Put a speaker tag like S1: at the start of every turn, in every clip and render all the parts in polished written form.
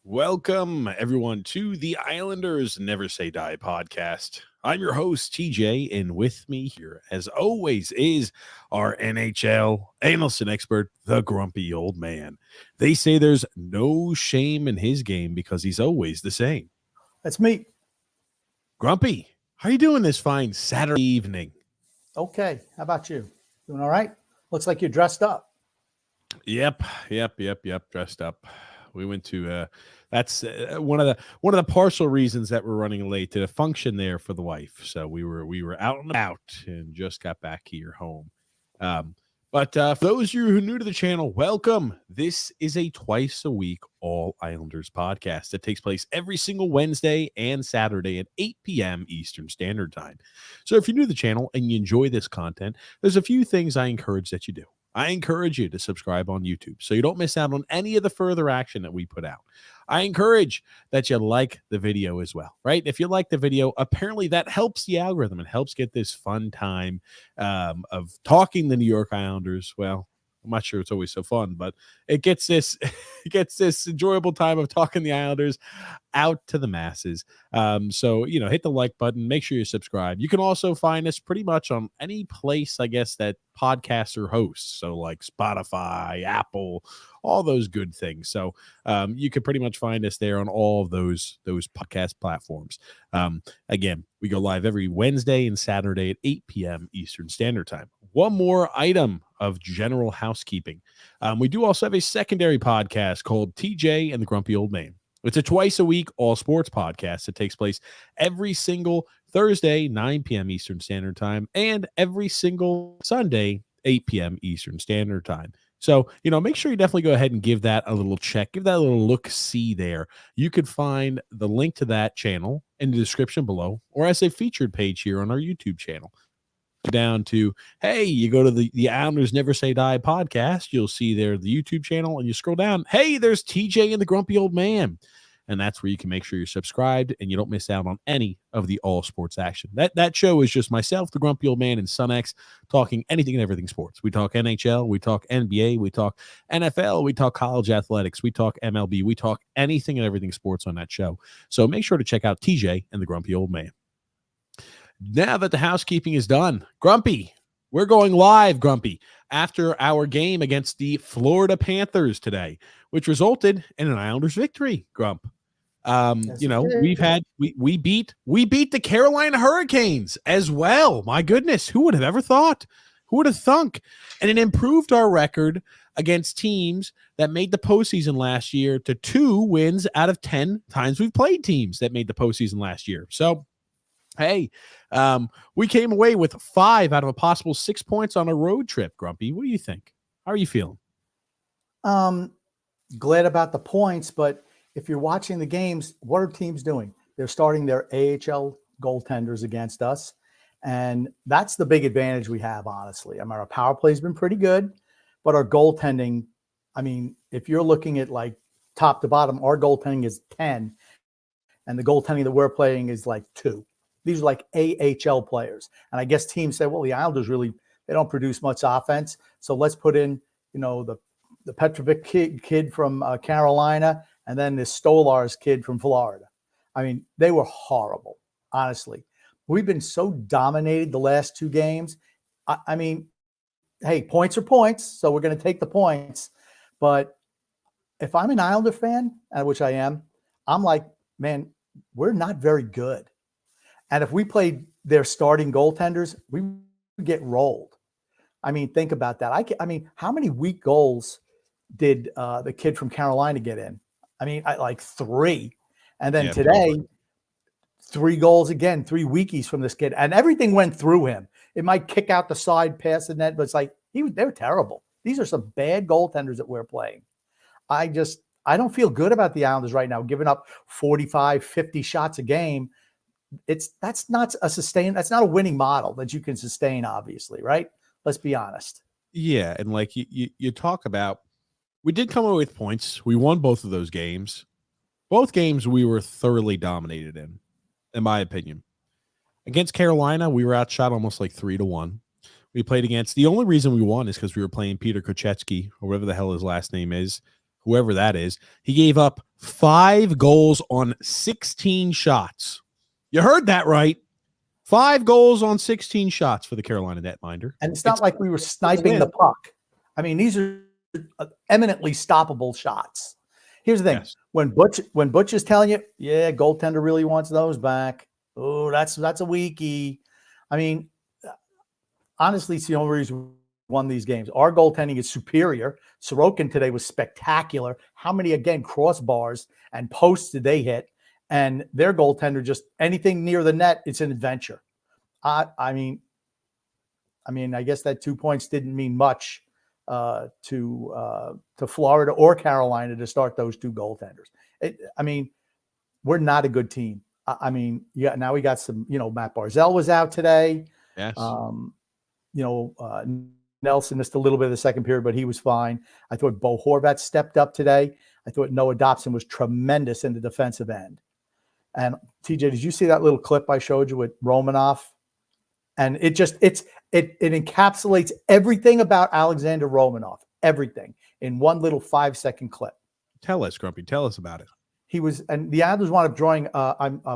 S1: Welcome, everyone, to the Islanders Never Say Die podcast. I'm your host, TJ, and with me here, as always, is our NHL analyst and expert, the grumpy old man. They say there's no shame in his game because he's always the same.
S2: That's me.
S1: Grumpy, how are you doing this fine Saturday evening?
S2: Okay. How about you? Doing all right? Looks like you're dressed up.
S1: Yep. Dressed up. We went to that's one of the partial reasons that we're running late to a function there for the wife. So we were out and about and just got back here home. But for those of you who are new to the channel, welcome. This is a twice a week All Islanders podcast that takes place every single Wednesday and Saturday at 8 p.m. Eastern Standard Time. So if you're new to the channel and you enjoy this content, there's a few things I encourage that you do. I encourage you to subscribe on YouTube so you don't miss out on any of the further action that we put out. I encourage that you like the video as well, right? If you like the video, apparently that helps the algorithm and helps get this fun time of talking the New York Islanders. Well, I'm not sure it's always so fun, but it gets this enjoyable time of talking the Islanders out to the masses. So, hit the like button, make sure you subscribe. You can also find us pretty much on any place, I guess, that podcaster hosts. So like Spotify, Apple, all those good things. So you can pretty much find us there on all of those podcast platforms. Again, we go live every Wednesday and Saturday at 8 p.m. Eastern Standard Time. One more item of general housekeeping. We do also have a secondary podcast called TJ and the Grumpy Old Man. It's a twice a week all sports podcast that takes place every single Thursday, 9 p.m. Eastern Standard Time, and every single Sunday, 8 p.m. Eastern Standard Time. So, make sure you definitely go ahead and give that a little check, give that a little look-see there. You could find the link to that channel in the description below or as a featured page here on our YouTube channel. Down to, hey, you go to the Islanders Never Say Die podcast, you'll see there the YouTube channel, and you scroll down, hey, there's TJ and the Grumpy Old Man. And that's where you can make sure you're subscribed and you don't miss out on any of the all sports action. That show is just myself, the Grumpy Old Man, and Son X talking anything and everything sports. We talk NHL, we talk NBA, we talk NFL, we talk college athletics, we talk MLB, we talk anything and everything sports on that show. So make sure to check out TJ and the Grumpy Old Man. Now that the housekeeping is done, Grumpy, we're going live, Grumpy, after our game against the Florida Panthers today, which resulted in an Islanders victory, Grump. We beat the Carolina Hurricanes as well. My goodness, who would have ever thought? Who would have thunk? And it improved our record against teams that made the postseason last year to 2 wins out of 10 times we've played teams that made the postseason last year. So, hey, we came away with 5 out of a possible 6 points on a road trip, Grumpy. What do you think? How are you feeling?
S2: Glad about the points, but if you're watching the games, what are teams doing? They're starting their AHL goaltenders against us, and that's the big advantage we have, honestly. I mean, our power play has been pretty good, but our goaltending, I mean, if you're looking at like top to bottom, our goaltending is 10, and the goaltending that we're playing is like 2. These are like AHL players. And I guess teams say, well, the Islanders really, they don't produce much offense. So let's put in, the Petrovic kid from Carolina and then this Stolarz kid from Florida. I mean, they were horrible, honestly. We've been so dominated the last 2 games. I mean, hey, points are points, so we're going to take the points. But if I'm an Islander fan, which I am, I'm like, man, we're not very good. And if we played their starting goaltenders, we would get rolled. I mean, think about that. I mean, how many weak goals did the kid from Carolina get in? I mean, like 3. And then today, 3 goals again, 3 weakies from this kid. And everything went through him. It might kick out the side, pass the net, but it's like, they're terrible. These are some bad goaltenders that we're playing. I don't feel good about the Islanders right now, giving up 45, 50 shots a game. That's not a winning model that you can sustain, obviously, right? Let's be honest.
S1: Yeah, and like you talk about, we did come away with points. We won both of those games. Both games we were thoroughly dominated in my opinion. Against Carolina, we were outshot almost like 3-1. We played against, the only reason we won is because we were playing Peter Kochetzky, or whatever the hell his last name is, whoever that is. He gave up 5 goals on 16 shots. You heard that right. 5 goals on 16 shots for the Carolina netminder.
S2: And it's not like we were sniping the puck. I mean, these are eminently stoppable shots. Here's the thing.
S1: Yes.
S2: When Butch is telling you, yeah, goaltender really wants those back. Oh, that's a weakie. I mean, honestly, it's the only reason we won these games. Our goaltending is superior. Sorokin today was spectacular. How many, again, crossbars and posts did they hit? And their goaltender, just anything near the net, it's an adventure. I mean, I guess that 2 points didn't mean much to Florida or Carolina to start those two goaltenders. We're not a good team. Now we got some, Matt Barzal was out today.
S1: Yes.
S2: Nelson missed a little bit of the second period, but he was fine. I thought Bo Horvat stepped up today. I thought Noah Dobson was tremendous in the defensive end. And TJ, did you see that little clip I showed you with Romanoff? And it encapsulates everything about Alexander Romanov, everything in one little 5-second clip.
S1: Tell us, Grumpy. Tell us about it.
S2: And the Islanders wound up drawing.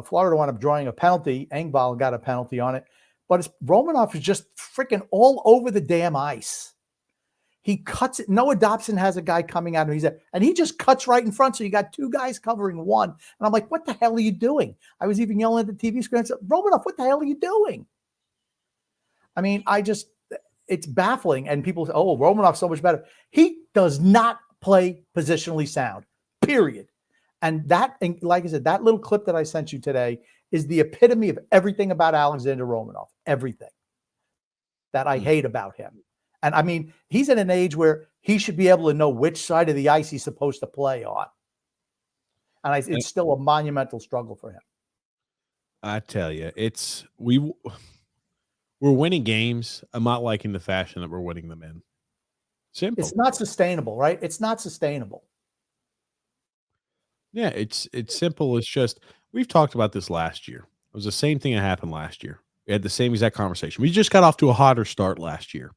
S2: Florida wound up drawing a penalty. Engvall got a penalty on it, but Romanov is just freaking all over the damn ice. He cuts it. Noah Dobson has a guy coming at him. And he just cuts right in front. So you got 2 guys covering one. And I'm like, what the hell are you doing? I was even yelling at the TV screen. I said, Romanov, what the hell are you doing? I mean, it's baffling. And people say, oh, Romanov's so much better. He does not play positionally sound, period. And like I said, that little clip that I sent you today is the epitome of everything about Alexander Romanov, everything that I hate about him. And I mean, he's in an age where he should be able to know which side of the ice he's supposed to play on. And it's still a monumental struggle for him.
S1: I tell you, we're winning games. I'm not liking the fashion that we're winning them in. Simple.
S2: It's not sustainable, right? It's not sustainable.
S1: Yeah, it's simple. It's just, we've talked about this last year. It was the same thing that happened last year. We had the same exact conversation. We just got off to a hotter start last year.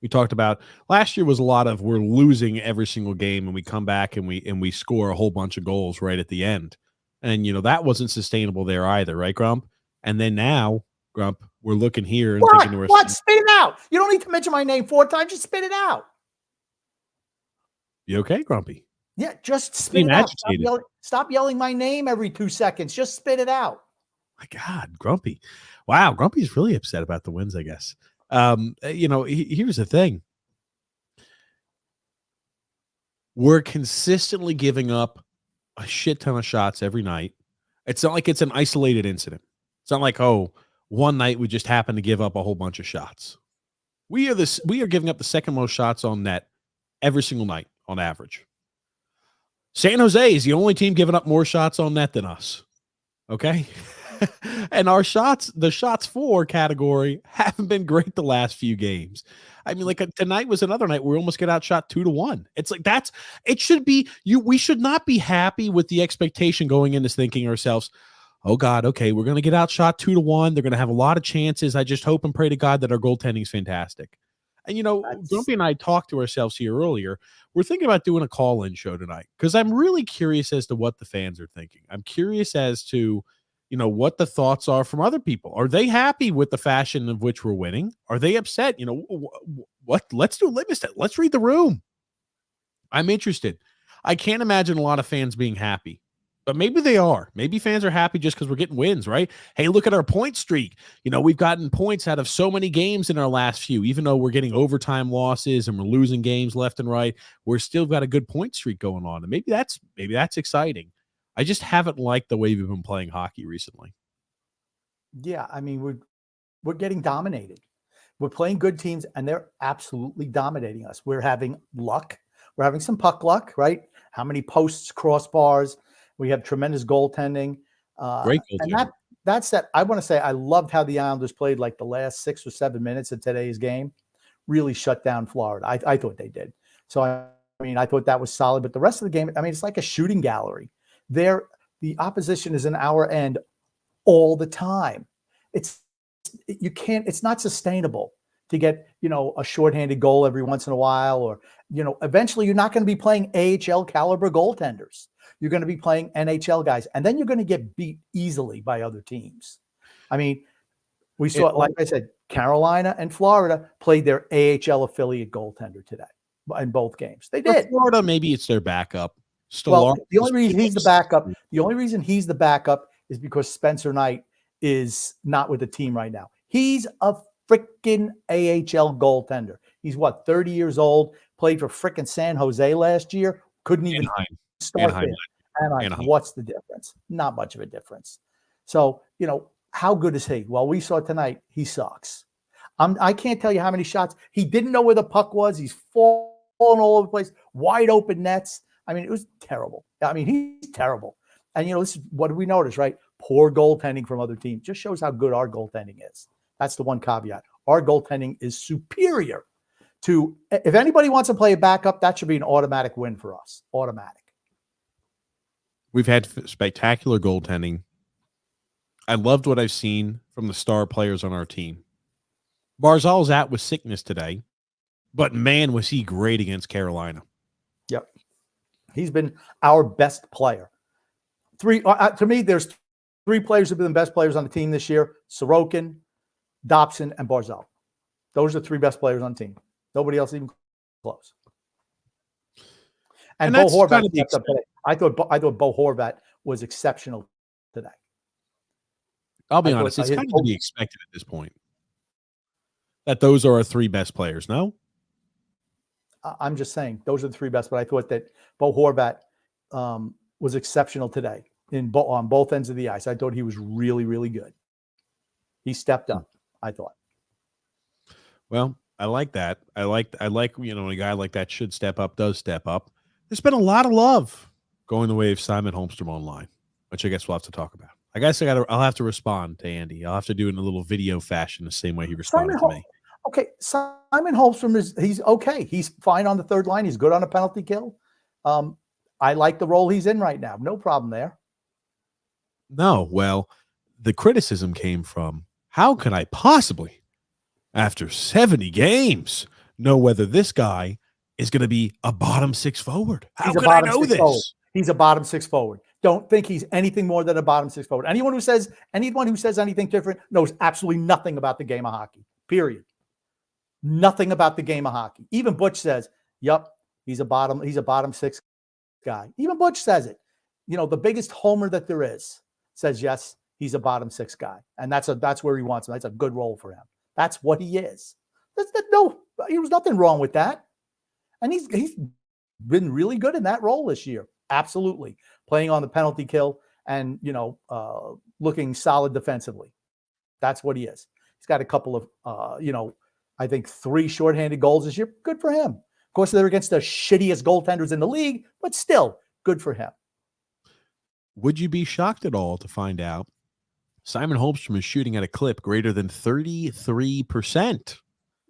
S1: We talked about last year was a lot of we're losing every single game and we come back and we score a whole bunch of goals right at the end. And, that wasn't sustainable there either, right, Grump? And then now, Grump, we're looking here and thinking to ourselves,
S2: what? Spit it out. You don't need to mention my name 4 times. Just spit it out.
S1: You okay, Grumpy?
S2: Yeah, just spit it out. Stop yelling my name every 2 seconds. Just spit it out.
S1: My God, Grumpy. Wow, Grumpy's really upset about the wins, I guess. Here's the thing. We're consistently giving up a shit ton of shots every night. It's not like it's an isolated incident. It's not like, one night we just happen to give up a whole bunch of shots. We are giving up the second most shots on net every single night on average. San Jose is the only team giving up more shots on net than us. Okay? And the shots for category haven't been great the last few games. I mean, tonight was another night where we almost get outshot 2-1. It's like it should be we should not be happy with the expectation going into thinking ourselves, oh God, okay, we're going to get outshot 2-1. They're going to have a lot of chances. I just hope and pray to God that our goaltending is fantastic. And, Grumpy and I talked to ourselves here earlier. We're thinking about doing a call-in show tonight because I'm really curious as to what the fans are thinking. I'm curious as to, what the thoughts are from other people. Are they happy with the fashion of which we're winning? Are they upset? What? Let's do a litmus test. Let's read the room. I'm interested. I can't imagine a lot of fans being happy. But maybe they are. Maybe fans are happy just because we're getting wins, right? Hey, look at our point streak. We've gotten points out of so many games in our last few. Even though we're getting overtime losses and we're losing games left and right, we're still got a good point streak going on. And maybe that's exciting. I just haven't liked the way we've been playing hockey recently.
S2: Yeah, I mean, we're getting dominated. We're playing good teams, and they're absolutely dominating us. We're having luck. We're having some puck luck, right? How many posts, crossbars? We have tremendous goaltending.
S1: Great goaltending.
S2: And that's that. I want to say I loved how the Islanders played like the last 6 or 7 minutes of today's game. Really shut down Florida. I thought they did. So, I thought that was solid. But the rest of the game, it's like a shooting gallery. The opposition is in our end all the time. It's not sustainable to get, a shorthanded goal every once in a while, or, eventually you're not going to be playing AHL caliber goaltenders. You're going to be playing NHL guys, and then you're going to get beat easily by other teams. I mean, we saw, like I said, Carolina and Florida played their AHL affiliate goaltender today in both games. They did.
S1: Florida, maybe it's their backup.
S2: Well, the only reason he's the backup is because Spencer Knight is not with the team right now. He's a freaking AHL goaltender. He's 30 years old, played for freaking San Jose last year, couldn't even start there. Anaheim. What's the difference? Not much of a difference. So, how good is he? Well, we saw tonight, he sucks. I can't tell you how many shots. He didn't know where the puck was. He's falling all over the place, wide open nets. I mean, it was terrible. I mean, he's terrible. And, this is what do we notice, right? Poor goaltending from other teams. Just shows how good our goaltending is. That's the one caveat. Our goaltending is superior to, if anybody wants to play a backup, that should be an automatic win for us. Automatic.
S1: We've had spectacular goaltending. I loved what I've seen from the star players on our team. Barzal's out with sickness today, but man, was he great against Carolina.
S2: Yep. He's been our best player. To me, there's 3 players who have been the best players on the team this year: Sorokin, Dobson, and Barzal. Those are the 3 best players on the team. Nobody else even close. And Bo Horvat stepped up today. I thought Bo Horvat was exceptional today.
S1: I'll be honest, it's kind of to be expected at this point that those are our 3 best players, no?
S2: I'm just saying those are the 3 best, but I thought that Bo Horvat was exceptional today on both ends of the ice. I thought he was really, really good. He stepped up, I thought.
S1: Well, I like that. I like a guy like that should step up, does step up. There's been a lot of love going the way of Simon Holmstrom online, which I guess we'll have to talk about. I guess I'll have to respond to Andy. I'll have to do it in a little video fashion, the same way he responded to me.
S2: Okay, Simon Holmstrom he's okay. He's fine on the third line. He's good on a penalty kill. I like the role he's in right now. No problem there.
S1: No, well, the criticism came from, how can I possibly, after 70 games, know whether this guy is going to be a bottom 6 forward? How can I know this?
S2: Forward. He's a bottom 6 forward. Don't think he's anything more than a bottom 6 forward. Anyone who says anything different knows absolutely nothing about the game of hockey. Period. Nothing about the game of hockey. Even Butch says, "Yep, he's a bottom 6 guy." Even Butch says it. The biggest homer that there is says, yes, he's a bottom 6 guy, and that's where he wants him. That's a good role for him. That's what he is. There was nothing wrong with that, and he's been really good in that role this year. Absolutely, playing on the penalty kill and looking solid defensively. That's what he is. He's got a couple of I think 3 shorthanded goals this year. Good for him. Of course, they're against the shittiest goaltenders in the league, but still good for him.
S1: Would you be shocked at all to find out Simon Holmstrom is shooting at a clip greater than 33%?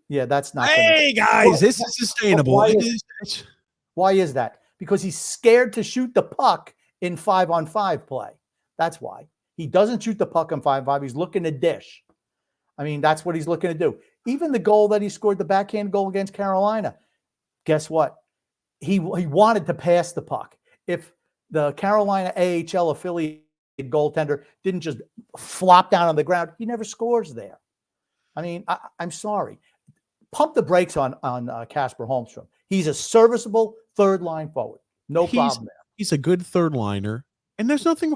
S2: Yeah, that's not.
S1: Hey, guys, this is sustainable.
S2: Why is that? Because he's scared to shoot the puck in 5-on-5 play. That's why. He doesn't shoot the puck in 5-on-5. He's looking to dish. I mean, that's what he's looking to do. Even the goal that he scored, the backhand goal against Carolina, guess what? He wanted to pass the puck. If the Carolina AHL affiliate goaltender didn't just flop down on the ground, he never scores there. I mean, I'm sorry. Pump the brakes on Casper Holmstrom. He's a serviceable third line forward. No problem there.
S1: He's a good third liner. And there's nothing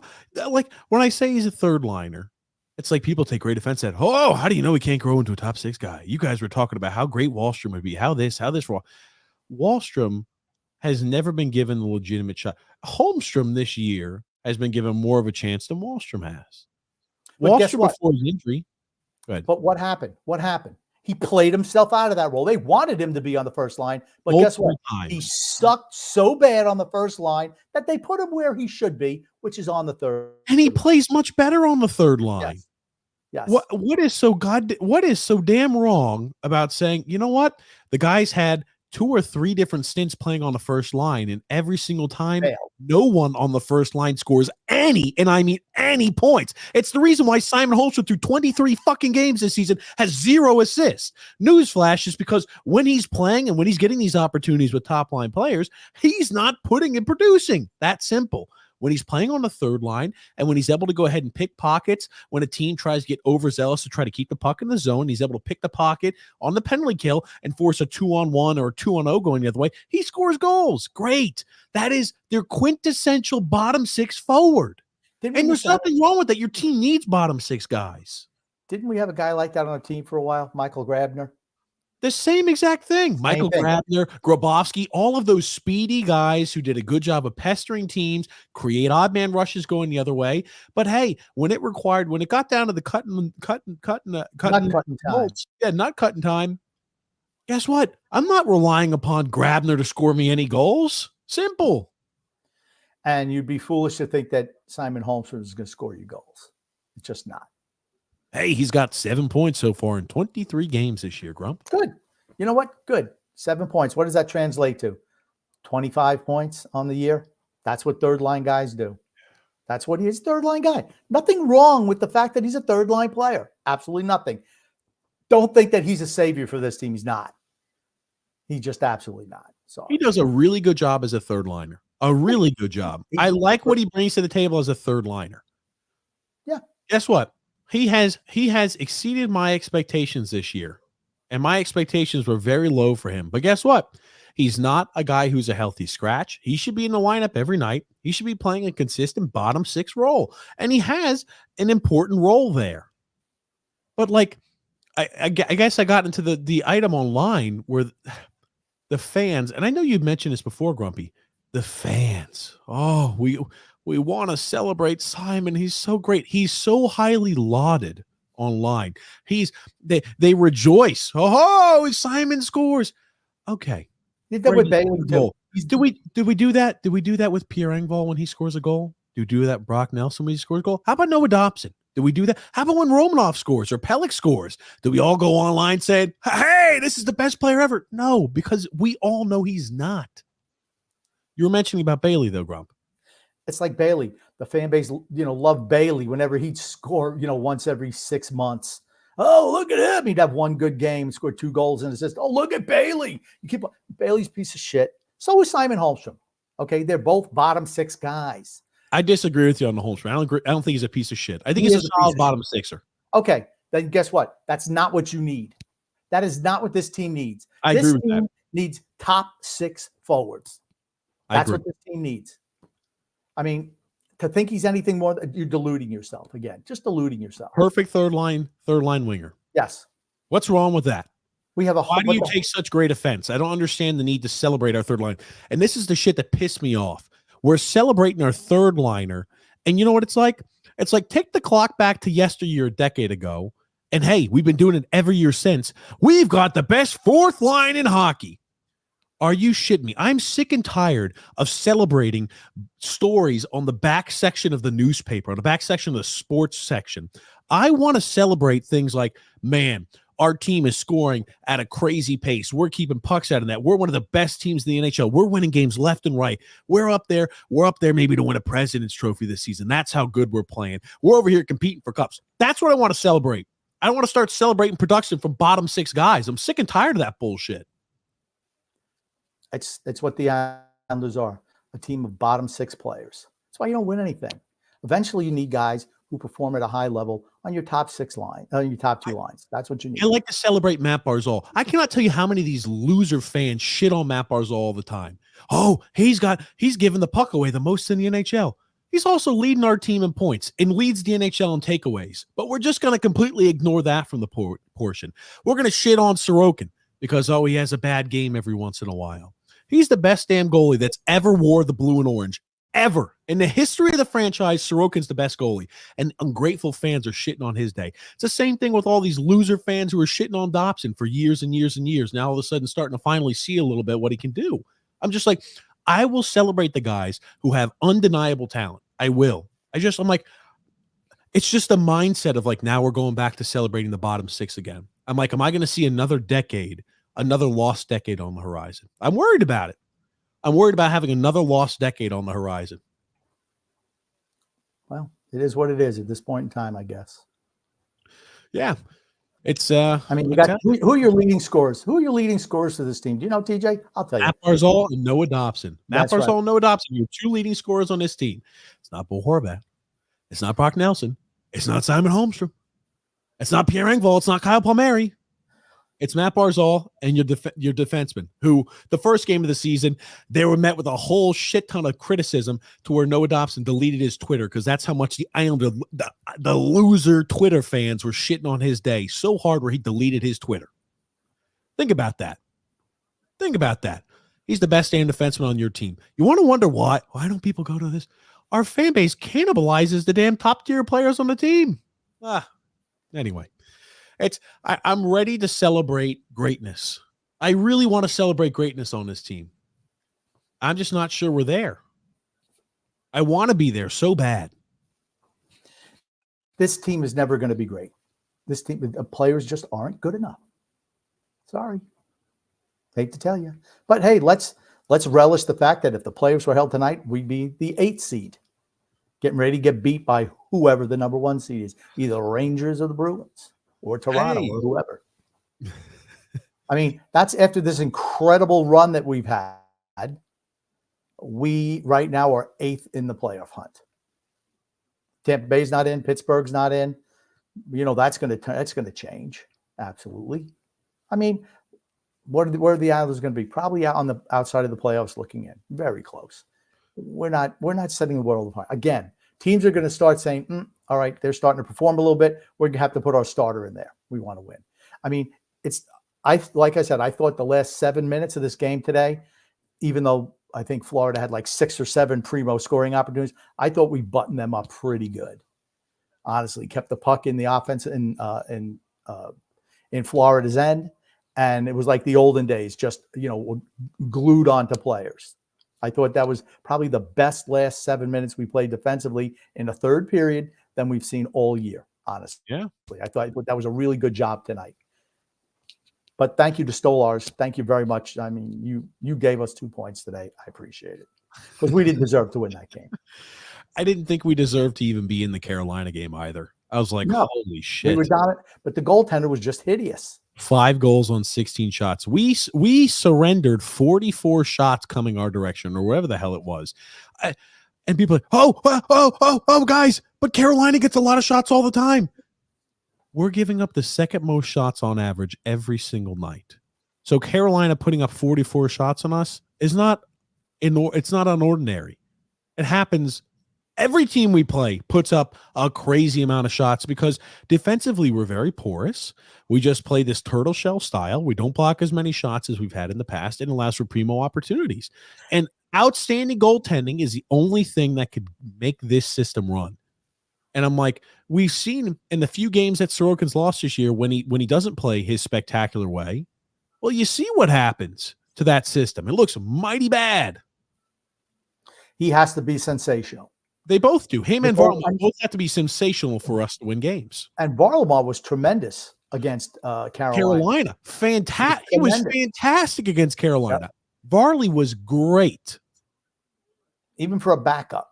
S1: like when I say he's a third liner, it's like people take great offense at, oh, how do you know he can't grow into a top 6 guy? You guys were talking about how great Wahlstrom would be, how this. Wahlstrom has never been given the legitimate shot. Holmstrom this year has been given more of a chance than Wahlstrom has.
S2: But guess what?
S1: Before his injury. Go ahead.
S2: But what happened? He played himself out of that role. They wanted him to be on the first line, but guess what? He sucked so bad on the first line that they put him where he should be, which is on the third.
S1: And he plays much better on the third line.
S2: Yes.
S1: What is so damn wrong about saying, you know what? The guy's had 2 or 3 different stints playing on the first line, and every single time, no one on the first line scores any, and I mean any points. It's the reason why Simon Holmstrom through 23 fucking games this season has 0 assists. Newsflash is because when he's playing and when he's getting these opportunities with top line players, he's not putting and producing. That simple. When he's playing on the third line and when he's able to go ahead and pick pockets, when a team tries to get overzealous to try to keep the puck in the zone, he's able to pick the pocket on the penalty kill and force a 2-on-1 or a 2-on-0 going the other way. He scores goals. Great. That is their quintessential bottom six forward. And there's nothing wrong with that. Your team needs bottom six guys.
S2: Didn't we have a guy like that on our team for a while? Michael Grabner?
S1: The same exact thing. Michael Grabner, Grabowski, all of those speedy guys who did a good job of pestering teams, create odd man rushes going the other way. But hey, when it got down to the cutting not cutting time. Guess what? I'm not relying upon Grabner to score me any goals. Simple.
S2: And you'd be foolish to think that Simon Holmstrom is going to score you goals. It's just not.
S1: Hey, he's got 7 points so far in 23 games this year, Grump.
S2: Good. You know what? Good. 7 points. What does that translate to? 25 points on the year? That's what third line guys do. That's what he is, third line guy. Nothing wrong with the fact that he's a third line player. Absolutely nothing. Don't think that he's a savior for this team. He's not. He's just absolutely not. So
S1: he does a really good job as a third liner. A really good job. I like what he brings to the table as a third liner.
S2: Yeah.
S1: Guess what? He has exceeded my expectations this year, and my expectations were very low for him. But guess what? He's not a guy who's a healthy scratch. He should be in the lineup every night. He should be playing a consistent bottom six role, and he has an important role there. But like, I guess I got into the item online where the fans, and I know you've mentioned this before, Grumpy, the fans. Oh, we want to celebrate Simon. He's so great. He's so highly lauded online. They rejoice. Oh, Simon scores. Okay.
S2: Did that with Bailey too.
S1: Did we do that? Did we do that with Pierre Engvall when he scores a goal? Do we do that with Brock Nelson when he scores a goal? How about Noah Dobson? Did we do that? How about when Romanov scores or Pelech scores? Do we all go online saying, hey, this is the best player ever? No, because we all know he's not. You were mentioning about Bailey though, Grump.
S2: It's like Bailey. The fan base, loved Bailey whenever he'd score, once every 6 months. Oh, look at him. He'd have one good game, score 2 goals and assist. Oh, look at Bailey. Bailey's a piece of shit. So is Simon Holmstrom. Okay. They're both bottom 6 guys. I
S1: disagree with you on the Holmstrom. I don't think he's a piece of shit. I think he's a solid bottom sixer.
S2: Okay. Then guess what? That's not what you need. That is not what this team needs.
S1: I agree with that.
S2: Needs top 6 forwards. That's what this team needs. I mean, to think he's anything more, you're deluding yourself again. Just deluding yourself.
S1: Perfect third line winger.
S2: Yes.
S1: What's wrong with that?
S2: We have
S1: Why do you take such great offense? I don't understand the need to celebrate our third line. And this is the shit that pissed me off. We're celebrating our third liner. And you know what it's like? It's like take the clock back to yesteryear, a decade ago. And hey, we've been doing it every year since. We've got the best fourth line in hockey. Are you shitting me? I'm sick and tired of celebrating stories on the back section of the newspaper, on the back section of the sports section. I want to celebrate things like, man, our team is scoring at a crazy pace. We're keeping pucks out of that. We're one of the best teams in the NHL. We're winning games left and right. We're up there. We're up there maybe to win a President's Trophy this season. That's how good we're playing. We're over here competing for cups. That's what I want to celebrate. I don't want to start celebrating production from bottom 6 guys. I'm sick and tired of that bullshit.
S2: It's what the Islanders are, a team of bottom 6 players. That's why you don't win anything. Eventually, you need guys who perform at a high level on your top 6 line, on your top 2 lines. That's what you need.
S1: I like to celebrate Matt Barzal. I cannot tell you how many of these loser fans shit on Matt Barzal all the time. Oh, he's given the puck away the most in the NHL. He's also leading our team in points and leads the NHL in takeaways. But we're just going to completely ignore that from the portion. We're going to shit on Sorokin because, he has a bad game every once in a while. He's the best damn goalie that's ever wore the blue and orange, ever. In the history of the franchise, Sorokin's the best goalie, and ungrateful fans are shitting on his day. It's the same thing with all these loser fans who are shitting on Dobson for years and years and years. Now all of a sudden starting to finally see a little bit what he can do. I'm just like, I will celebrate the guys who have undeniable talent. I will. I'm like, it's just a mindset of like, now we're going back to celebrating the bottom 6 again. I'm like, am I going to see another lost decade on the horizon? I'm worried about it. I'm worried about having another lost decade on the horizon.
S2: Well, it is what it is at this point in time, I guess.
S1: Yeah. It's
S2: I mean, you got who are your leading scorers? Who are your leading scorers to this team? Do you know, TJ? I'll tell you.
S1: Matt Barzal and Noah Dobson. Matt
S2: That's right.
S1: Barzal and Noah Dobson, your two leading scorers on this team. It's not Bo Horvath. It's not Brock Nelson. It's not Simon Holmstrom. It's not Pierre Engvall. It's not Kyle Palmieri. It's Matt Barzal and your defenseman, who the first game of the season, they were met with a whole shit ton of criticism to where Noah Dobson deleted his Twitter because that's how much the Islander, the loser Twitter fans were shitting on his day so hard where he deleted his Twitter. Think about that. Think about that. He's the best damn defenseman on your team. You want to wonder why? Why don't people go to this? Our fan base cannibalizes the damn top tier players on the team. Anyway. I'm ready to celebrate greatness. I really want to celebrate greatness on this team. I'm just not sure we're there. I want to be there so bad.
S2: This team is never going to be great. This team, the players just aren't good enough. Sorry. Hate to tell you. But hey, let's relish the fact that if the players were held tonight, we'd be the 8th seed. Getting ready to get beat by whoever the number 1 seed is, either the Rangers or the Bruins. Or Toronto or whoever. I mean, that's after this incredible run that we've had. We right now are 8th in the playoff hunt. Tampa Bay's not in. Pittsburgh's not in. You know, that's going to change. Absolutely. I mean, where are the Islanders going to be? Probably out on the outside of the playoffs looking in. Very close. We're not setting the world apart. Again, teams are going to start saying, all right, they're starting to perform a little bit. We're going to have to put our starter in there. We want to win. I mean, like I said, I thought the last 7 minutes of this game today, even though I think Florida had like 6 or 7 primo scoring opportunities, I thought we buttoned them up pretty good. Honestly, kept the puck in the offense in Florida's end. And it was like the olden days, just, glued onto players. I thought that was probably the best last 7 minutes we played defensively in the third period than we've seen all year, honestly.
S1: Yeah.
S2: I thought that was a really good job tonight. But thank you to Stolars. Thank you very much. I mean, you gave us 2 points today. I appreciate it. Because we didn't deserve to win that game.
S1: I didn't think we deserved to even be in the Carolina game either. I was like, holy shit.
S2: We were dominant, but the goaltender was just hideous.
S1: 5 goals on 16 shots. We surrendered 44 shots coming our direction, or whatever the hell it was. And people are like, oh, guys, but Carolina gets a lot of shots all the time. We're giving up the second most shots on average every single night. So Carolina putting up 44 shots on us it's not unordinary. It happens. Every team we play puts up a crazy amount of shots because defensively we're very porous. We just play this turtle shell style. We don't block as many shots as we've had in the past and allows for primo opportunities. And outstanding goaltending is the only thing that could make this system run. And I'm like, we've seen in the few games that Sorokin's lost this year when he doesn't play his spectacular way. Well, you see what happens to that system. It looks mighty bad.
S2: He has to be sensational.
S1: They both do. Him and Varlamov both have to be sensational for us to win games.
S2: And Varlamov was tremendous against Carolina.
S1: Fantastic. He was fantastic against Carolina. Yep. Varley was great.
S2: Even for a backup.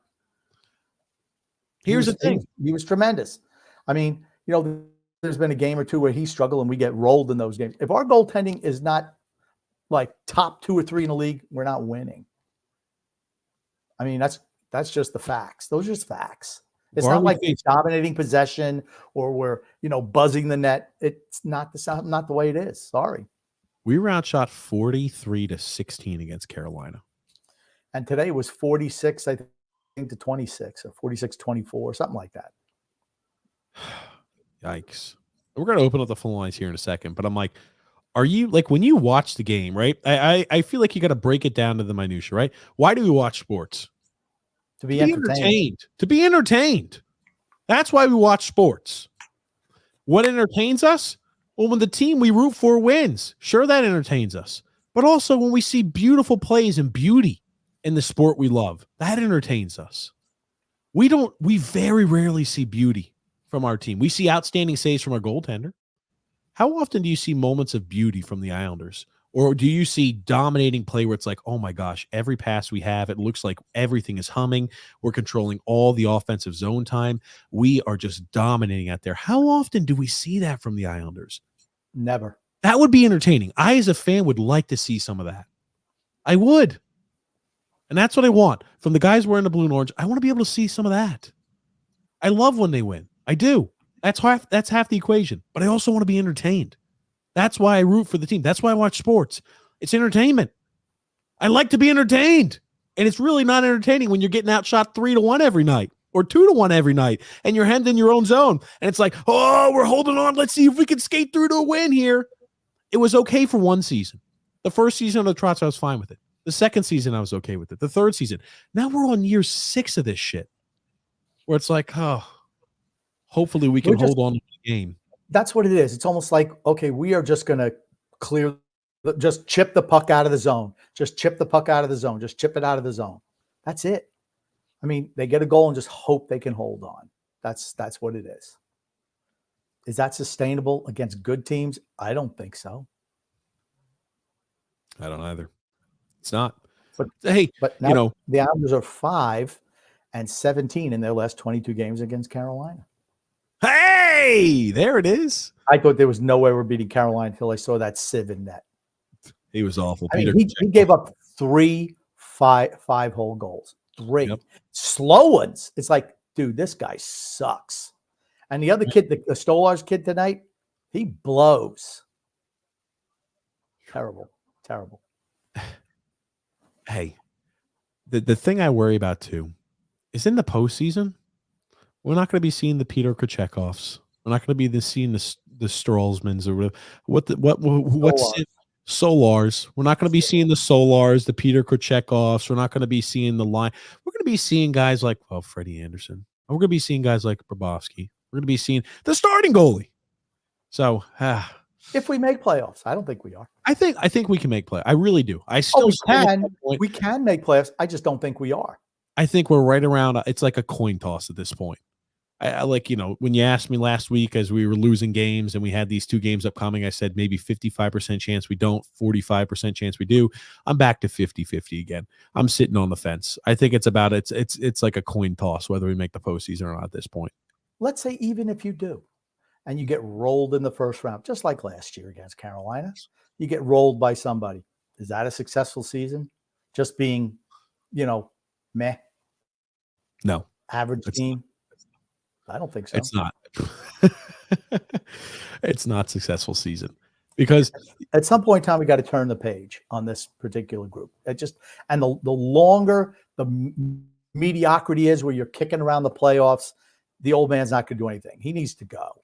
S1: Here's the thing.
S2: He was tremendous. I mean, there's been a game or two where he struggled and we get rolled in those games. If our goaltending is not like top 2 or 3 in the league, we're not winning. I mean, that's just the facts. Those are just facts. It's not like we're dominating possession or we're, buzzing the net. It's not the way it is. Sorry.
S1: We were outshot 43-16 against Carolina.
S2: And today was 46, I think, to 26 or 46-24, something like that.
S1: Yikes. We're going to open up the phone lines here in a second, but I'm like, are you like when you watch the game, right? I feel like you got to break it down to the minutia, right? Why do we watch sports?
S2: To be entertained.
S1: To be entertained. That's why we watch sports. What entertains us? Well, when the team we root for wins, sure, that entertains us. But also when we see beautiful plays and beauty in the sport we love, that entertains us. We very rarely see beauty from our team. We see outstanding saves from our goaltender. How often do you see moments of beauty from the Islanders Or do you see dominating play where it's like, oh my gosh, every pass we have, it looks like everything is humming. We're controlling all the offensive zone time. We are just dominating out there. How often do we see that from the Islanders?
S2: Never.
S1: That would be entertaining. I, as a fan, would like to see some of that. I would. And that's what I want. From the guys wearing the blue and orange, I want to be able to see some of that. I love when they win. I do. That's half the equation. But I also want to be entertained. That's why I root for the team. That's why I watch sports. It's entertainment. I like to be entertained. And it's really not entertaining when you're getting outshot 3-1 every night or 2-1 every night and you're hemmed in your own zone. And it's like, oh, we're holding on. Let's see if we can skate through to a win here. It was okay for one season. The first season of the Trots, I was fine with it. The second season, I was okay with it. The third season. Now we're on year 6 of this shit where it's like, oh, hopefully we can hold on to the game.
S2: That's what it is. It's almost like, okay, we are just going to just chip the puck out of the zone. Just chip the puck out of the zone. Just chip it out of the zone. That's it. I mean, they get a goal and just hope they can hold on. That's what it is. Is that sustainable against good teams? I don't think so.
S1: I don't either. It's not.
S2: But
S1: hey,
S2: but now, the Islanders are 5-17 in their last 22 games against Carolina.
S1: Hey, there it is.
S2: I thought there was no way we're beating Carolina until I saw that sieve in net.
S1: He was awful.
S2: I mean, he gave up 3 5-hole goals. 3 slow ones. It's like, dude, this guy sucks. And the other kid, the Stolarz kid tonight, he blows. Terrible.
S1: Hey, the thing I worry about too is in the postseason, we're not going to be seeing the Peter Kochekovs. We're not going to be seeing the Stralsmans or what's Solars. We're not going to be seeing the Solars, the Peter Kochekovs. We're not going to be seeing the line. We're going to be seeing guys like Freddie Anderson. We're going to be seeing guys like Bobrovsky. We're going to be seeing the starting goalie. So
S2: if we make playoffs, I don't think we are.
S1: I think we can make play. I really do. I still
S2: we can make playoffs. I just don't think we are.
S1: I think we're right around. It's like a coin toss at this point. I like, when you asked me last week as we were losing games and we had these 2 games upcoming, I said maybe 55% chance we don't, 45% chance we do. I'm back to 50-50 again. I'm sitting on the fence. I think it's about it's like a coin toss whether we make the postseason or not at this point.
S2: Let's say even if you do, and you get rolled in the first round, just like last year against Carolina, you get rolled by somebody. Is that a successful season? Just being, meh?
S1: No.
S2: Average team? I don't think so.
S1: It's not. It's not successful season because
S2: at some point in time, we got to turn the page on this particular group. And the longer the mediocrity is where you're kicking around the playoffs, the old man's not going to do anything. He needs to go.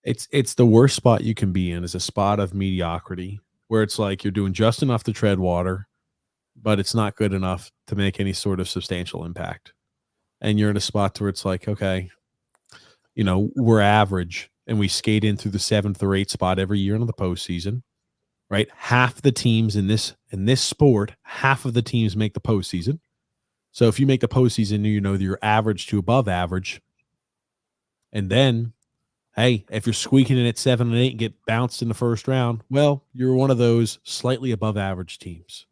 S1: It's the worst spot you can be in is a spot of mediocrity where it's like you're doing just enough to tread water, but it's not good enough to make any sort of substantial impact. And you're in a spot where it's like, okay, we're average and we skate in through the 7th or 8th spot every year into the postseason, right? Half the teams in this sport, half of the teams make the postseason. So if you make the postseason, you're average to above average. And then, hey, if you're squeaking in at 7 and 8 and get bounced in the first round, well, you're one of those slightly above average teams.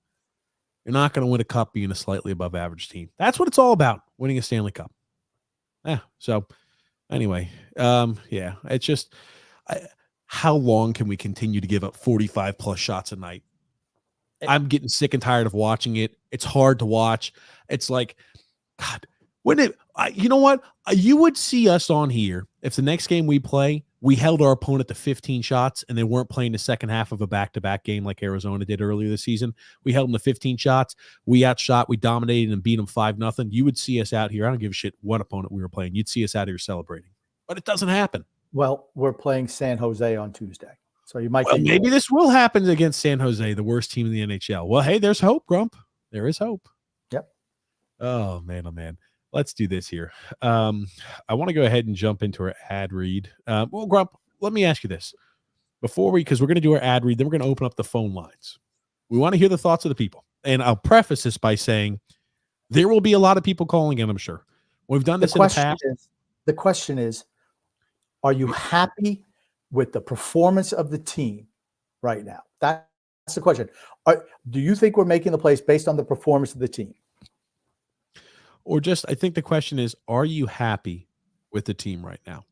S1: You're not going to win a cup being a slightly above average team. That's what it's all about, winning a Stanley Cup. So anyway, it's just how long can we continue to give up 45 plus shots a night? I'm getting sick and tired of watching it. It's hard to watch. It's like, God, you know what? You would see us on here if the next game we play, we held our opponent to 15 shots and they weren't playing the second half of a back-to-back game like Arizona did earlier this season. We held them to 15 shots. We outshot, we dominated and beat them 5-0. You would see us out here. I don't give a shit what opponent we were playing. You'd see us out here celebrating, but it doesn't happen.
S2: Well, we're playing San Jose on Tuesday. So you might
S1: maybe this will happen against San Jose, the worst team in the NHL. Well, hey, there's hope, Grump. There is hope.
S2: Yep.
S1: Oh, man. Let's do this here. I want to go ahead and jump into our ad read. Well, Grump, let me ask you this. Because we're going to do our ad read, then we're going to open up the phone lines. We want to hear the thoughts of the people. And I'll preface this by saying there will be a lot of people calling in, I'm sure. We've done this in the past.
S2: The question is, are you happy with the performance of the team right now? That's the question. Do you think we're making the plays based on the performance of the team?
S1: Or just, I think the question is, are you happy with the team right now?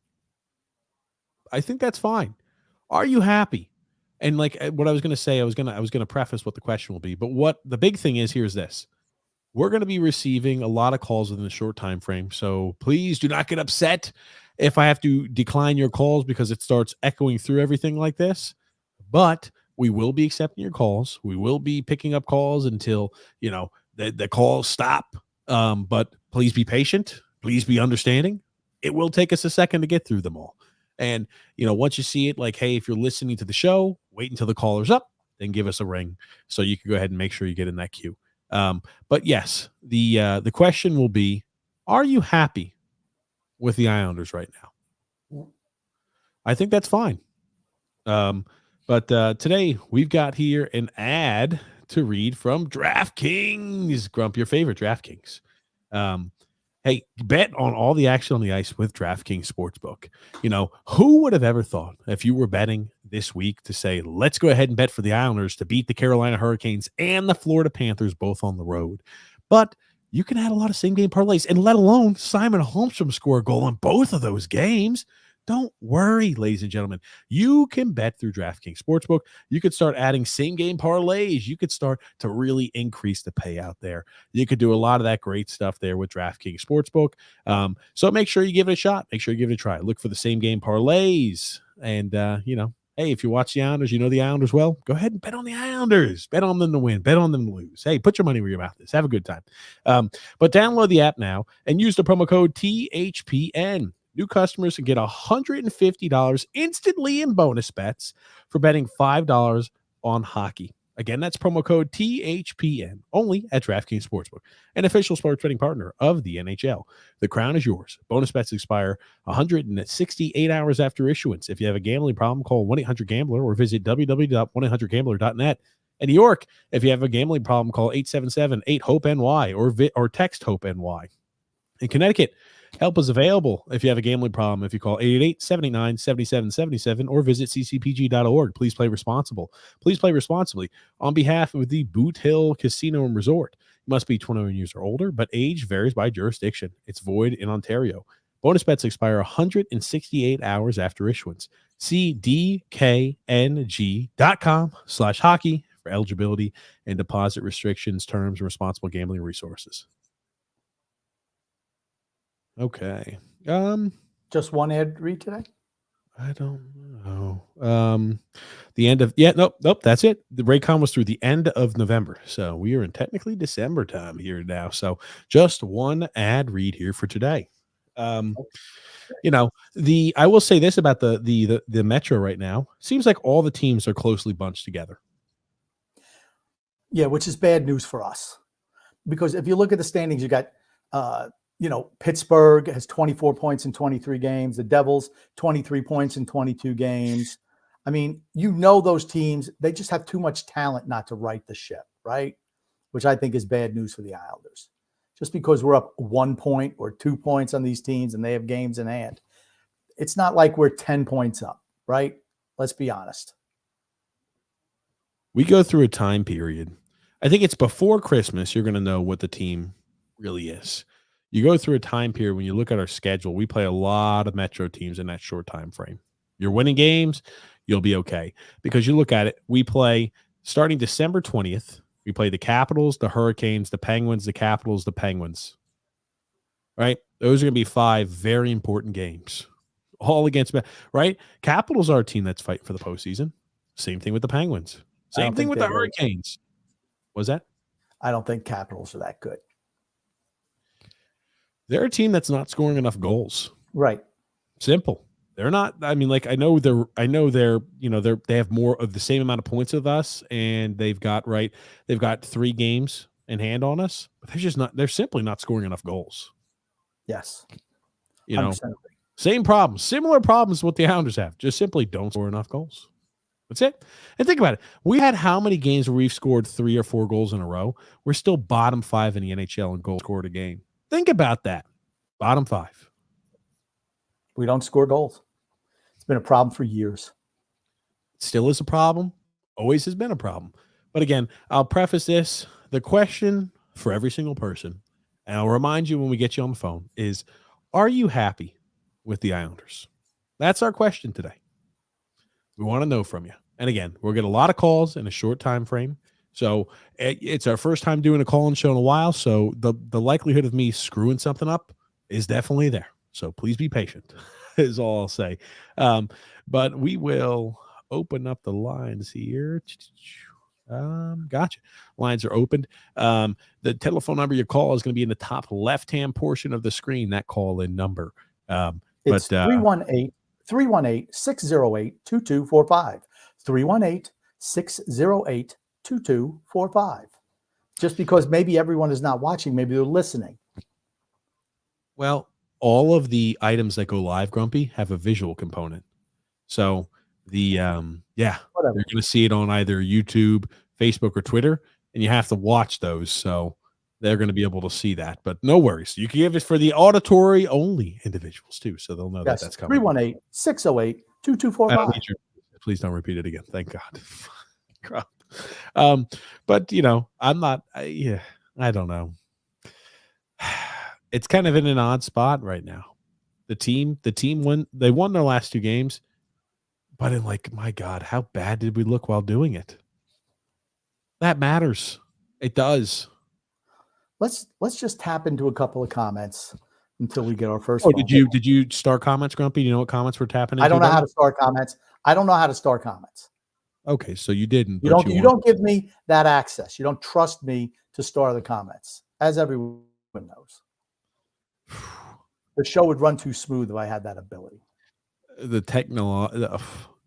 S1: I think that's fine. Are you happy? And like what I was going to say, I was going to preface what the question will be, but what the big thing is here is this: we're going to be receiving a lot of calls within a short time frame. So please do not get upset if I have to decline your calls because it starts echoing through everything like this. But we will be accepting your calls. We will be picking up calls until, the calls stop. But please be patient. Please be understanding. It will take us a second to get through them all. And, once you see it, like, hey, if you're listening to the show, wait until the caller's up, then give us a ring so you can go ahead and make sure you get in that queue. But yes, the question will be, are you happy with the Islanders right now? I think that's fine. But today we've got here an ad to read from DraftKings. Grump, your favorite DraftKings. Hey, bet on all the action on the ice with DraftKings Sportsbook. Who would have ever thought if you were betting this week to say, let's go ahead and bet for the Islanders to beat the Carolina Hurricanes and the Florida Panthers both on the road. But you can add a lot of same-game parlays, and let alone Simon Holmstrom score a goal in both of those games. Don't worry, ladies and gentlemen. You can bet through DraftKings Sportsbook. You could start adding same-game parlays. You could start to really increase the payout there. You could do a lot of that great stuff there with DraftKings Sportsbook. So make sure you give it a shot. Make sure you give it a try. Look for the same-game parlays. And, hey, if you watch the Islanders, you know the Islanders well, go ahead and bet on the Islanders. Bet on them to win. Bet on them to lose. Hey, put your money where your mouth is. Have a good time. But download the app now and use the promo code THPN. New customers can get $150 instantly in bonus bets for betting $5 on hockey. Again, that's promo code THPN, only at DraftKings Sportsbook, an official sports betting partner of the NHL. The crown is yours. Bonus bets expire 168 hours after issuance. If you have a gambling problem, call 1-800-GAMBLER or visit www.1800gambler.net. In New York, if you have a gambling problem, call 877-8-HOPE-NY or text HOPE-NY. In Connecticut, help is available if you have a gambling problem. If you call 888-789-7777 or visit ccpg.org. Please play responsible. Please play responsibly on behalf of the Boot Hill Casino and Resort. You must be 21 years or older, but age varies by jurisdiction. It's void in Ontario. Bonus bets expire 168 hours after issuance. See dkng.com/hockey for eligibility and deposit restrictions, terms, and responsible gambling resources. Okay.
S2: Just one ad read today?
S1: I don't know. The end of nope, that's it. The Raycon was through the end of November. So we are in technically December time here now. So just one ad read here for today. I will say this about the Metro right now. Seems like all the teams are closely bunched together.
S2: Yeah, which is bad news for us. Because if you look at the standings, you got Pittsburgh has 24 points in 23 games. The Devils, 23 points in 22 games. I mean, those teams, they just have too much talent not to right the ship, right? Which I think is bad news for the Islanders. Just because we're up 1 point or 2 points on these teams and they have games in hand, it's not like we're 10 points up, right? Let's be honest.
S1: We go through a time period. I think it's before Christmas, you're going to know what the team really is. You go through a time period when you look at our schedule, we play a lot of Metro teams in that short time frame. You're winning games, you'll be okay. Because you look at it, we play starting December 20th, we play the Capitals, the Hurricanes, the Penguins, the Capitals, the Penguins. Right? Those are going to be 5 very important games. All against, right? Capitals are a team that's fighting for the postseason. Same thing with the Penguins. Same thing with the Hurricanes. Was that?
S2: I don't think Capitals are that good.
S1: They're a team that's not scoring enough goals.
S2: Right.
S1: Simple. They're not. I mean, like I know they have more of the same amount of points with us, and they've got 3 games in hand on us, but they're simply not scoring enough goals.
S2: Yes.
S1: 100%. Same problems, similar problems what the Islanders have. Just simply don't score enough goals. That's it. And think about it. We had how many games where we've scored 3 or 4 goals in a row? We're still bottom 5 in the NHL in goals scored a game. Think about that. Bottom 5.
S2: We don't score goals. It's been a problem for years.
S1: It still is a problem. Always has been a problem. But again, I'll preface this. The question for every single person, and I'll remind you when we get you on the phone, is, are you happy with the Islanders? That's our question today. We want to know from you. And again, we'll get a lot of calls in a short time frame. So it's our first time doing a call-in show in a while. So the likelihood of me screwing something up is definitely there. So please be patient, is all I'll say. But we will open up the lines here. Gotcha. Lines are opened. The telephone number you call is going to be in the top left-hand portion of the screen, that call-in number.
S2: It's 318-608-2245. 318-608-2245. Just because maybe everyone is not watching, maybe they're listening.
S1: Well, all of the items that go live, Grumpy, have a visual component. So they're going to see it on either YouTube, Facebook, or Twitter, and you have to watch those. So they're going to be able to see that. But no worries. You can give it for the auditory only individuals too, so they'll know that that's coming.
S2: 318-608-2245.
S1: Please don't repeat it again. Thank God. But I'm not. I don't know. It's kind of in an odd spot right now. The team won their last 2 games, but in my God, how bad did we look while doing it? That matters. It does.
S2: Let's just tap into a couple of comments until we get our first.
S1: Oh, did you start comments, Grumpy? Do you know what comments we're tapping into?
S2: I don't know how to start comments.
S1: Okay, so you didn't.
S2: You don't give me that access. You don't trust me to start the comments, as everyone knows. The show would run too smooth if I had that ability.
S1: The technology,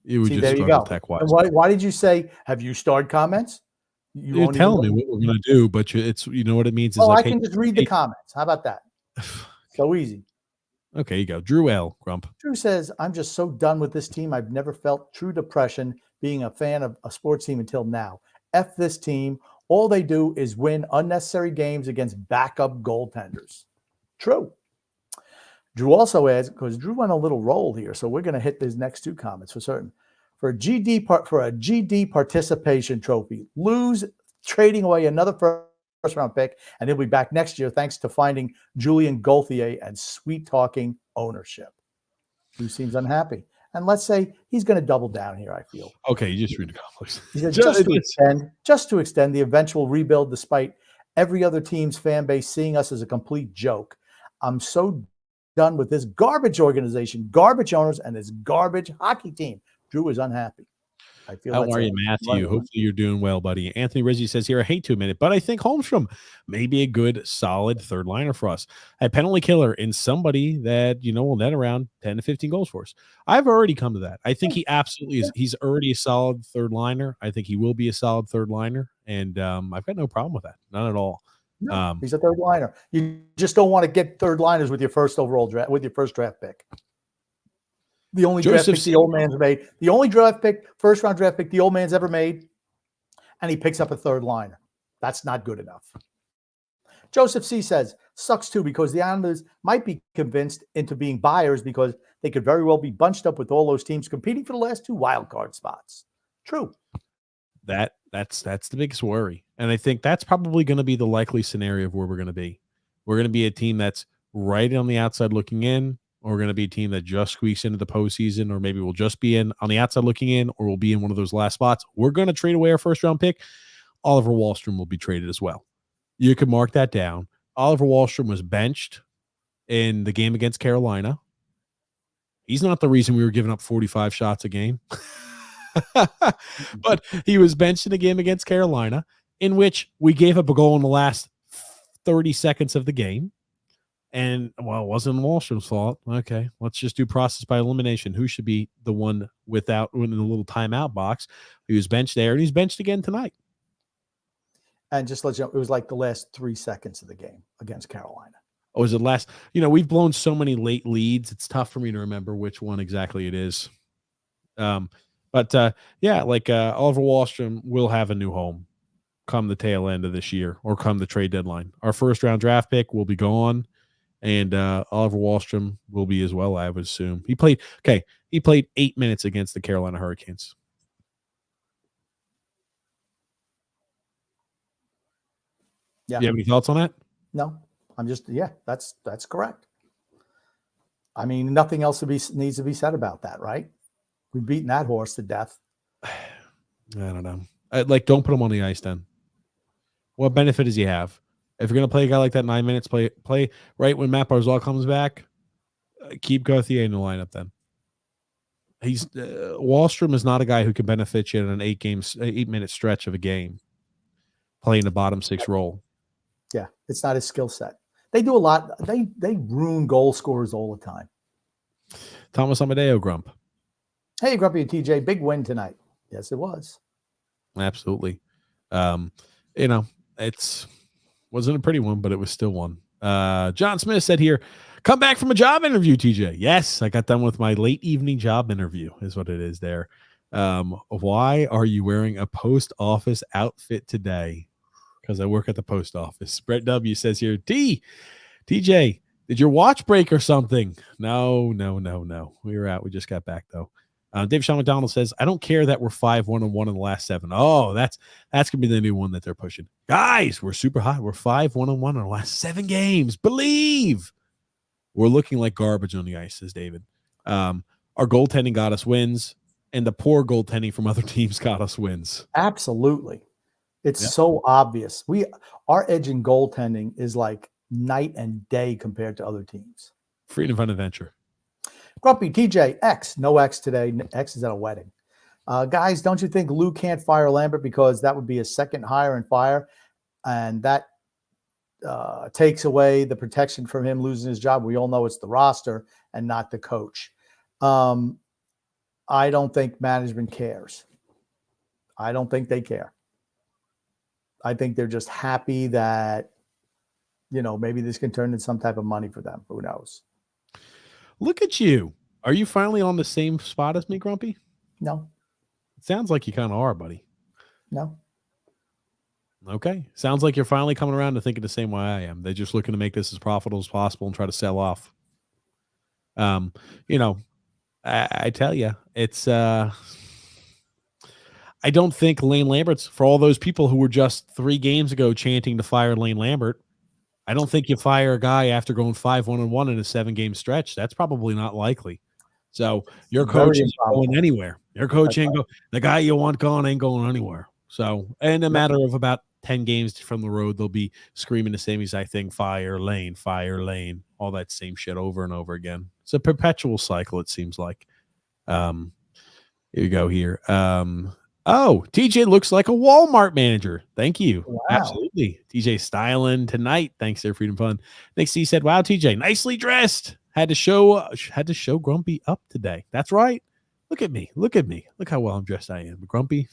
S1: it would
S2: there you go. Tech-wise. Why did you say, have you started comments?
S1: You're telling me what we're going to do, but you know what it means.
S2: I can just read the comments. How about that? So easy.
S1: Okay, you go. Drew L. Grump.
S2: Drew says, I'm just so done with this team. I've never felt true depression being a fan of a sports team until now. F this team. All they do is win unnecessary games against backup goaltenders. True. Drew also adds, because Drew went a little roll here, so we're going to hit these next 2 comments for certain. For a GD participation trophy, lose trading away another first round pick, and he'll be back next year thanks to finding Julien Gauthier and sweet talking ownership. Who seems unhappy? And let's say he's going to double down here, I feel.
S1: Okay, you just read the comments.
S2: Just to extend the eventual rebuild despite every other team's fan base seeing us as a complete joke. I'm so done with this garbage organization, garbage owners, and this garbage hockey team. Drew is unhappy. I feel.
S1: How are you, Matthew? Hopefully you're doing well, buddy. Anthony Rizzi says here, I hate to admit it, but I think Holmstrom may be a good, solid third liner for us. A penalty killer in somebody that, will net around 10 to 15 goals for us. I've already come to that. I think he absolutely is. He's already a solid third liner. I think he will be a solid third liner. And I've got no problem with that. None at all.
S2: No, he's a third liner. You just don't want to get third liners with your first overall draft, with your first draft pick. The only draft pick the old man's made. The only first round draft pick the old man's ever made, and he picks up a third liner. That's not good enough. Joseph C says, sucks too, because the Islanders might be convinced into being buyers because they could very well be bunched up with all those teams competing for the last 2 wild card spots. True.
S1: That's the biggest worry. And I think that's probably going to be the likely scenario of where we're going to be. We're going to be a team that's right on the outside looking in, or we're going to be a team that just squeaks into the postseason, or maybe we'll just be in on the outside looking in, or we'll be in one of those last spots. We're going to trade away our first round pick. Oliver Wahlstrom will be traded as well. You can mark that down. Oliver Wahlstrom was benched in the game against Carolina. He's not the reason we were giving up 45 shots a game. But he was benched in a game against Carolina in which we gave up a goal in the last 30 seconds of the game. And, it wasn't Wahlstrom's fault. Okay, let's just do process by elimination. Who should be the one in the little timeout box? He was benched there, and he's benched again tonight.
S2: And just let you know, it was like the last 3 seconds of the game against Carolina.
S1: Oh, is it last? We've blown so many late leads. It's tough for me to remember which one exactly it is. Oliver Wahlstrom will have a new home come the tail end of this year or come the trade deadline. Our first round draft pick will be gone, and Oliver Wahlstrom will be as well, I would assume. He played 8 minutes against the Carolina Hurricanes.
S2: Yeah.
S1: You have any thoughts on that?
S2: No, I'm just, that's correct. I mean, nothing else needs to be said about that, right? We've beaten that horse to death.
S1: I don't know. Don't put him on the ice then. What benefit does he have? If you're going to play a guy like that 9 minutes, play right when Matt Barzal comes back, keep Gauthier in the lineup then. He's Wallstrom is not a guy who can benefit you in an 8-minute stretch of a game playing the bottom 6 role.
S2: Yeah, it's not his skill set. They do a lot. They ruin goal scorers all the time.
S1: Thomas Amadeo Grump.
S2: Hey, Grumpy and TJ, big win tonight. Yes, it was.
S1: Absolutely. It's wasn't a pretty one, but it was still one. John Smith said here, come back from a job interview, TJ. Yes, I got done with my late evening job interview is what it is there. Why are you wearing a post office outfit today? Because I work at the post office. Brett W says here, TJ, did your watch break or something? No. We were out. We just got back though. Dave Sean McDonald says, I don't care that we're 5-1-1 in the last 7. Oh, that's gonna be the new one that they're pushing. Guys, we're super hot. We're 5-1-1 in the last 7 games. Believe. We're looking like garbage on the ice, says David. Our goaltending got us wins, and the poor goaltending from other teams got us wins.
S2: Absolutely. It's so obvious. Our edge in goaltending is like night and day compared to other teams.
S1: Freedom Fun Adventure.
S2: Grumpy, TJ, X. No X today. X is at a wedding. Guys, don't you think Lou can't fire Lambert because that would be a second hire and fire, and that takes away the protection from him losing his job? We all know it's the roster and not the coach. I don't think management cares. I don't think they care. I think they're just happy that, maybe this can turn into some type of money for them. Who knows?
S1: Look at you. Are you finally on the same spot as me, Grumpy?
S2: No.
S1: It sounds like you kind of are, buddy.
S2: No.
S1: Okay. Sounds like you're finally coming around to thinking the same way I am. They're just looking to make this as profitable as possible and try to sell off. I tell you, it's I don't think Lane Lambert's, for all those people who were just 3 games ago chanting to fire Lane Lambert, I don't think you fire a guy after going 5-1-1 in a 7-game stretch. That's probably not likely. So your coach isn't going anywhere. Your coach ain't go. The guy you want gone ain't going anywhere. So in a matter of about 10 games from the road, they'll be screaming the same exact thing: fire Lane, all that same shit over and over again. It's a perpetual cycle, it seems like. Here you go here. Oh, TJ looks like a Walmart manager. Thank you.
S2: Wow.
S1: Absolutely. TJ styling tonight. Thanks there, Freedom Fun. Nick C said, wow, TJ, nicely dressed. Had to show Grumpy up today. That's right. Look at me. Look how well I'm dressed I am. Grumpy.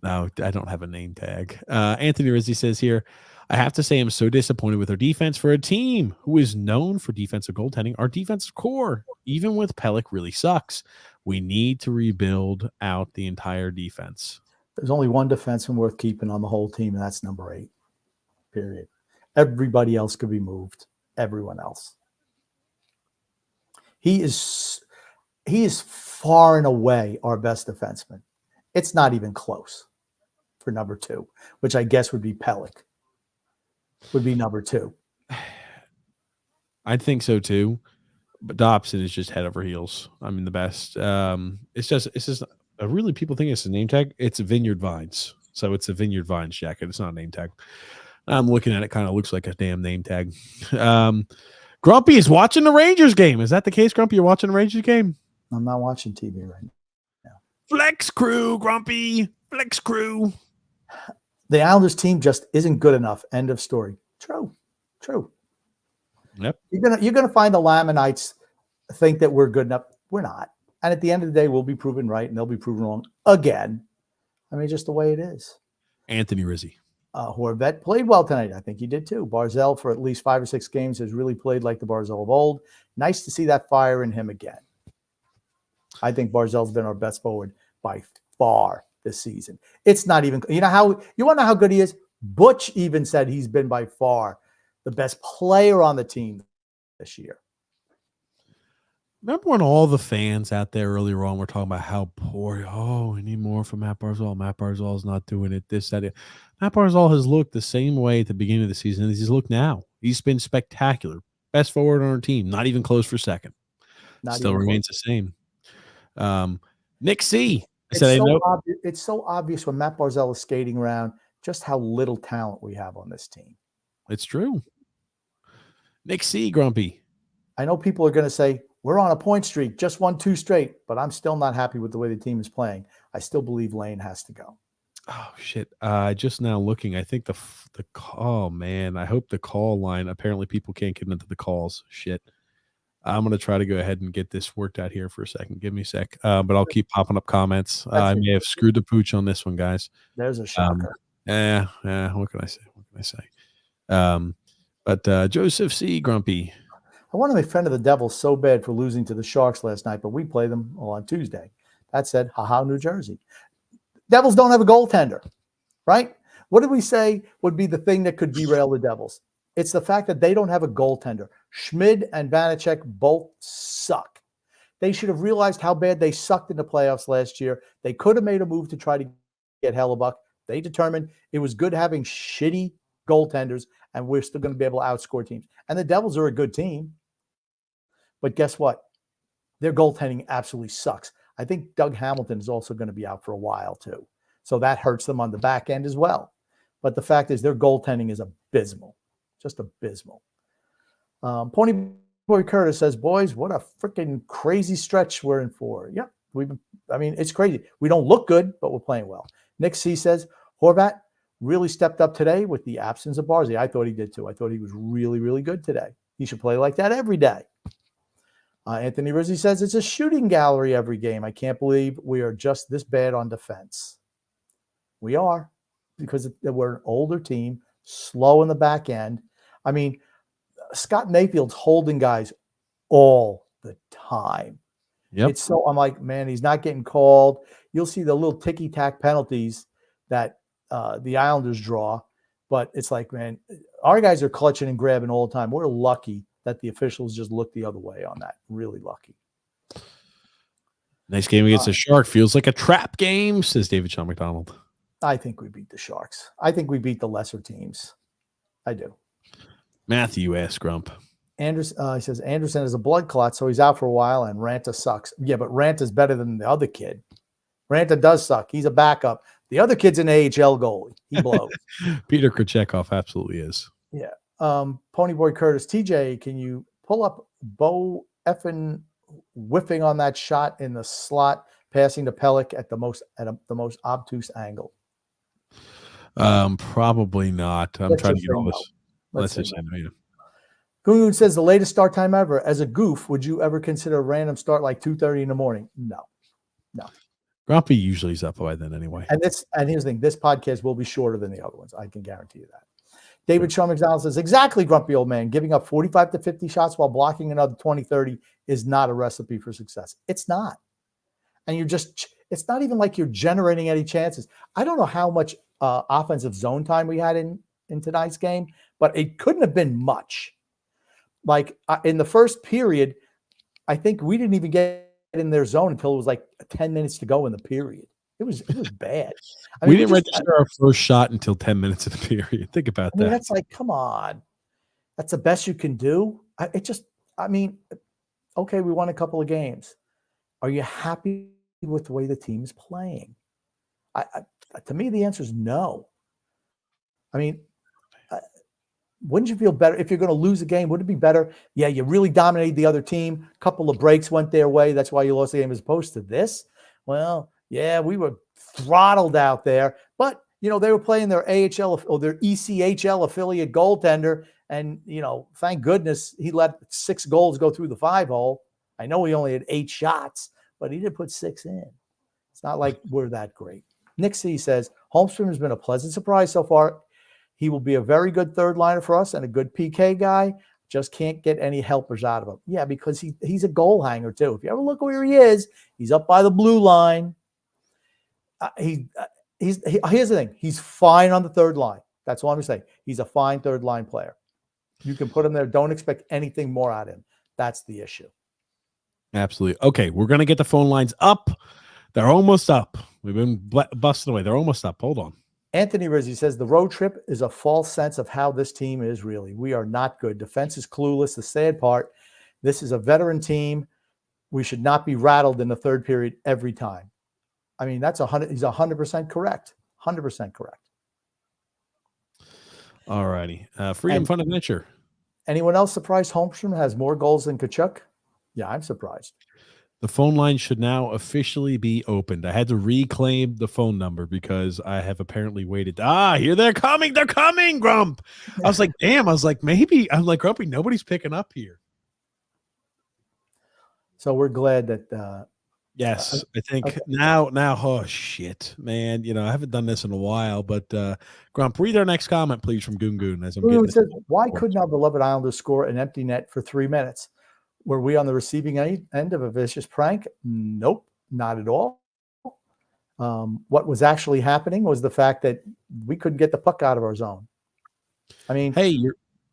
S1: No, I don't have a name tag. Anthony Rizzi says here, I have to say I'm so disappointed with our defense for a team who is known for defensive goaltending. Our defensive core, even with Pelech, really sucks. We need to rebuild out the entire defense.
S2: There's only one defenseman worth keeping on the whole team, and that's number 8. Period. Everybody else could be moved. Everyone else. He is far and away our best defenseman. It's not even close for number 2, which I guess would be Pelech. Would be number 2.
S1: I think so too. But Dobson is just head over heels. I mean, the best. It's just really, people think it's a name tag. It's Vineyard Vines. So it's a Vineyard Vines jacket. It's not a name tag. I'm looking at it, kind of looks like a damn name tag. Grumpy is watching the Rangers game. Is that the case, Grumpy? You're watching the Rangers game?
S2: I'm not watching TV right now.
S1: Flex crew, Grumpy. Flex crew.
S2: The Islanders team just isn't good enough. End of story. True.
S1: Yep.
S2: You're gonna find the Lamanites think that we're good enough. We're not. And at the end of the day, we'll be proven right and they'll be proven wrong again. I mean, just the way it is.
S1: Anthony Rizzi.
S2: Horvat played well tonight. I think he did too. Barzal, for at least 5 or 6 games, has really played like the Barzal of old. Nice to see that fire in him again. I think Barzal's been our best forward by far this season. It's not even, you want to know how good he is? Butch even said he's been by far the best player on the team this year.
S1: Remember when all the fans out there earlier on were talking about how poor, oh, we need more from Matt Barzal. Matt Barzal's not doing it, this, that. Matt Barzal has looked the same way at the beginning of the season as he's looked now. He's been spectacular. Best forward on our team, not even close for second.
S2: Not
S1: Still
S2: even
S1: remains
S2: close.
S1: the same. Nick C. I
S2: It's
S1: said, I
S2: so
S1: know.
S2: obvious. It's so obvious when Matt Barzal is skating around just how little talent we have on this team.
S1: It's true. Nick C. Grumpy.
S2: I know people are going to say we're on a point streak, just won 2 straight, but I'm still not happy with the way the team is playing. I still believe Lane has to go.
S1: Oh shit! Just now looking, I think the call, man. I hope the call line. Apparently, people can't get into the calls. Shit. I'm gonna try to go ahead and get this worked out here for a second. Give me a sec. But I'll keep popping up comments. I may have screwed the pooch on this one, guys.
S2: There's a shocker.
S1: Yeah. What can I say? What can I say? But Joseph C. Grumpy.
S2: I want to make friend of the Devils so bad for losing to the Sharks last night, but we play them on Tuesday. That said, haha, New Jersey. Devils don't have a goaltender, right? What did we say would be the thing that could derail the Devils? It's the fact that they don't have a goaltender. Schmid and Vanacek both suck. They should have realized how bad they sucked in the playoffs last year. They could have made a move to try to get Hellebuck. They determined it was good having shitty goaltenders, and we're still going to be able to outscore teams. And the Devils are a good team. But guess what? Their goaltending absolutely sucks. I think Doug Hamilton is also going to be out for a while too. So that hurts them on the back end as well. But the fact is their goaltending is abysmal, just abysmal. Pony Boy Curtis says, boys, what a freaking crazy stretch we're in for. Yep. It's crazy. We don't look good, but we're playing well. Nick C says, Horvat really stepped up today with the absence of Barzy. I thought he did too. I thought he was really, really good today. He should play like that every day. Anthony Rizzi says it's a shooting gallery every game. I can't believe we are just this bad on defense. We are, because we're an older team, slow in the back end. I mean, Scott Mayfield's holding guys all the time.
S1: Yep.
S2: I'm like, man, he's not getting called. You'll see the little ticky-tack penalties that the Islanders draw, but it's like, man, our guys are clutching and grabbing all the time. We're lucky that the officials just look the other way on that. Really lucky.
S1: Nice game against the Shark. Feels like a trap game, says David Sean McDonald.
S2: I think we beat the Sharks. I think we beat the lesser teams. I do.
S1: Matthew S. Grump.
S2: He says Anderson is a blood clot, so he's out for a while, and Ranta sucks. Yeah, but Ranta's better than the other kid. Ranta does suck. He's a backup. The other kid's an AHL goalie. He blows.
S1: Peter Krachekov absolutely is.
S2: Yeah. Ponyboy Curtis, TJ, can you pull up Bo effing whiffing on that shot in the slot, passing to Pellick at the most obtuse angle?
S1: Probably not. I'm trying to get all this.
S2: Let's just say no. Goon says the latest start time ever. As a goof, would you ever consider a random start like 2:30 in the morning? No.
S1: Grumpy usually is up by then anyway.
S2: And here's the thing: this podcast will be shorter than the other ones. I can guarantee you that. David Sean McDonald says, exactly, grumpy old man. Giving up 45 to 50 shots while blocking another 20, 30 is not a recipe for success. It's not. And it's not even like you're generating any chances. I don't know how much offensive zone time we had in tonight's game, but it couldn't have been much. Like in the first period, I think we didn't even get in their zone until it was like 10 minutes to go in the period. It was bad.
S1: We didn't register our first shot until 10 minutes of the period. Think about that.
S2: That's like, come on. That's the best you can do. Okay, we won a couple of games. Are you happy with the way the team's playing? To me, the answer is no. Wouldn't you feel better if you're going to lose a game? Would it be better? Yeah, you really dominated the other team. A couple of breaks went their way. That's why you lost the game, as opposed to this. Well, yeah, we were throttled out there, but they were playing their AHL or their ECHL affiliate goaltender, and thank goodness he let 6 goals go through the 5-hole. I know he only had 8 shots, but he did put 6 in. It's not like we're that great. Nick C says Holmstrom has been a pleasant surprise so far. He will be a very good third liner for us and a good PK guy. Just can't get any helpers out of him. Yeah, because he's a goal hanger too. If you ever look where he is, he's up by the blue line. Here's the thing. He's fine on the third line. That's all I'm saying. He's a fine third line player. You can put him there. Don't expect anything more out of him. That's the issue.
S1: Absolutely. Okay, we're going to get the phone lines up. They're almost up. We've been busting away. They're almost up. Hold on.
S2: Anthony Rizzi says the road trip is a false sense of how this team is really. We are not good. Defense is clueless. The sad part, this is a veteran team. We should not be rattled in the third period every time. I mean, that's 100. He's 100% correct. 100% correct.
S1: All righty. Freedom, Fun, Adventure.
S2: Anyone else surprised Holmstrom has more goals than Kachuk? Yeah, I'm surprised.
S1: The phone line should now officially be opened. I had to reclaim the phone number because I have apparently waited. Here they're coming. They're coming, Grump. I was like, damn. I was like, maybe. I'm like, Grumpy, nobody's picking up here.
S2: So we're glad that.
S1: Yes, I think now, oh shit, man. You know, I haven't done this in a while, but Grump, read our next comment, please, from Goon Goon. As I'm getting
S2: says, why couldn't our beloved Islanders score an empty net for 3 minutes? Were we on the receiving end of a vicious prank? Nope, not at all. What was actually happening was the fact that we couldn't get the puck out of our zone. I mean,
S1: hey,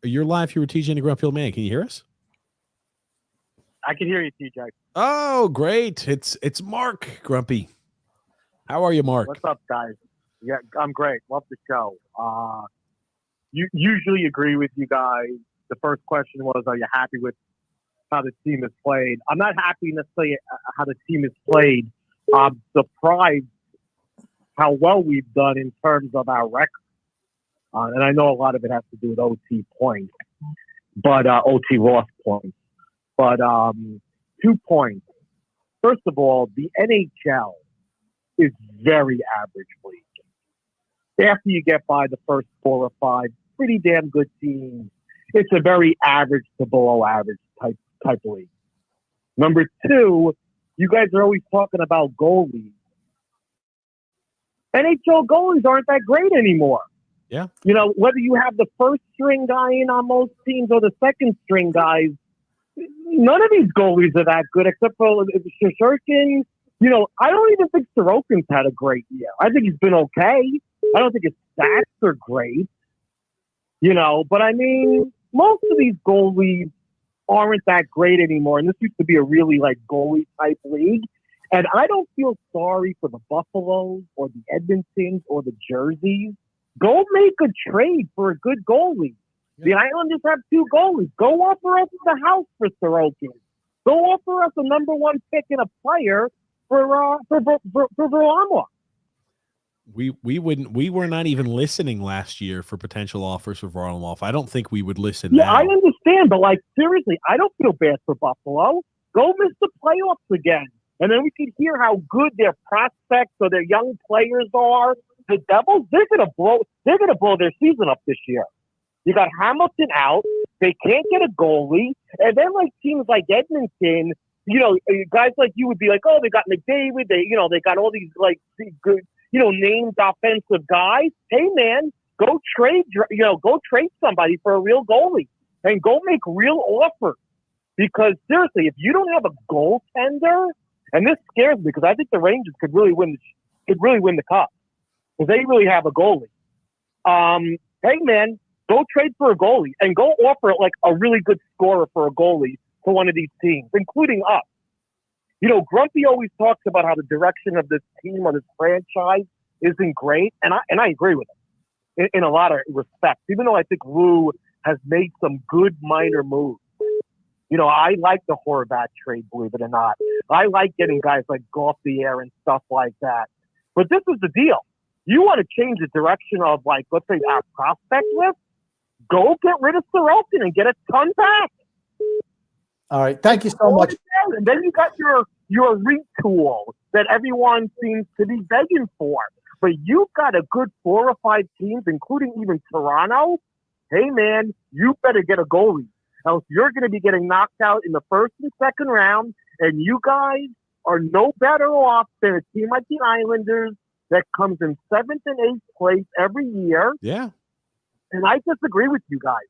S1: you're live here with TJ and the Grumpy Old Man. Can you hear us?
S3: I can hear you, TJ.
S1: Oh, great! It's Mark, Grumpy. How are you, Mark?
S3: What's up, guys? Yeah, I'm great. Love the show. You usually agree with you guys. The first question was, are you happy with how the team has played? I'm not happy necessarily how the team has played. I'm surprised how well we've done in terms of our record. And I know a lot of it has to do with OT points, but OT loss points. But 2 points. First of all, the NHL is very average league. After you get by the first 4 or 5 pretty damn good teams, it's a very average to below average type league. Number 2, you guys are always talking about goalies. NHL goalies aren't that great anymore.
S1: Yeah.
S3: You know, whether you have the first string guy in on most teams or the second string guys, none of these goalies are that good except for Shesterkin. You know, I don't even think Sorokin's had a great year. I think he's been okay. I don't think his stats are great. You know, but I mean, most of these goalies aren't that great anymore. And this used to be a really like goalie type league. And I don't feel sorry for the Buffaloes or the Edmontons or the Jerseys. Go make a trade for a good goalie. The Islanders have 2 goalies. Go offer us the house for Sorokin. Go offer us a number 1 pick and a player for Varlamov.
S1: We were not even listening last year for potential offers for Varlamov. I don't think we would listen.
S3: Yeah,
S1: now.
S3: I understand, but like seriously, I don't feel bad for Buffalo. Go miss the playoffs again, and then we can hear how good their prospects or their young players are. The Devils, they're gonna blow their season up this year. You got Hamilton out. They can't get a goalie. And then like teams like Edmonton, you know, guys like you would be like, oh, they got McDavid. They got all these like good, named offensive guys. Hey man, go trade somebody for a real goalie and go make real offers. Because seriously, if you don't have a goaltender, and this scares me because I think the Rangers could really win the cup because they really have a goalie. Hey man, go trade for a goalie and go offer like a really good scorer for a goalie for one of these teams, including us. You know, Grumpy always talks about how the direction of this team or this franchise isn't great, and I agree with him in a lot of respects. Even though I think Lou has made some good minor moves. You know, I like the Horvat trade, believe it or not. I like getting guys like Gauthier and stuff like that. But this is the deal. You want to change the direction of, like, let's say our prospect list? Go get rid of Sorokin and get a ton back.
S2: All right. Thank you so much.
S3: And then you got your retool that everyone seems to be begging for. But you've got a good 4 or 5 teams, including even Toronto. Hey, man, you better get a goalie. Else you're going to be getting knocked out in the first and second round, and you guys are no better off than a team like the Islanders that comes in 7th and 8th place every year.
S1: Yeah.
S3: And I disagree with you guys.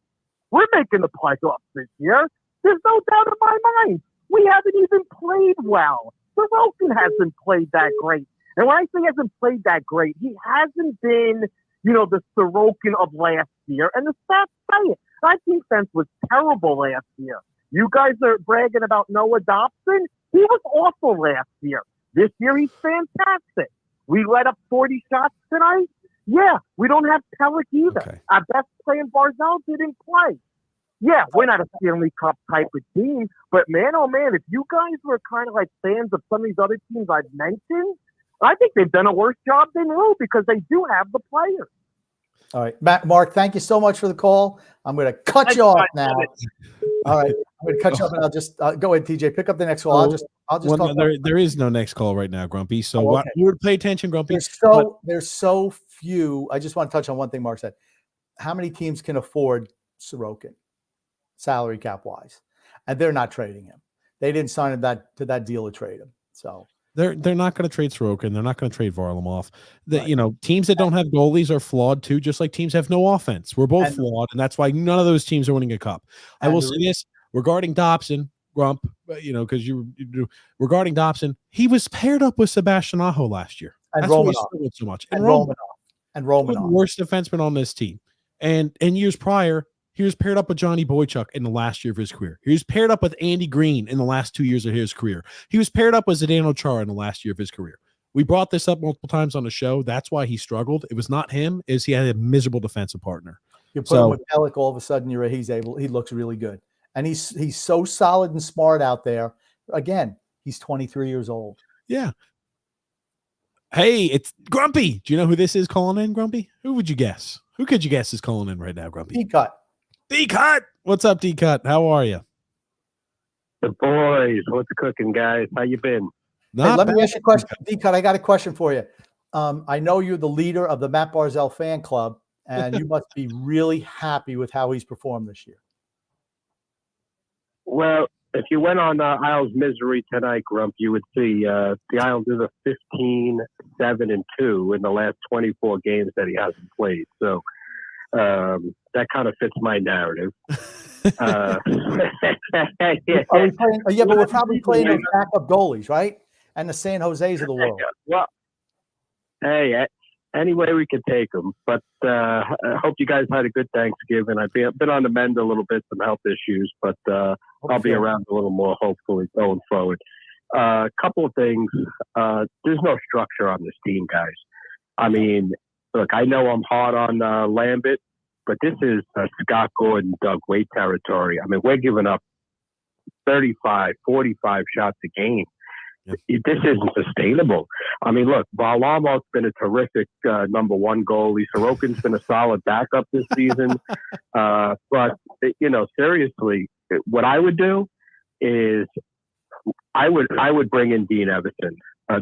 S3: We're making the playoffs this year. There's no doubt in my mind. We haven't even played well. Sorokin hasn't played that great. And when I say he hasn't played that great, he hasn't been, the Sorokin of last year. And the stats say it. That defense was terrible last year. You guys are bragging about Noah Dobson. He was awful last year. This year, he's fantastic. We let up 40 shots tonight. Yeah, we don't have Pellick either.
S1: Okay.
S3: Our best player in Barzell didn't play. Yeah, we're not a Stanley Cup type of team, but man, oh man, if you guys were kind of like fans of some of these other teams I've mentioned, I think they've done a worse job than you because they do have the players.
S2: All right, Mark, thank you so much for the call. I'm going to cut you off now. All right, I'm going to cut you off, and I'll just go ahead, TJ. Pick up the next call. I'll just talk.
S1: There is no next call right now, Grumpy. So
S2: okay.
S1: you would pay attention, Grumpy.
S2: There's so few. I just want to touch on one thing Mark said. How many teams can afford Sorokin, salary cap wise, and they're not trading him? They didn't sign him to that deal to trade him. So
S1: they're not going to trade Sorokin. They're not going to trade Varlamov.
S2: Right.
S1: Teams that don't have goalies are flawed too, just like teams have no offense. We're both flawed, and that's why none of those teams are winning a cup. I will say this regarding Dobson, Grump, because regarding Dobson, he was paired up with Sebastian Aho last year.
S2: And
S1: that's why he
S2: Romanov.
S1: struggled so much.
S2: And Romanov.
S1: The worst defenseman on this team. And years prior, he was paired up with Johnny Boychuk in the last year of his career. He was paired up with Andy Green in the last 2 years of his career. He was paired up with Zdeno Chara in the last year of his career. We brought this up multiple times on the show. That's why he struggled. It was not him. He had a miserable defensive partner.
S2: You put him with Pellick, all of a sudden he looks really good. And he's so solid and smart out there. Again, he's 23 years old.
S1: Yeah. Hey, it's Grumpy. Do you know who this is calling in, Grumpy? Who would you guess? Who could you guess is calling in right now, Grumpy?
S2: D-Cut.
S1: What's up, D-Cut? How are you?
S4: The boys. What's cooking, guys? How you been?
S2: Let me ask you a question. D-Cut, I got a question for you. I know you're the leader of the Matt Barzell fan club, and you must be really happy with how he's performed this year.
S4: Well, if you went on Isles Misery tonight, Grump, you would see the Islanders are 15-7-2 in the last 24 games that he hasn't played. So that kind of fits my narrative.
S2: Are we playing? Yeah, but we're probably playing those backup goalies, right? And the San Jose's of the world.
S4: Well, hey, any way we could take them. But I hope you guys had a good Thanksgiving. I've been on the mend a little bit, some health issues, but I'll be around a little more, hopefully, going forward. A couple of things. There's no structure on this team, guys. I mean, look, I know I'm hard on Lambert, but this is Scott Gordon, Doug Weight territory. I mean, we're giving up 35, 45 shots a game. This isn't sustainable. I mean, look, Varlamov's been a terrific number one goalie. Sorokin's been a solid backup this season. But, seriously, what I would do is I would bring in Dean Everson.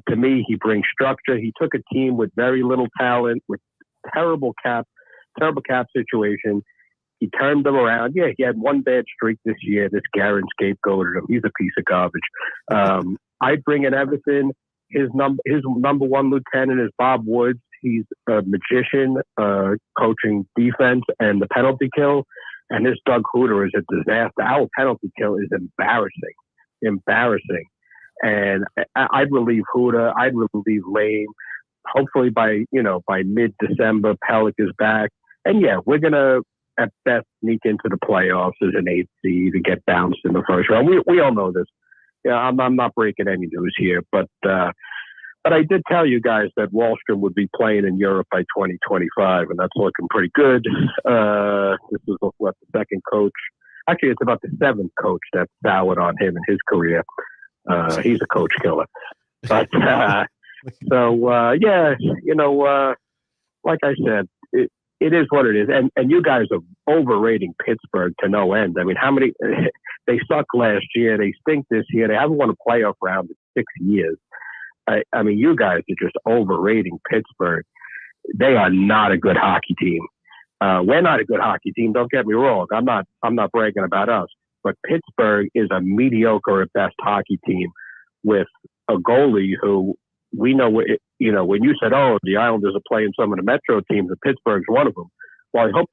S4: To me, he brings structure. He took a team with very little talent, with terrible cap situation. He turned them around. Yeah, he had one bad streak this year. This Guerin scapegoated him. He's a piece of garbage. I'd bring in Everson. His number one lieutenant is Bob Woods. He's a magician, coaching defense and the penalty kill. And this Doug Hooter is a disaster. Our penalty kill is embarrassing. And I'd relieve Hooter. I'd relieve Lane. Hopefully by mid-December, Pellick is back. And yeah, we're gonna at best sneak into the playoffs as an 8th seed and get bounced in the first round. We all know this. Yeah, I'm not breaking any news here, but I did tell you guys that Holmstrom would be playing in Europe by 2025, and that's looking pretty good. This is the second coach. Actually, it's about the 7th coach that soured on him in his career. He's a coach killer. But like I said, it is what it is. And you guys are overrating Pittsburgh to no end. I mean, how many they sucked last year, they stink this year, they haven't won a playoff round in 6 years. I mean, you guys are just overrating Pittsburgh. They are not a good hockey team. We're not a good hockey team, don't get me wrong. I'm not bragging about us. But Pittsburgh is a mediocre at best hockey team with a goalie who we know, when you said, oh, the Islanders are playing some of the Metro teams, and Pittsburgh's one of them. Well, I hope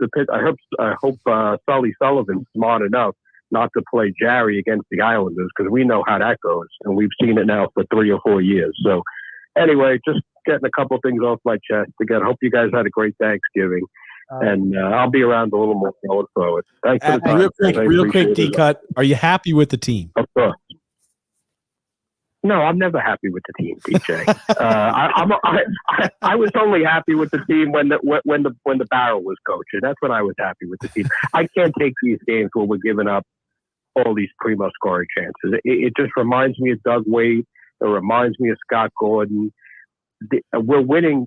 S4: Sully Sullivan's smart enough not to play Jerry against the Islanders, because we know how that goes, and we've seen it now for 3 or 4 years. So anyway, just getting a couple things off my chest. Again, I hope you guys had a great Thanksgiving. And I'll be around a little more going forward. Thanks for the time.
S1: Real quick, D-Cut. Are you happy with the team?
S4: Of course. No, I'm never happy with the team, DJ. I was only happy with the team when the Barrel was coaching. That's when I was happy with the team. I can't take these games where we're giving up all these primo scoring chances. It just reminds me of Doug Wade. It reminds me of Scott Gordon. We're winning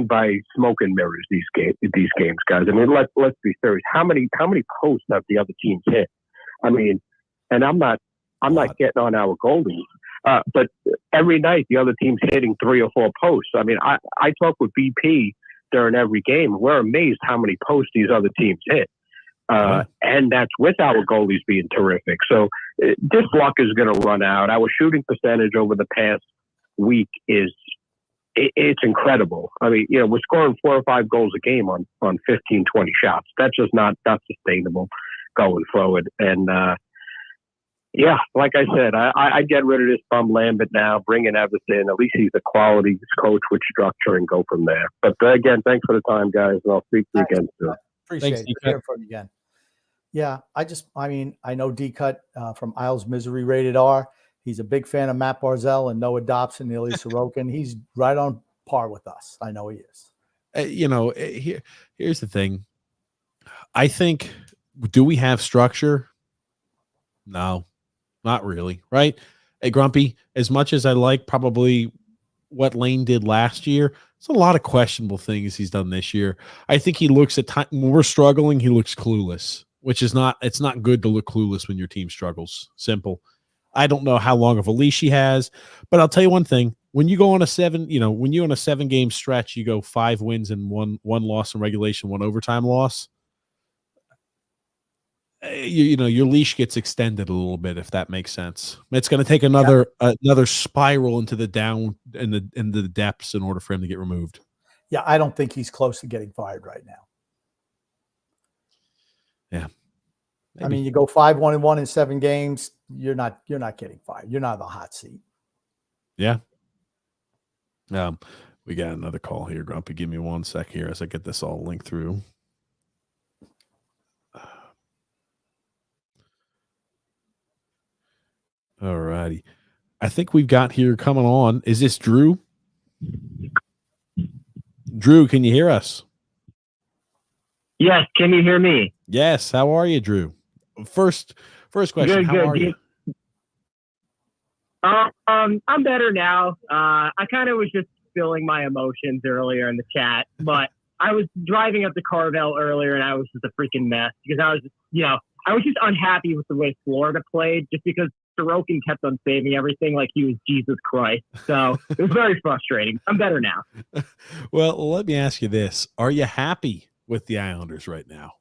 S4: by smoke and mirrors these games, guys. I mean, let's be serious. How many posts have the other teams hit? I mean, and I'm not getting on our goalies, but every night the other team's hitting 3 or 4 posts. I mean, I talk with BP during every game. We're amazed how many posts these other teams hit. And that's with our goalies being terrific. So this luck is going to run out. Our shooting percentage over the past week it's incredible. I mean, we're scoring 4 or 5 goals a game on 15, 20 shots. That's just not sustainable going forward. And yeah, like I said, I get rid of this bum Lambert now, bring in Everson. At least he's a quality coach with structure and go from there. But again, thanks for the time, guys. And I'll speak to you again soon.
S2: Appreciate it. Hear from you again. Yeah, I know D-Cut from Isles Misery Rated R. He's a big fan of Matt Barzell and Noah Dobson, Ilya Sorokin. He's right on par with us. I know he is.
S1: Here's the thing. I think, do we have structure? No, not really. Right? Hey, Grumpy, as much as I like probably what Lane did last year, it's a lot of questionable things he's done this year. I think he looks at time when we're struggling, he looks clueless, which is it's not good to look clueless when your team struggles. Simple. I don't know how long of a leash he has, but I'll tell you one thing. When you go on a 7-game stretch, you go 5 wins and one loss in regulation, 1 overtime loss. Your leash gets extended a little bit, if that makes sense. It's going to take another spiral into the down in the depths in order for him to get removed.
S2: Yeah, I don't think he's close to getting fired right now.
S1: Yeah. Maybe.
S2: I mean, you go 5-1-1 in 7 games, you're not getting fired. You're not in the hot seat.
S1: Yeah. We got another call here, Grumpy. Give me 1 sec here as I get this all linked through. All righty. I think we've got here coming on. Is this Drew? Drew, can you hear us?
S5: Yes. Can you hear me?
S1: Yes. How are you, Drew? First question. How are you?
S5: I'm better now. I kind of was just feeling my emotions earlier in the chat, but I was driving up to Carvel earlier and I was just a freaking mess because I was just unhappy with the way Florida played just because Sorokin kept on saving everything like he was Jesus Christ. So it was very frustrating. I'm better now.
S1: Well, let me ask you this. Are you happy with the Islanders right now?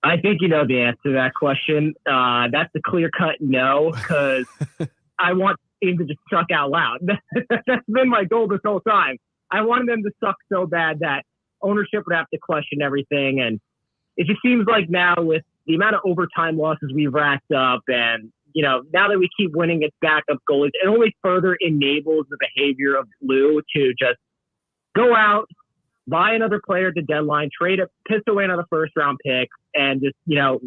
S5: I think you know the answer to that question. That's a clear-cut no, because I want him to just suck out loud. That's been my goal this whole time. I wanted them to suck so bad that ownership would have to question everything. And it just seems like now with the amount of overtime losses we've racked up and, now that we keep winning its backup goalies, it only further enables the behavior of Lou to just go out, buy another player at the deadline, trade it, piss away another first-round pick, and just,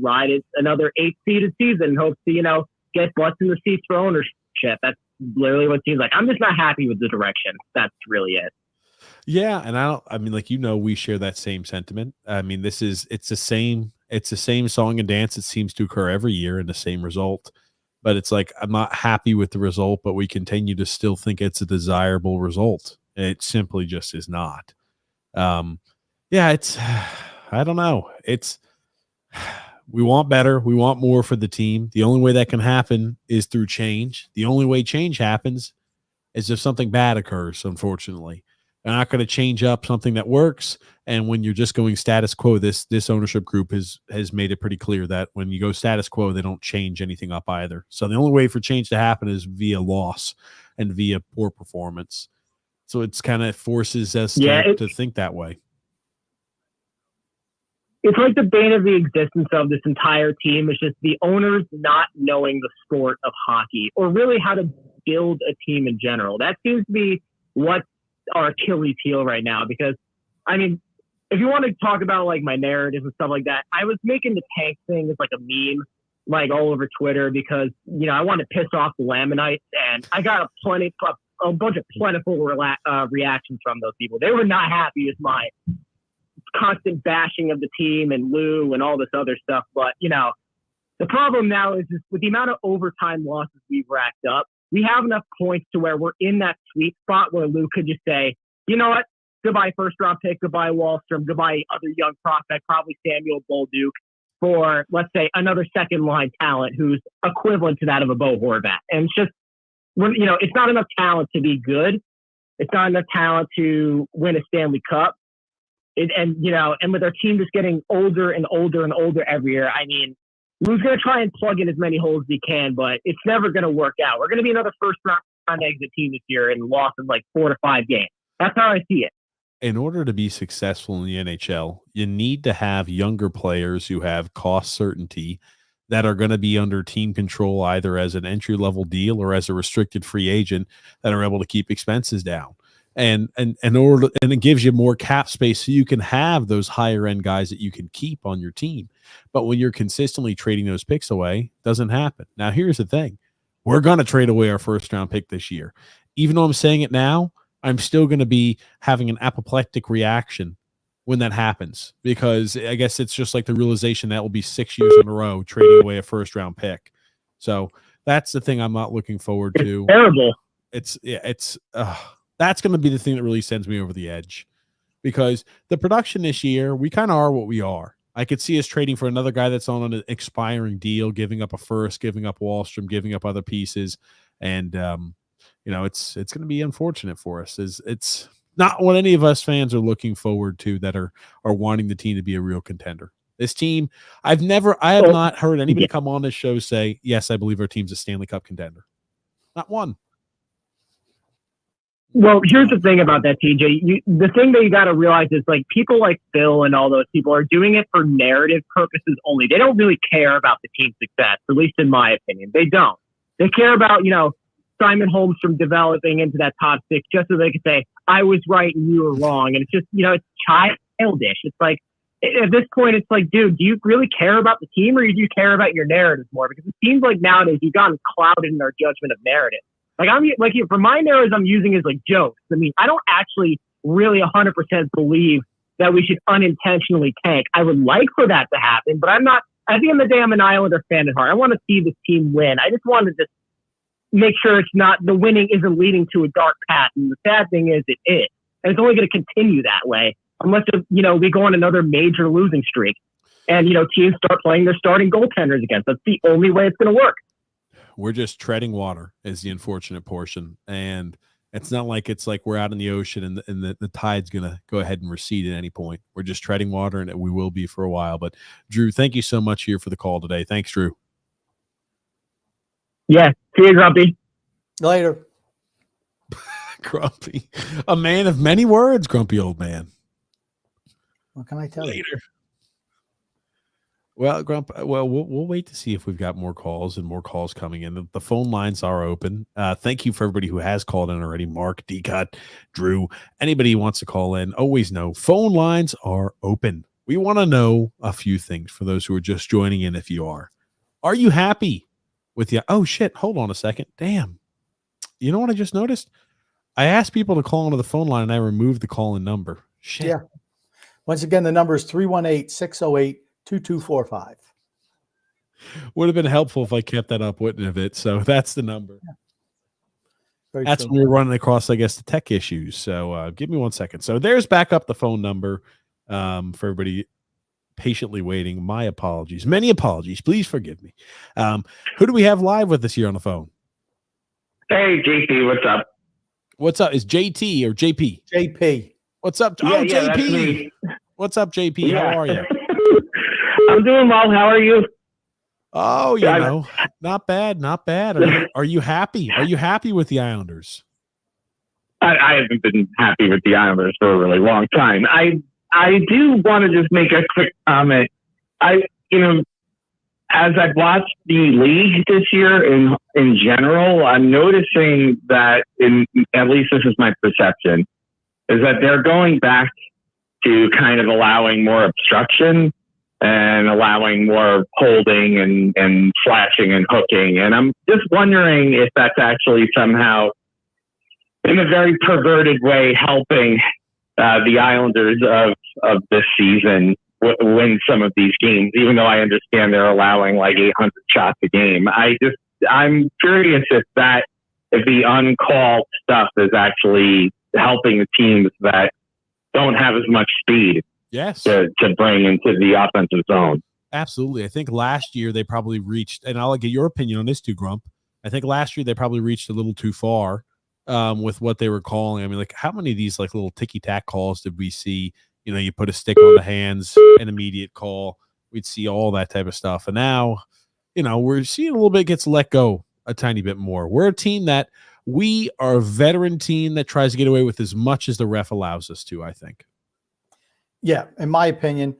S5: ride it another 8-seeded season and hope to, get butts in the seats for ownership. That's literally what it seems like. I'm just not happy with the direction. That's really it.
S1: Yeah, and we share that same sentiment. I mean, it's the same song and dance that seems to occur every year and the same result. But it's like, I'm not happy with the result, but we continue to still think it's a desirable result. It simply just is not. I don't know. We want better. We want more for the team. The only way that can happen is through change. The only way change happens is if something bad occurs, unfortunately. They're not going to change up something that works. And when you're just going status quo, this ownership group has made it pretty clear that when you go status quo, they don't change anything up either. So the only way for change to happen is via loss and via poor performance. So it's kind of forces us to think that way.
S5: It's like the bane of the existence of this entire team is just the owners not knowing the sport of hockey or really how to build a team in general. That seems to be what our Achilles heel right now, because if you want to talk about like my narrative and stuff like that, I was making the tank thing as like a meme like all over Twitter because, you know, I want to piss off the Lamanites, and I got a bunch of plentiful reactions from those people. They were not happy with my constant bashing of the team and Lou and all this other stuff. But, you know, the problem now is with the amount of overtime losses we've racked up, we have enough points to where we're in that sweet spot where Lou could just say, you know what, goodbye first round pick, goodbye Holmstrom, goodbye other young prospect, probably Samuel Bolduc, for, let's say, another second line talent who's equivalent to that of a Bo Horvat. And it's just, you know, it's not enough talent to be good. It's not enough talent to win a Stanley Cup. And with our team just getting older and older and older every year, I mean, Lou's going to try and plug in as many holes as he can, but it's never going to work out. We're going to be another first round exit team this year and loss of like 4 to 5 games. That's how I see it.
S1: In order to be successful in the NHL, you need to have younger players who have cost certainty that are going to be under team control, either as an entry-level deal or as a restricted free agent, that are able to keep expenses down. And it gives you more cap space so you can have those higher end guys that you can keep on your team. But when you're consistently trading those picks away, it doesn't happen. Now, here's the thing. We're going to trade away our first round pick this year. Even though I'm saying it now, I'm still going to be having an apoplectic reaction when that happens, because I guess it's just like the realization that will be 6 years in a row trading away a first round pick. So that's the thing I'm not looking forward to.
S5: Terrible.
S1: That's going to be the thing that really sends me over the edge, because the production this year, we kind of are what we are. I could see us trading for another guy that's on an expiring deal, giving up a first, giving up Holmstrom, giving up other pieces. And, it's going to be unfortunate for us. It's not what any of us fans are looking forward to that are wanting the team to be a real contender. This team, I have not heard anybody come on this show say, yes, I believe our team's a Stanley Cup contender. Not one.
S5: Well, here's the thing about that, TJ. The thing that you got to realize is, like, people like Phil and all those people are doing it for narrative purposes only. They don't really care about the team's success, at least in my opinion. They don't. They care about, Simon Holmstrom developing into that top six just so they can say, I was right and you were wrong. And it's just, it's childish. It's like, at this point, it's like, dude, do you really care about the team, or do you care about your narrative more? Because it seems like nowadays you've gotten clouded in our judgment of narrative. For my narratives, I'm using as like jokes. I mean, I don't actually really 100% believe that we should unintentionally tank. I would like for that to happen, but I'm not. At the end of the day, I'm an Islander fan at heart. I want to see this team win. I just want to just make sure it's not, the winning isn't leading to a dark path. And the sad thing is, it is, and it's only going to continue that way unless we go on another major losing streak, and teams start playing their starting goaltenders against. That's the only way it's going to work.
S1: We're just treading water is the unfortunate portion. And it's not like we're out in the ocean and the tide's going to go ahead and recede at any point. We're just treading water, and we will be for a while. But Drew, thank you so much here for the call today. Thanks, Drew.
S5: Yeah. See you, Grumpy.
S2: Later.
S1: Grumpy. A man of many words, grumpy old man.
S2: What can I tell you?
S1: Well, we'll wait to see if we've got more calls and more calls coming in. The phone lines are open. Thank you for everybody who has called in already. Mark, D-Cut, Drew, anybody who wants to call in, always know phone lines are open. We want to know a few things for those who are just joining in. If you are you happy with the, oh shit, hold on a second. Damn. You know what I just noticed? I asked people to call into the phone line and I removed the call-in number. Shit.
S2: Yeah. Once again, the number is 318-608-2245.
S1: Would have been helpful if I kept that up, wouldn't it? So that's the number.
S2: Yeah.
S1: That's when we're running across, I guess, the tech issues. So give me 1 second. So there's back up the phone number for everybody patiently waiting. My apologies. Many apologies. Please forgive me. Who do we have live with us here on the phone?
S6: Hey, JP, what's up?
S1: What's up? Is JT or JP?
S2: JP.
S1: What's up?
S6: Yeah,
S1: JP.
S6: that's me.
S1: What's up, JP?
S6: Yeah.
S1: How are you?
S6: I'm doing well. How are you?
S1: Oh, not bad, not bad. Are you happy? Are you happy with the Islanders?
S6: I haven't been happy with the Islanders for a really long time. I do want to just make a quick comment. As I've watched the league this year in general, I'm noticing that, at least this is my perception, is that they're going back to kind of allowing more obstruction and allowing more holding and flashing and hooking. And I'm just wondering if that's actually somehow, in a very perverted way, helping the Islanders of this season win some of these games, even though I understand they're allowing like 800 shots a game. I'm curious if the uncalled stuff is actually helping the teams that don't have as much speed
S1: Yes.
S6: to bring into the offensive zone.
S1: Absolutely. I think last year they probably reached, and I'll get your opinion on this too, Grump. I think last year they probably reached a little too far with what they were calling. I mean, like, how many of these like little ticky-tack calls did we see? You know, you put a stick on the hands, an immediate call. We'd see all that type of stuff. And now, you know, we're seeing a little bit gets let go a tiny bit more. We're a team that we are a veteran team that tries to get away with as much as the ref allows us to, I think.
S2: Yeah, in my opinion,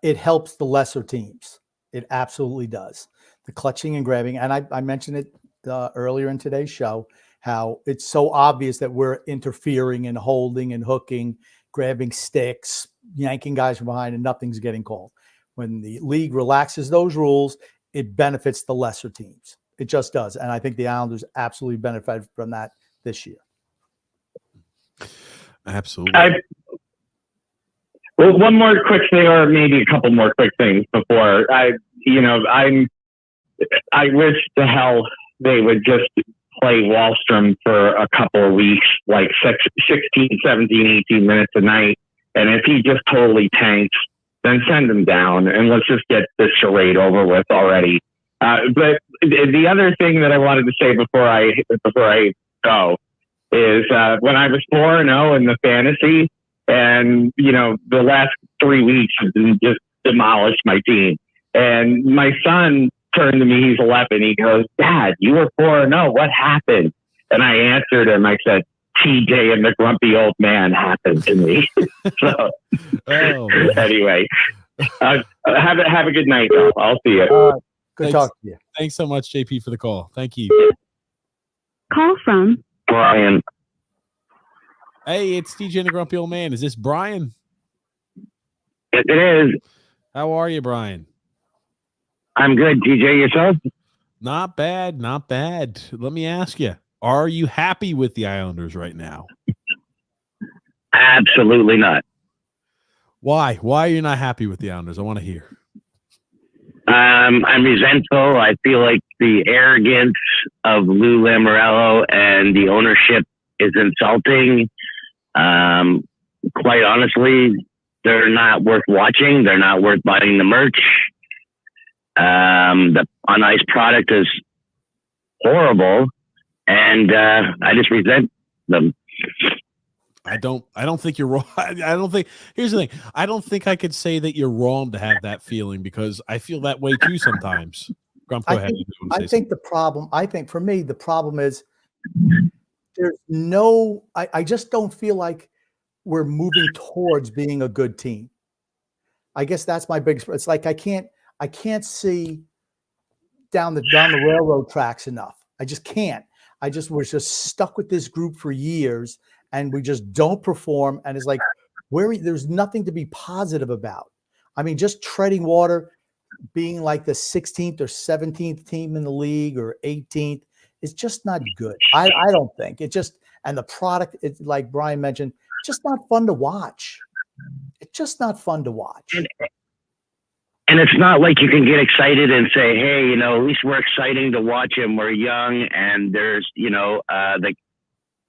S2: it helps the lesser teams. It absolutely does. The clutching and grabbing, and I mentioned it earlier in today's show, how it's so obvious that we're interfering and holding and hooking, grabbing sticks, yanking guys from behind, and nothing's getting called. When the league relaxes those rules, it benefits the lesser teams. It just does. And I think the Islanders absolutely benefited from that this year.
S1: Absolutely.
S6: Well, one more quick thing, or maybe a couple more quick things before I wish to hell they would just play Holmstrom for a couple of weeks, like 16, 17, 18 minutes a night. And if he just totally tanks, then send him down and let's just get this charade over with already. But the other thing that I wanted to say before I go is when I was 4-0 in the fantasy, and the last 3 weeks have just demolished my team. And my son turned to me, he's 11. He goes, "Dad, you were 4-0. What happened?" And I answered him. I said, "TJ and the grumpy old man happened to me." So anyway, have a good night, though. I'll see you.
S2: Good talking to you.
S1: Thanks so much, JP, for the call. Thank you.
S7: Call from
S6: Brian.
S1: Hey, it's TJ and the grumpy old man. Is this Brian?
S6: It is.
S1: How are you, Brian?
S6: I'm good. TJ, yourself?
S1: Not bad, not bad. Let me ask you, are you happy with the Islanders right now?
S6: Absolutely not.
S1: Why? Why are you not happy with the Islanders? I want to hear.
S6: I'm resentful. I feel like the arrogance of Lou Lamoriello and the ownership is insulting. Quite honestly, they're not worth watching. They're not worth buying the merch. The on-ice product is horrible, and I just resent them.
S1: I don't think you're wrong. Here's the thing. I don't think I could say that you're wrong to have that feeling, because I feel that way too sometimes. Grump, go ahead.
S2: I think for me, the problem is there's no, I just don't feel like we're moving towards being a good team. I guess that's my biggest, it's like, I can't see down the railroad tracks enough. I just can't. We're just stuck with this group for years, and we just don't perform. And it's like, there's nothing to be positive about. I mean, just treading water, being like the 16th or 17th team in the league or 18th, is just not good. I don't think it just, and the product, it's like Brian mentioned, just not fun to watch. It's just not fun to watch.
S6: And it's not like you can get excited and say, hey, at least we're exciting to watch him. We're young, and there's,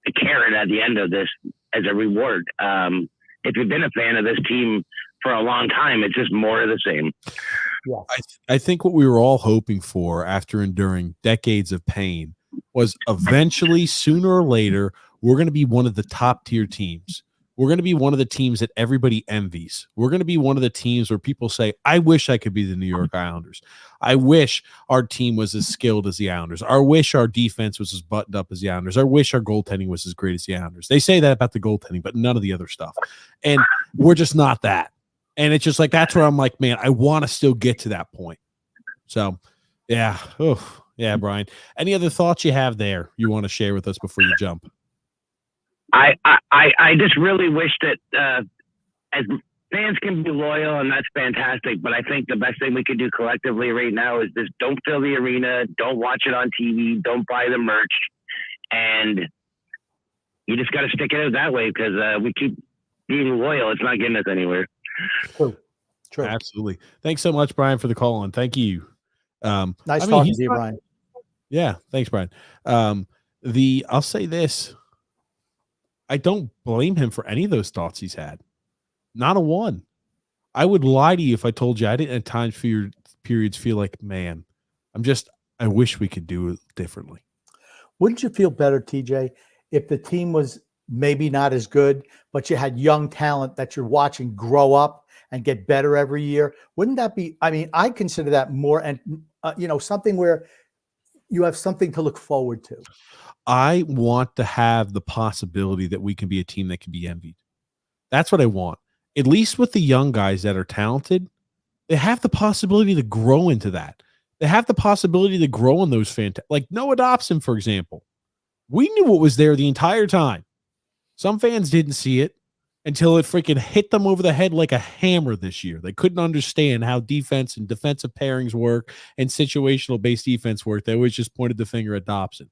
S6: the carrot at the end of this as a reward. If you've been a fan of this team for a long time, it's just more of the same.
S2: Yes.
S1: I think what we were all hoping for after enduring decades of pain was eventually, sooner or later, we're going to be one of the top tier teams. We're going to be one of the teams that everybody envies. We're going to be one of the teams where people say, I wish I could be the New York Islanders. I wish our team was as skilled as the Islanders. I wish our defense was as buttoned up as the Islanders. I wish our goaltending was as great as the Islanders. They say that about the goaltending, but none of the other stuff. And we're just not that. And it's just like, that's where I'm like, man, I want to still get to that point. So, yeah. Oof. Yeah, Brian. Any other thoughts you have there you want to share with us before you jump?
S6: I just really wish that fans can be loyal, and that's fantastic. But I think the best thing we could do collectively right now is just don't fill the arena, don't watch it on TV, don't buy the merch, and you just got to stick it out that way because we keep being loyal. It's not getting us anywhere.
S2: True.
S1: Absolutely. Thanks so much, Brian, for the call on. Thank you.
S2: Nice talking to you, Brian.
S1: Yeah, thanks, Brian. I'll say this. I don't blame him for any of those thoughts he's had. Not a one. I would lie to you if I told you I didn't at times for your periods feel like, man, I wish we could do it differently.
S2: Wouldn't you feel better, TJ, if the team was maybe not as good, but you had young talent that you're watching grow up and get better every year? Wouldn't that be, I mean, I consider that more, and something where you have something to look forward to.
S1: I want to have the possibility that we can be a team that can be envied. That's what I want. At least with the young guys that are talented, they have the possibility to grow into that. They have the possibility to grow in those fantastic, like Noah Dobson, for example. We knew what was there the entire time. Some fans didn't see it until it freaking hit them over the head like a hammer this year. They couldn't understand how defense and defensive pairings work and situational based defense work. They always just pointed the finger at Dobson.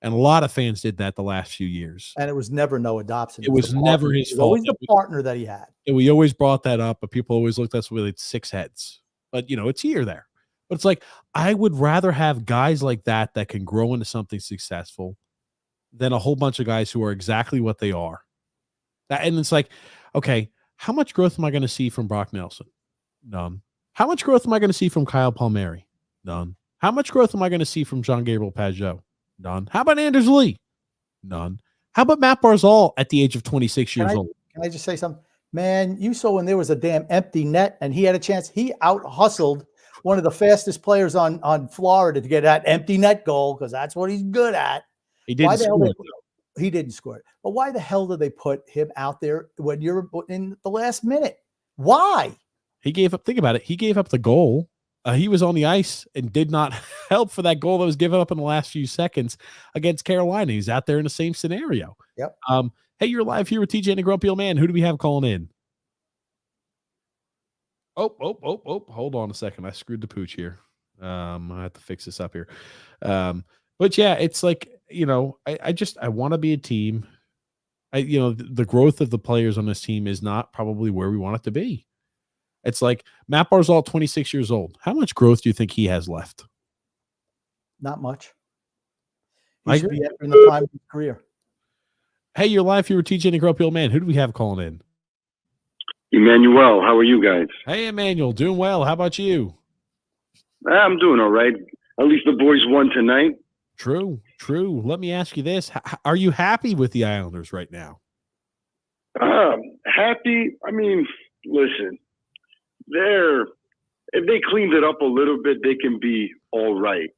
S1: And a lot of fans did that the last few years.
S2: And it was never Noah Dobson.
S1: It was never his fault.
S2: Always the partner that he had.
S1: And we always brought that up, but people always looked at us with like 6 heads. But, it's here there. But it's like, I would rather have guys like that can grow into something successful than a whole bunch of guys who are exactly what they are. And it's like, okay, how much growth am I going to see from Brock Nelson? None. How much growth am I going to see from Kyle Palmieri? None. How much growth am I going to see from John Gabriel Pajot? None. How about Anders Lee? None. How about Matt Barzal at the age of 26 years old?
S2: Can I just say something? Man, you saw when there was a damn empty net and he had a chance. He out-hustled one of the fastest players on Florida to get that empty net goal because that's what he's good at.
S1: He didn't score it.
S2: He didn't score it. But why the hell did they put him out there when you're in the last minute? Why?
S1: He gave up. Think about it. He gave up the goal. He was on the ice and did not help for that goal that was given up in the last few seconds against Carolina. He's out there in the same scenario.
S2: Yep.
S1: Hey, you're live here with TJ and the Grumpy Old Man. Who do we have calling in? Oh, hold on a second. I screwed the pooch here. I have to fix this up here. But yeah, it's like, I want to be a team. The growth of the players on this team is not probably where we want it to be. It's like Matt Barzal, 26 years old. How much growth do you think he has left?
S2: Not much.
S1: I
S2: He should
S1: agree.
S2: be entering the prime of his career.
S1: Hey, you're live here with TJ and the Grumpy Old Man. Who do we have calling in?
S8: Emmanuel, how are you guys?
S1: Hey, Emmanuel, doing well. How about you?
S8: I'm doing all right. At least the boys won tonight.
S1: True. Let me ask you this. Are you happy with the Islanders right now?
S8: Happy? I mean, listen, if they cleaned it up a little bit, they can be all right.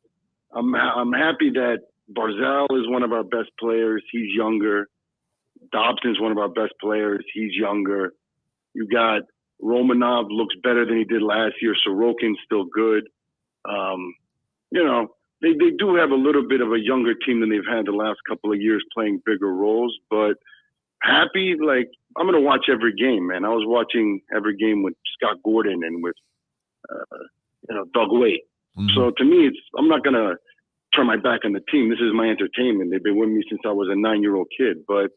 S8: I'm happy that Barzal is one of our best players. He's younger. Dobson's one of our best players. He's younger. You got Romanov looks better than he did last year. Sorokin's still good. They do have a little bit of a younger team than they've had the last couple of years playing bigger roles, but happy, like, I'm going to watch every game, man. I was watching every game with Scott Gordon and with, Doug Waite.
S1: Mm-hmm.
S8: So to me, I'm not going to turn my back on the team. This is my entertainment. They've been with me since I was a 9-year-old kid, but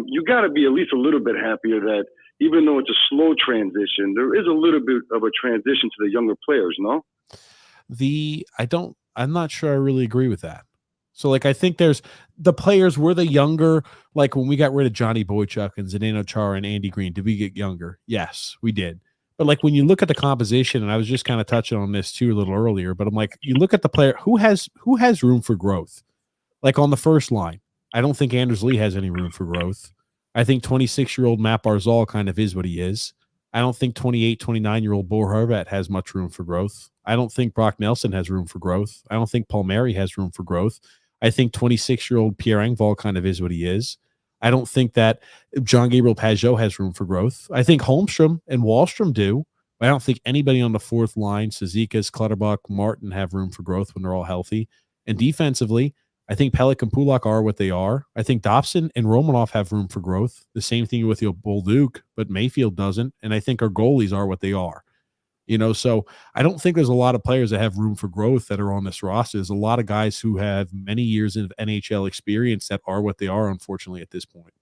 S8: you got to be at least a little bit happier that even though it's a slow transition, there is a little bit of a transition to the younger players, no?
S1: I'm not sure I really agree with that. So, like, I think there's the players were the younger, like when we got rid of Johnny Boychuk and Zdeno Chara and Andy Green, did we get younger? Yes, we did. But like when you look at the composition, and I was just kind of touching on this too a little earlier, but I'm like, you look at the player who has room for growth. Like on the first line, I don't think Anders Lee has any room for growth. I think 26-year-old Matt Barzal kind of is what he is. I don't think 28, 29-year-old Bo Horvat has much room for growth. I don't think Brock Nelson has room for growth. I don't think Palmieri has room for growth. I think 26-year-old Pierre Engvall kind of is what he is. I don't think that John Gabriel Pajot has room for growth. I think Holmstrom and Wahlstrom do. I don't think anybody on the fourth line, Cizikas, Clutterbuck, Martin, have room for growth when they're all healthy. And defensively, I think Pellick and Pulak are what they are. I think Dobson and Romanov have room for growth. The same thing with Bolduc, but Mayfield doesn't. And I think our goalies are what they are. So I don't think there's a lot of players that have room for growth that are on this roster. There's a lot of guys who have many years of NHL experience that are what they are, unfortunately, at this point.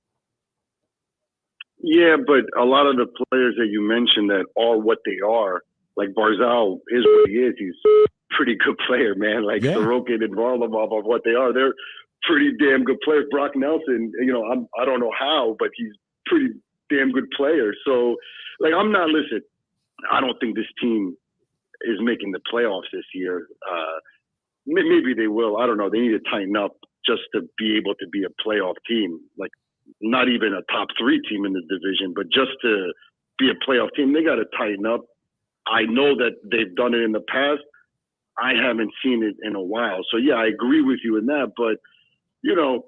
S8: Yeah, but a lot of the players that you mentioned that are what they are, like Barzal is what he is. He's a pretty good player, man. Like Sorokin and Varlamov are what they are. They're pretty damn good players. Brock Nelson, I don't know how, but he's pretty damn good player. So, listen, I don't think this team is making the playoffs this year. Maybe they will. I don't know. They need to tighten up just to be able to be a playoff team. Like, not even a top 3 team in the division, but just to be a playoff team, they got to tighten up. I know that they've done it in the past. I haven't seen it in a while. So, yeah, I agree with you in that. But, if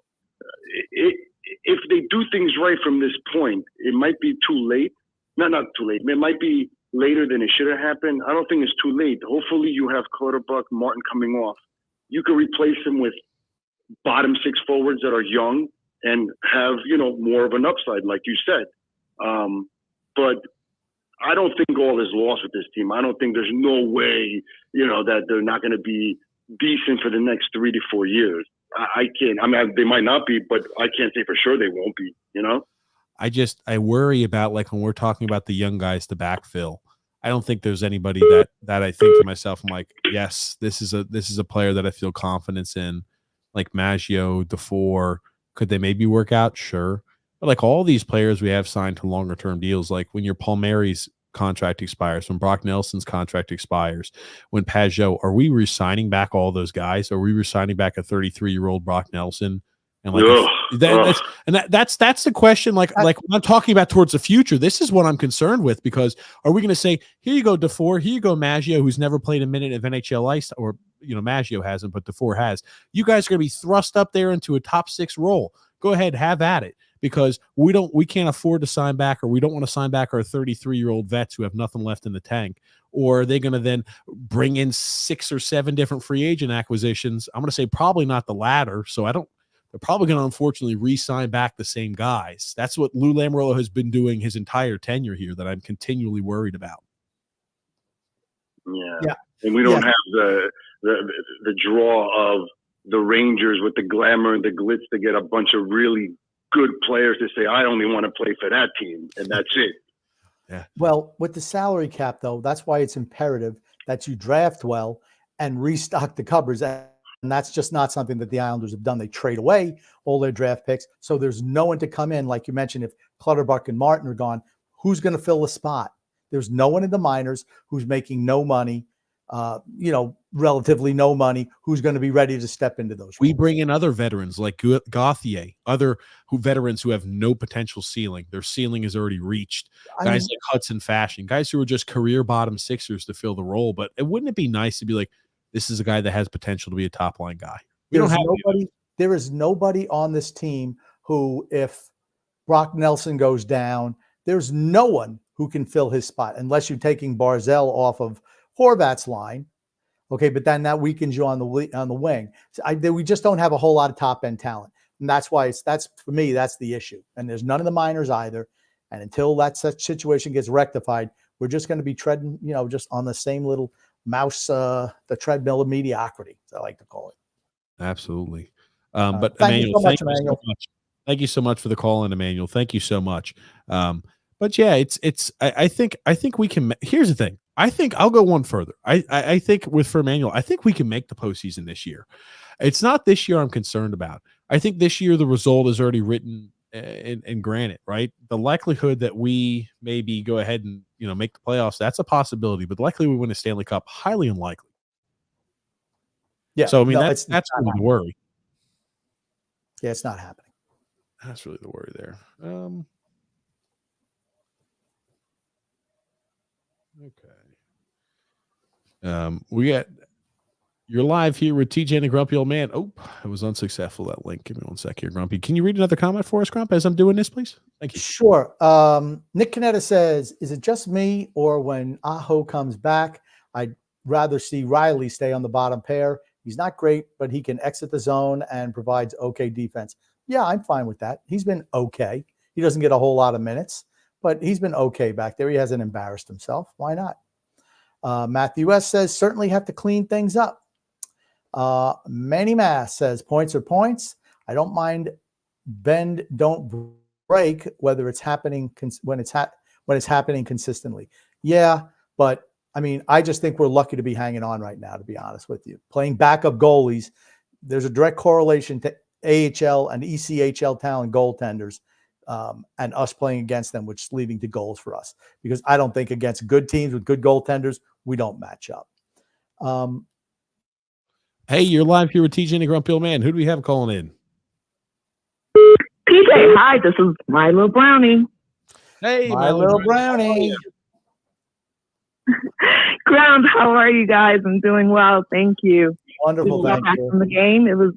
S8: they do things right from this point, it might be too late. Not too late. It might be later than it should have happened. I don't think it's too late. Hopefully you have Clutterbuck, Martin coming off. You can replace him with bottom 6 forwards that are young and have, more of an upside, like you said. But I don't think all is lost with this team. I don't think there's no way, that they're not going to be decent for the next 3 to 4 years. I can't. I mean, they might not be, but I can't say for sure they won't be,
S1: I worry about, like, when we're talking about the young guys to backfill, I don't think there's anybody that I think to myself, I'm like, yes, this is a player that I feel confidence in, like Maggio, DeFore. Could they maybe work out? Sure. But like all these players we have signed to longer term deals, like when your Palmieri's contract expires, when Brock Nelson's contract expires, when Pajot, are we re-signing back all those guys? Are we re-signing back a 33-year-old Brock Nelson? And like that's the question. Like when I'm talking about towards the future, this is what I'm concerned with, because are we going to say, here you go, DeFore, here you go, Maggio, who's never played a minute of NHL ice, or Maggio hasn't, but DeFore has. You guys are going to be thrust up there into a top 6 role. Go ahead, have at it, because we can't afford to sign back, or we don't want to sign back our 33-year-old vets who have nothing left in the tank. Or are they going to then bring in 6 or 7 different free agent acquisitions? I'm going to say probably not the latter. So they're probably going to unfortunately re-sign back the same guys. That's what Lou Lamoriello has been doing his entire tenure here, that I'm continually worried about.
S8: Yeah. And we don't have the draw of the Rangers with the glamour and the glitz to get a bunch of really good players to say, I only want to play for that team, and that's it.
S2: Yeah. Well, with the salary cap, though, that's why it's imperative that you draft well and restock the cupboards. And that's just not something that the Islanders have done. They trade away all their draft picks. So there's no one to come in. Like you mentioned, if Clutterbuck and Martin are gone, who's going to fill the spot? There's no one in the minors who's making no money, relatively no money, who's going to be ready to step into those roles.
S1: We bring in other veterans like Gauthier, veterans who have no potential ceiling. Their ceiling is already reached. Guys like Hudson Fashion, guys who are just career bottom 6ers to fill the role. But wouldn't it be nice to be like, this is a guy that has potential to be a top line guy?
S2: There is nobody on this team who, if Brock Nelson goes down, there's no one who can fill his spot unless you're taking Barzal off of Horvat's line. Okay, but then that weakens you on the wing. So we just don't have a whole lot of top end talent, and that's why for me, that's the issue. And there's none of the minors either. And until that such situation gets rectified, we're just going to be treading, just on the same little mouse, the treadmill of mediocrity, as I like to call it.
S1: Absolutely. But
S2: thank
S1: Emmanuel,
S2: you so much.
S1: Thank you so much for the call in, Emmanuel. Thank you so much. But yeah, I think we can. Here's the thing. I think I'll go one further. I think for Emmanuel, I think we can make the postseason this year. It's not this year I'm concerned about. I think this year the result is already written in granite, right? The likelihood that we maybe go ahead and make the playoffs, that's a possibility. But the likelihood we win a Stanley Cup, highly unlikely.
S2: Yeah.
S1: So I mean, that's really the worry.
S2: Yeah, it's not happening.
S1: That's really the worry there. Okay. You're live here with TJ and the Grumpy Old Man. Oh, it was unsuccessful, that link. Give me one sec here, Grumpy. Can you read another comment for us, Grump, as I'm doing this, please? Thank you.
S2: Sure. Nick Canetta says, is it just me, or when Aho comes back, I'd rather see Riley stay on the bottom pair? He's not great, but he can exit the zone and provides okay defense. Yeah, I'm fine with that. He's been okay. He doesn't get a whole lot of minutes, but he's been okay back there. He hasn't embarrassed himself. Why not? Matthew S. says, certainly have to clean things up. Manny Mass says, points are points. I don't mind bend, don't break, whether it's happening when it's happening consistently. Yeah, but I mean, I just think we're lucky to be hanging on right now, to be honest with you. Playing backup goalies, there's a direct correlation to AHL and ECHL talent goaltenders and us playing against them, which is leading to goals for us. Because I don't think against good teams with good goaltenders, we don't match up.
S1: Hey, you're live here with TJ and the Grumpy Old Man. Who do we have calling in?
S9: PJ, hi, this is my little brownie.
S1: Hey,
S2: my little brownie.
S9: Ground, how are you guys? I'm doing well, thank you.
S2: Wonderful, thank
S9: back
S2: you.
S9: from the game. It was.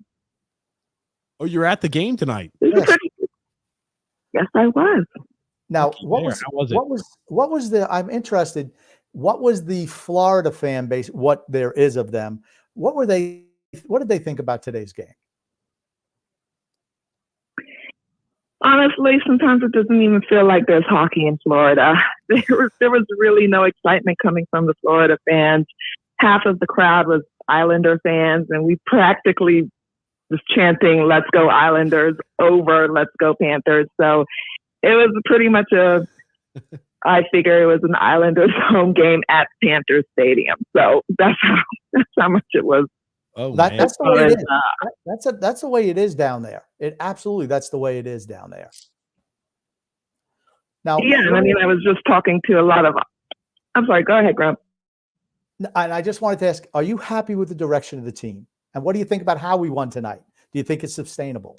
S1: Oh, you're at the game tonight.
S2: Yes.
S9: Yes, I was.
S2: Now, what was the? I'm interested. What was the Florida fan base? What there is of them? What did they think about today's game?
S9: Honestly, sometimes it doesn't even feel like there's hockey in Florida. There was really no excitement coming from the Florida fans. Half of the crowd was Islander fans, and we practically was chanting, "Let's go Islanders" over "Let's go Panthers." So it was pretty much I figure it was an Islanders home game at Panthers Stadium. So that's how much it was.
S1: Oh,
S2: that's the way it is. That's the way it is down there. That's the way it is down there. Now,
S9: yeah, I mean, I was just talking to a lot of. I'm sorry. Go ahead, Grump.
S2: And I just wanted to ask: are you happy with the direction of the team? And what do you think about how we won tonight? Do you think it's sustainable?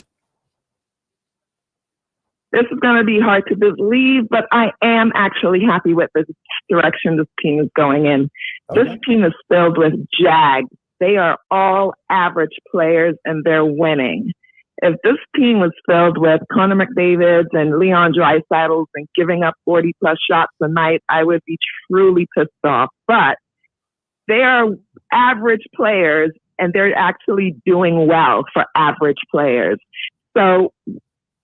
S9: This is going to be hard to believe, but I am actually happy with the direction this team is going in. Okay. This team is filled with Jags. They are all average players, and they're winning. If this team was filled with Connor McDavid and Leon Draisaitl and giving up 40-plus shots a night, I would be truly pissed off. But they are average players, and they're actually doing well for average players. So,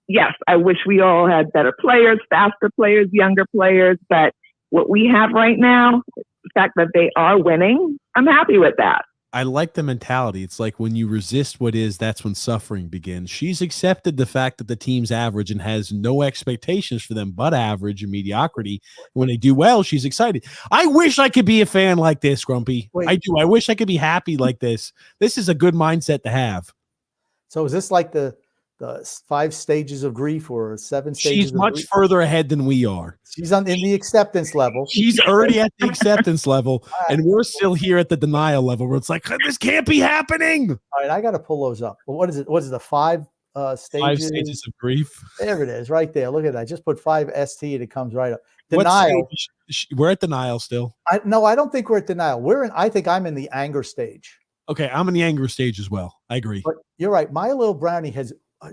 S9: yes, I wish we all had better players, faster players, younger players. But what we have right now, the fact that they are winning, I'm happy with that.
S1: I like the mentality. It's like when you resist what is, that's when suffering begins. She's accepted the fact that the team's average and has no expectations for them but average and mediocrity. When they do well, she's excited. I wish I could be a fan like this, Grumpy. I do. I wish I could be happy like this. This is a good mindset to have.
S2: So is this like the 5 stages of grief or 7 stages?
S1: She's much further ahead than we are.
S2: She's in the acceptance level.
S1: She's already at the acceptance level, and we're still here at the denial level where it's like, this can't be happening.
S2: All right, I got to pull those up. Well, what is it? What is it, the 5 stages?
S1: 5 stages of grief.
S2: There it is, right there. Look at that. I just put 5 ST and it comes right up. Denial.
S1: We're at denial still.
S2: No, I don't think we're at denial. I think I'm in the anger stage.
S1: Okay, I'm in the anger stage as well. I agree.
S2: But you're right. My little brownie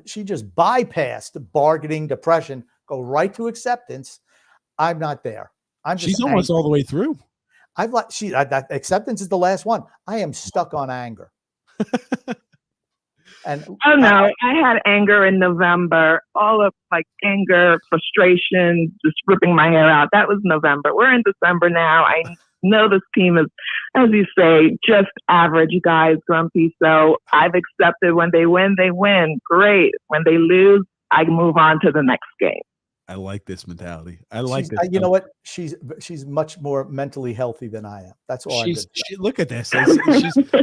S2: she just bypassed bargaining, depression, go right to acceptance. I'm not there.
S1: She's almost all the way through.
S2: Acceptance is the last one. I am stuck on anger. And
S9: I had anger in November. All of anger, frustration, just ripping my hair out. That was November. We're in December now. I know this team is, as you say, just average guys, Grumpy. So I've accepted when they win, they win. Great. When they lose, I move on to the next game.
S1: I like this mentality. I like this.
S2: You know what? She's much more mentally healthy than I am. That's all.
S1: Look at this.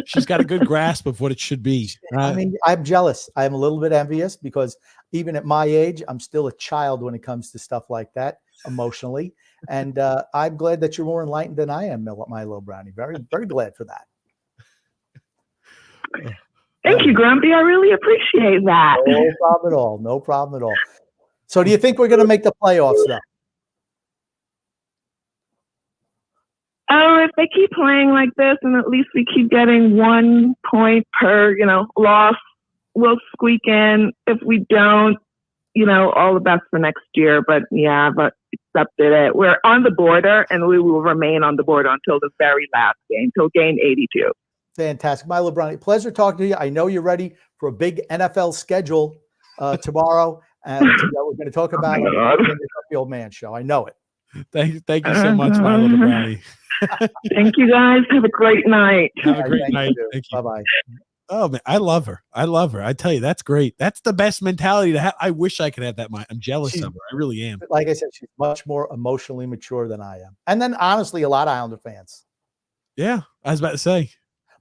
S1: She's got a good grasp of what it should be.
S2: I mean, I'm jealous. I'm a little bit envious because even at my age, I'm still a child when it comes to stuff like that emotionally. And I'm glad that you're more enlightened than I am, my little brownie. Very, very glad for that.
S9: Thank you, Grumpy. I really appreciate that.
S2: No problem at all. No problem at all. So do you think we're going to make the playoffs though?
S9: Oh, if they keep playing like this and at least we keep getting 1 point per, loss, we'll squeak in. If we don't, all the best for next year. But yeah, I've accepted it. We're on the border and we will remain on the border until the very last game, till game 82.
S2: Fantastic. My LeBron, pleasure talking to you. I know you're ready for a big NFL schedule tomorrow. And we're going to talk about it in the Old Man Show. I know it.
S1: Thank you so much, my little brownie.
S9: Thank you guys. Have a great night.
S1: Have a great night. Thank you.
S2: Bye-bye.
S1: Oh man, I love her. I tell you, that's great. That's the best mentality to have. I wish I could have that. I'm jealous of her. I really am.
S2: Like I said, she's much more emotionally mature than I am. And then honestly, a lot of Islander fans.
S1: Yeah, I was about to say.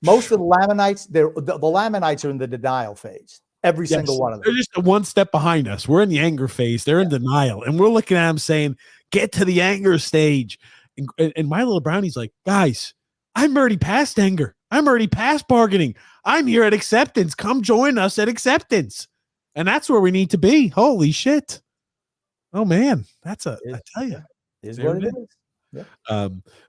S2: Most of the Lamanites, the Lamanites are in the denial phase. Every single one of them.
S1: They're just one step behind us. We're in the anger phase. They're in denial. And we're looking at them saying, get to the anger stage. And my little brownie's like, guys, I'm already past anger. I'm already past bargaining. I'm here at acceptance. Come join us at acceptance. And that's where we need to be. Holy shit. Oh, man. I tell you.
S2: Is what it is. Yeah.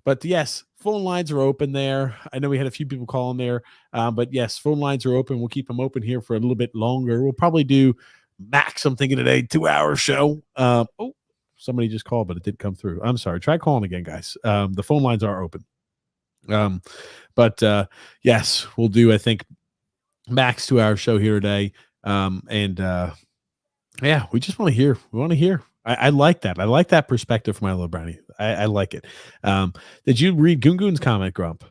S1: But yes, phone lines are open there. I know we had a few people calling there, but yes, phone lines are open. We'll keep them open here for a little bit longer. We'll probably do max, I'm thinking today, 2-hour show. Somebody just called, but it didn't come through. I'm sorry. Try calling again, guys. The phone lines are open. But yes, we'll do, I think, max 2-hour show here today. Yeah, we just want to hear. We want to hear. I like that. I like that perspective from my little brownie. I like it. Did you read Gungun's comment, Grump?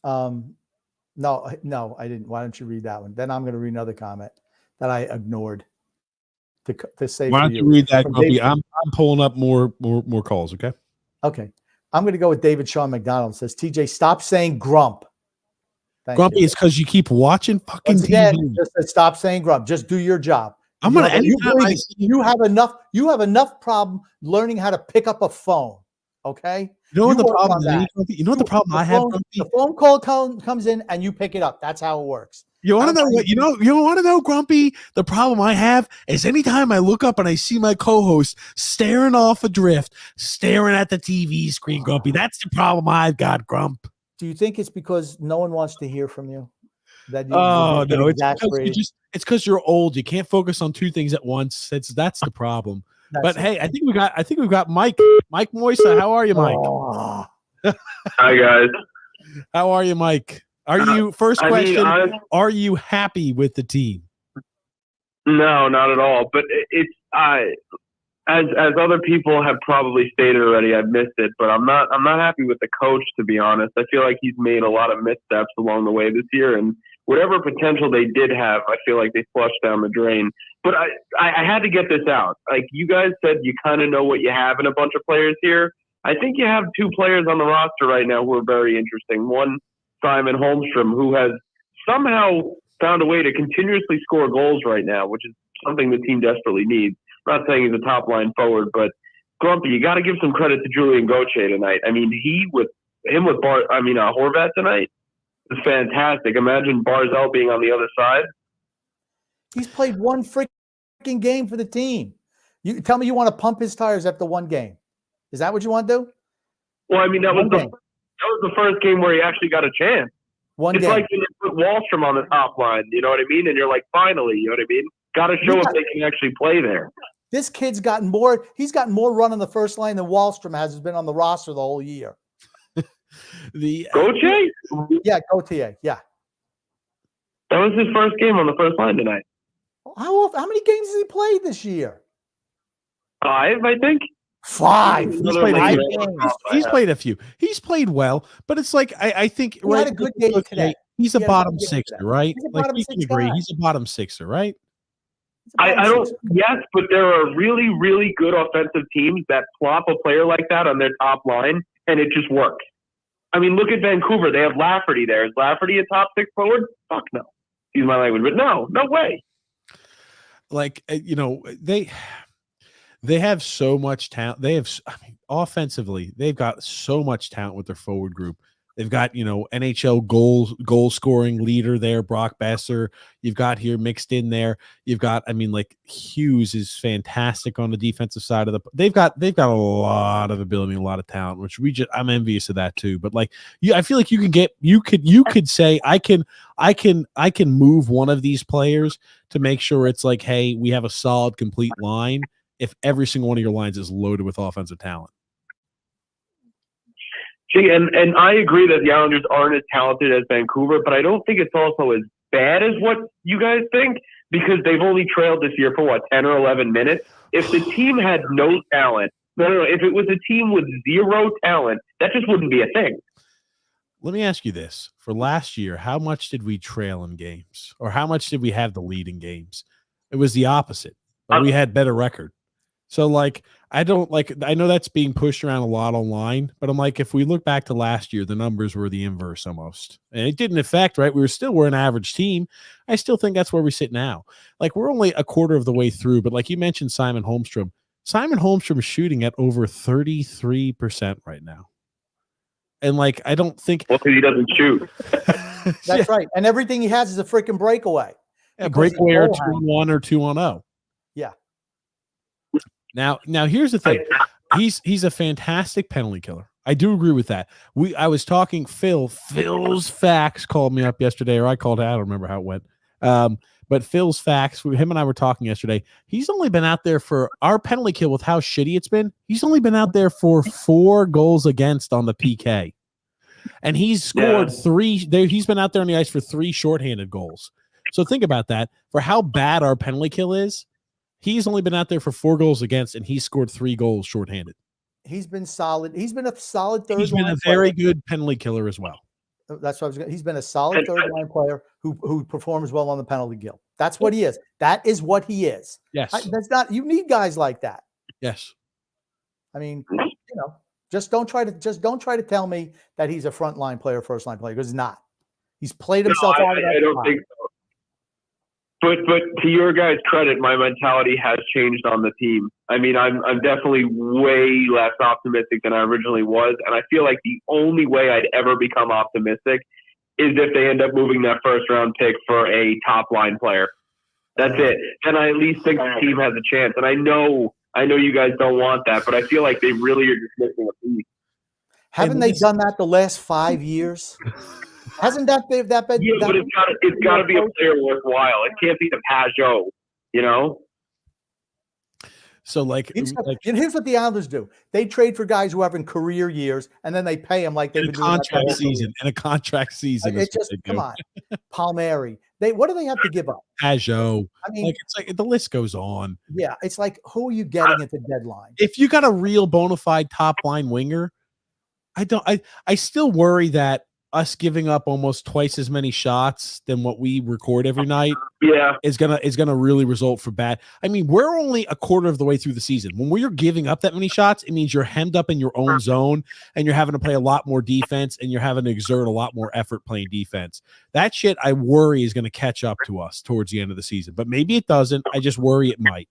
S2: No, I didn't. Why don't you read that one? Then I'm going to read another comment that I ignored to say.
S1: Why don't you read that, Grumpy? I'm pulling up more calls. Okay.
S2: Okay. I'm going to go with David Sean McDonald. Says TJ, stop saying grump.
S1: Grumpy, it's because you keep watching fucking
S2: again,
S1: TV.
S2: Just stop saying grump. Just do your job.
S1: I'm gonna.
S2: You have enough. You have enough problem learning how to pick up a phone. Okay.
S1: You know what the problem is? You know what the problem I have.
S2: The phone call comes in and you pick it up. That's how it works.
S1: You want to know what? You want to know, Grumpy? The problem I have is anytime I look up and I see my co-host staring off adrift, staring at the TV screen, Grumpy. That's the problem I've got, Grump.
S2: Do you think it's because no one wants to hear from you?
S1: No, it's because you're old. You can't focus on two things at once. That's the problem. But hey, I think we've got Mike Moisa. How are you, Mike?
S2: Oh.
S6: Hi guys.
S1: How are you, Mike? Are you are you happy with the team?
S6: No, not at all. But it's as other people have probably stated already, I've missed it, but I'm not happy with the coach, to be honest. I feel like he's made a lot of missteps along the way this year, and whatever potential they did have, I feel like they flushed down the drain. But I had to get this out. Like you guys said, you kind of know what you have in a bunch of players here. I think you have two players on the roster right now who are very interesting. One, Simon Holmstrom, who has somehow found a way to continuously score goals right now, which is something the team desperately needs. I'm not saying he's a top line forward, but Grumpy, you got to give some credit to Julian Gauthier tonight. I mean, Horvat tonight is fantastic. Imagine Barzal being on the other side.
S2: He's played one freaking game for the team. You tell me you want to pump his tires after one game. Is that what you want to do?
S6: Well, I mean, that was the first game where he actually got a chance. It's like when you put Holmstrom on the top line, you know what I mean? And you're like, finally, you know what I mean? Got to show if they can actually play there.
S2: This kid's gotten more. He's gotten more run on the first line than Holmstrom has been on the roster the whole year.
S6: Gauthier?
S2: Yeah, Gauthier. Yeah.
S6: That was his first game on the first line tonight.
S2: How many games has he played this year?
S6: 5, I think.
S2: 5.
S1: He's played a few. He's played well, but it's like I think
S2: he had a good game today.
S1: He's a bottom sixer, right?
S2: He's a bottom six guy.
S1: He's a bottom sixer, right?
S6: I don't. Yes, but there are really, really good offensive teams that plop a player like that on their top line, and it just works. I mean, look at Vancouver. They have Lafferty there. Is Lafferty a top 6 forward? Fuck no. Excuse my language, but no way.
S1: Like they have so much talent. Offensively, they've got so much talent with their forward group. They've got, NHL goal scoring leader there, Brock Besser. You've got here mixed in there. You've got, Hughes is fantastic on the defensive side of the. They've got a lot of ability, a lot of talent, which I'm envious of that too. But I feel like you could say I can move one of these players to make sure it's like, hey, we have a solid, complete line. If every single one of your lines is loaded with offensive talent.
S10: See, and I agree that the Islanders aren't as talented as Vancouver, but I don't think it's also as bad as what you guys think, because they've only trailed this year for, what, 10 or 11 minutes? If the team had no talent, no, if it was a team with zero talent, that just wouldn't be a thing.
S1: Let me ask you this. For last year, how much did we trail in games? Or how much did we have the lead in games? It was the opposite. But we had better record. So, like, I know that's being pushed around a lot online, but I'm like, if we look back to last year, the numbers were the inverse almost. And it didn't affect, right? We're an average team. I still think that's where we sit now. Like, we're only a quarter of the way through, but like you mentioned, Simon Holmstrom is shooting at over 33% right now. And like, I don't think
S10: he doesn't shoot.
S2: That's right. And everything he has is a freaking breakaway.
S1: A breakaway or 2-on-1 or 2-on-0.
S2: Yeah.
S1: Now here's the thing. He's a fantastic penalty killer. I do agree with that. I was talking Phil's Facts called me up yesterday, or I called it. I don't remember how it went. But Phil's Facts, him and I were talking yesterday. He's only been out there for our penalty kill with how shitty it's been. He's only been out there for 4 goals against on the PK. And he's scored 3. He's been out there on the ice for 3 shorthanded goals. So think about that. For how bad our penalty kill is, he's only been out there for 4 goals against, and he's scored 3 goals shorthanded.
S2: He's been solid. He's been a solid third line.
S1: He's been a very good penalty killer as well.
S2: That's what I was going. He's been a solid third line player who performs well on the penalty kill. That's what he is. That is what he is.
S1: Yes.
S2: That's not. You need guys like that.
S1: Yes.
S2: I mean, just don't try to tell me that he's a front line player, first line player, because he's not. He's played himself out of that.
S10: I don't think so. But to your guys' credit, my mentality has changed on the team. I mean, I'm definitely way less optimistic than I originally was, and I feel like the only way I'd ever become optimistic is if they end up moving that first round pick for a top line player. That's it. And I at least think the team has a chance. And I know you guys don't want that, but I feel like they really are just missing a piece.
S2: Haven't they done that the last 5 years? Hasn't that been?
S10: Yeah, but it's got to be a player worthwhile. It can't be the Pajot,
S1: So,
S2: here's what the Islanders do: they trade for guys who have in career years, and then they pay them like they've been doing
S1: contract season. In a contract season,
S2: it's just come on, Palmieri. What do they have to give up?
S1: Pajot.
S2: I mean,
S1: it's like the list goes on.
S2: Yeah, it's like, who are you getting at the deadline?
S1: If you got a real bona fide top line winger, I still worry that us giving up almost twice as many shots than what we record every night is gonna really result for bad. I mean, we're only a quarter of the way through the season. When we're giving up that many shots, it means you're hemmed up in your own zone and you're having to play a lot more defense and you're having to exert a lot more effort playing defense. That shit I worry is gonna catch up to us towards the end of the season. But maybe it doesn't. I just worry it might.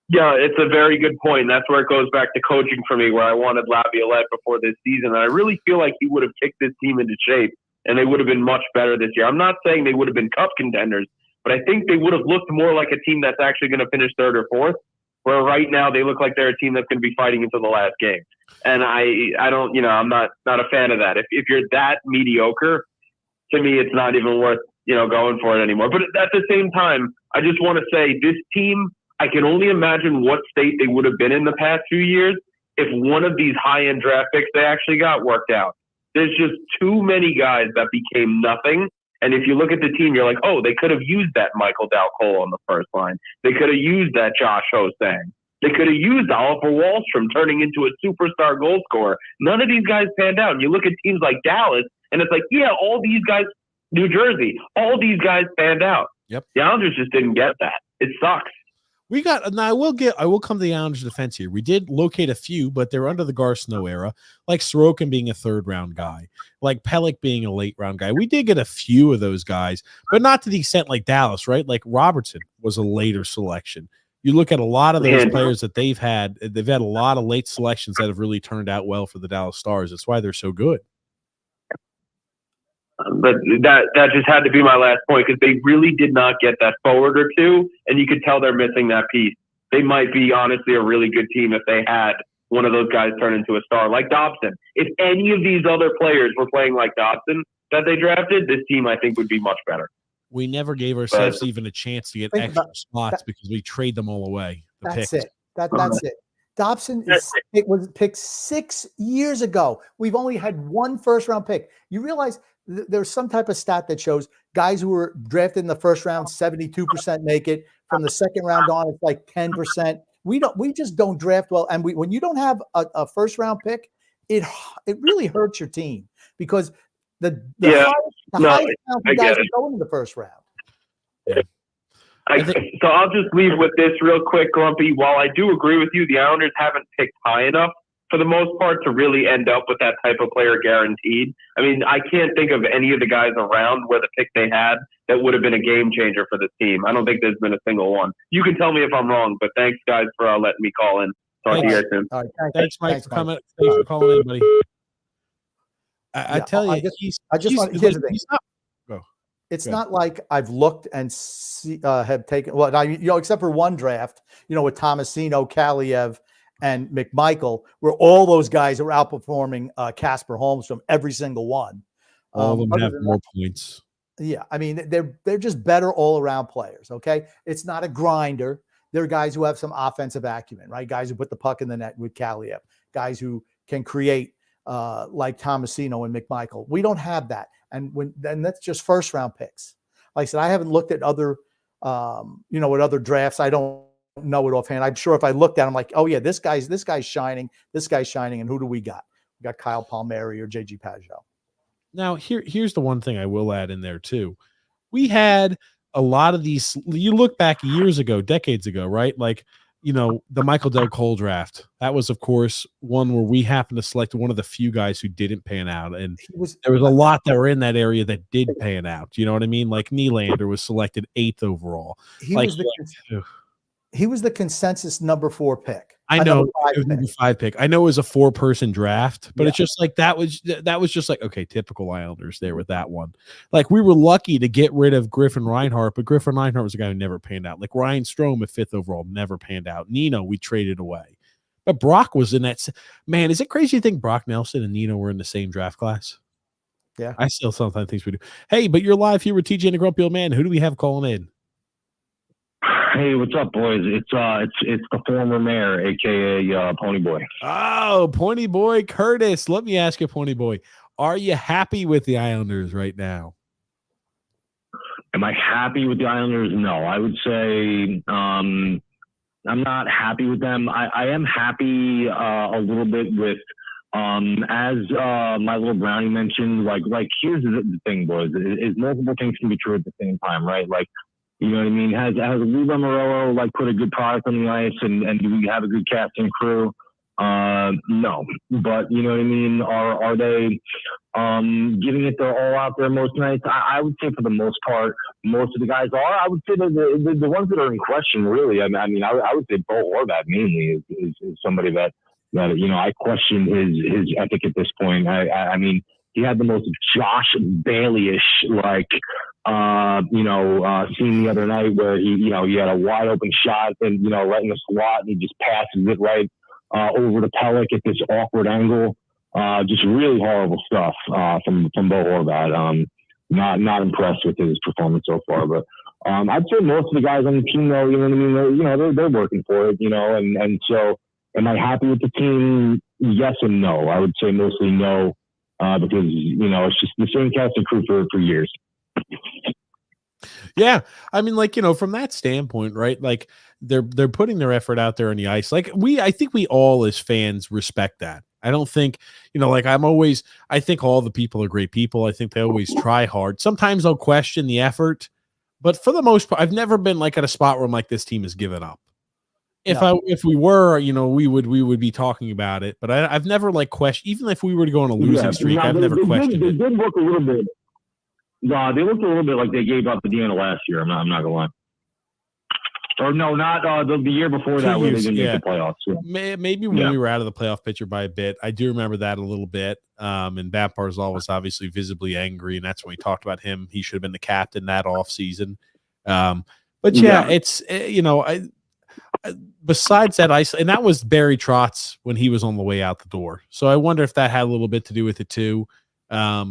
S10: Yeah, it's a very good point. That's where it goes back to coaching for me, where I wanted Laviolette before this season. And I really feel like he would have kicked this team into shape, and they would have been much better this year. I'm not saying they would have been cup contenders, but I think they would have looked more like a team that's actually going to finish 3rd or 4th, where right now they look like they're a team that's going to be fighting until the last game. And I don't, I'm not a fan of that. If you're that mediocre, to me, it's not even worth, going for it anymore. But at the same time, I just want to say this team, I can only imagine what state they would have been in the past few years if one of these high-end draft picks they actually got worked out. There's just too many guys that became nothing. And if you look at the team, you're like, oh, they could have used that Michael Dalcolo on the first line. They could have used that Josh Hosang. They could have used Oliver Wahlstrom turning into a superstar goal scorer. None of these guys panned out. And you look at teams like Dallas, and it's like, yeah, all these guys, New Jersey, all these guys panned out.
S1: Yep.
S10: The Islanders just didn't get that. It sucks.
S1: We got now. I will come to the Islanders' defense here. We did locate a few, but they're under the Gar Snow era, like Sorokin being a 3rd round guy, like Pelech being a late round guy. We did get a few of those guys, but not to the extent like Dallas, right? Like Robertson was a later selection. You look at a lot of those players that they've had a lot of late selections that have really turned out well for the Dallas Stars. That's why they're so good.
S10: But that just had to be my last point, because they really did not get that forward or two, and you could tell they're missing that piece. They might be honestly a really good team if they had one of those guys turn into a star like Dobson. If any of these other players were playing like Dobson that they drafted, this team I think would be much better.
S1: We never gave ourselves even a chance to get extra spots because we trade them all away.
S2: That's it. That's it. Dobson was picked 6 years ago. We've only had one first-round pick. You realize there's some type of stat that shows guys who were drafted in the first round, 72% make it. From the second round on, it's like 10%. We just don't draft well. And when you don't have a first-round pick, it really hurts your team because the highest guys are going in the first round.
S1: Yeah.
S10: So I'll just leave with this real quick, Grumpy. While I do agree with you, the Islanders haven't picked high enough for the most part to really end up with that type of player guaranteed. I mean, I can't think of any of the guys around where the pick they had that would have been a game changer for this team. I don't think there's been a single one. You can tell me if I'm wrong, but thanks, guys, for letting me call in. Talk to you guys soon.
S2: All right,
S1: thanks, Mike, for coming. Thanks for calling in, buddy. I tell you,
S2: here's the thing. It's not like I've looked and have taken except for one draft, with Tomasino, Kaliev, and McMichael, where all those guys are outperforming Casper Holmstrom every single one.
S1: All of them have more points.
S2: Yeah, I mean they're just better all around players. Okay, it's not a grinder. They're guys who have some offensive acumen, right? Guys who put the puck in the net with Kaliev, guys who can create like Tomasino and McMichael. We don't have that. And that's just first round picks. Like I said, I haven't looked at other, at other drafts. I don't know it offhand. I'm sure if I looked at them, like, oh yeah, this guy's shining. This guy's shining. And who do we got? We got Kyle Palmieri or JG Pageau. Now
S1: here's the one thing I will add in there too. We had a lot of these. You look back years ago, decades ago, right? Like, the Michael Del Cole draft. That was, of course, one where we happened to select one of the few guys who didn't pan out. And there was a lot that were in that area that did pan out. You know what I mean? Like Nylander was selected 8th overall. He
S2: was the consensus number 4 pick.
S1: I know it was number 5 pick. I know it was a 4-person draft, but it's just like that was just like, okay, typical Islanders there with that one. Like we were lucky to get rid of Griffin Reinhart, but Griffin Reinhart was a guy who never panned out. Like Ryan Strome at 5th overall never panned out. Nino, we traded away. But Brock was in that. Man, is it crazy to think Brock Nelson and Nino were in the same draft class?
S2: Yeah.
S1: I still sometimes think we do. Hey, but you're live here with TJ and the Grumpy Old Man. Who do we have calling in?
S6: Hey, what's up, boys? It's the former mayor, aka Pony Boy.
S1: Oh, Pony Boy Curtis. Let me ask you, Pony Boy, are you happy with the Islanders right now?
S6: Am I happy with the Islanders? No, I would say I'm not happy with them. I am happy a little bit with as my little brownie mentioned. Like here's the thing, boys. Is multiple things can be true at the same time, right? Like. You know what I mean? Has Lou Lamoriello put a good product on the ice and do we have a good casting crew? No, but you know what I mean? Are they giving it their all out there most nights? I would say for the most part, most of the guys are. I would say the ones that are in question, really. I mean, I would say Bo Horvat mainly is somebody that I question his ethic at this point. I mean, he had the most Josh Bailey-ish scene the other night where he had a wide open shot and, right in the slot and he just passes it right over the Pellick at this awkward angle. Just really horrible stuff from Bo Horvat. Not impressed with his performance so far, but I'd say most of the guys on the team though, you know what I mean? They're working for it, and so am I happy with the team? Yes and no. I would say mostly no, because, it's just the same cast and crew for years.
S1: Yeah, I mean, from that standpoint, right? Like they're putting their effort out there on the ice. Like I think we all as fans respect that. I don't think, I think all the people are great people. I think they always try hard. Sometimes I'll question the effort, but for the most part, I've never been at a spot where I'm like, this team has given up. If we were, we would be talking about it. But I've never questioned, even if we were to go on a losing streak, I've never questioned it.
S6: They did look a little bit. No, they looked a little bit like they gave up at the end of last year. I'm not gonna lie. Or no, not the year before that where they didn't make the playoffs. Yeah.
S1: Maybe when we were out of the playoff picture by a bit. I do remember that a little bit. And Bat Barzal was obviously visibly angry, and that's when we talked about him. He should have been the captain that offseason. It's besides that, and that was Barry Trotz when he was on the way out the door. So I wonder if that had a little bit to do with it too. I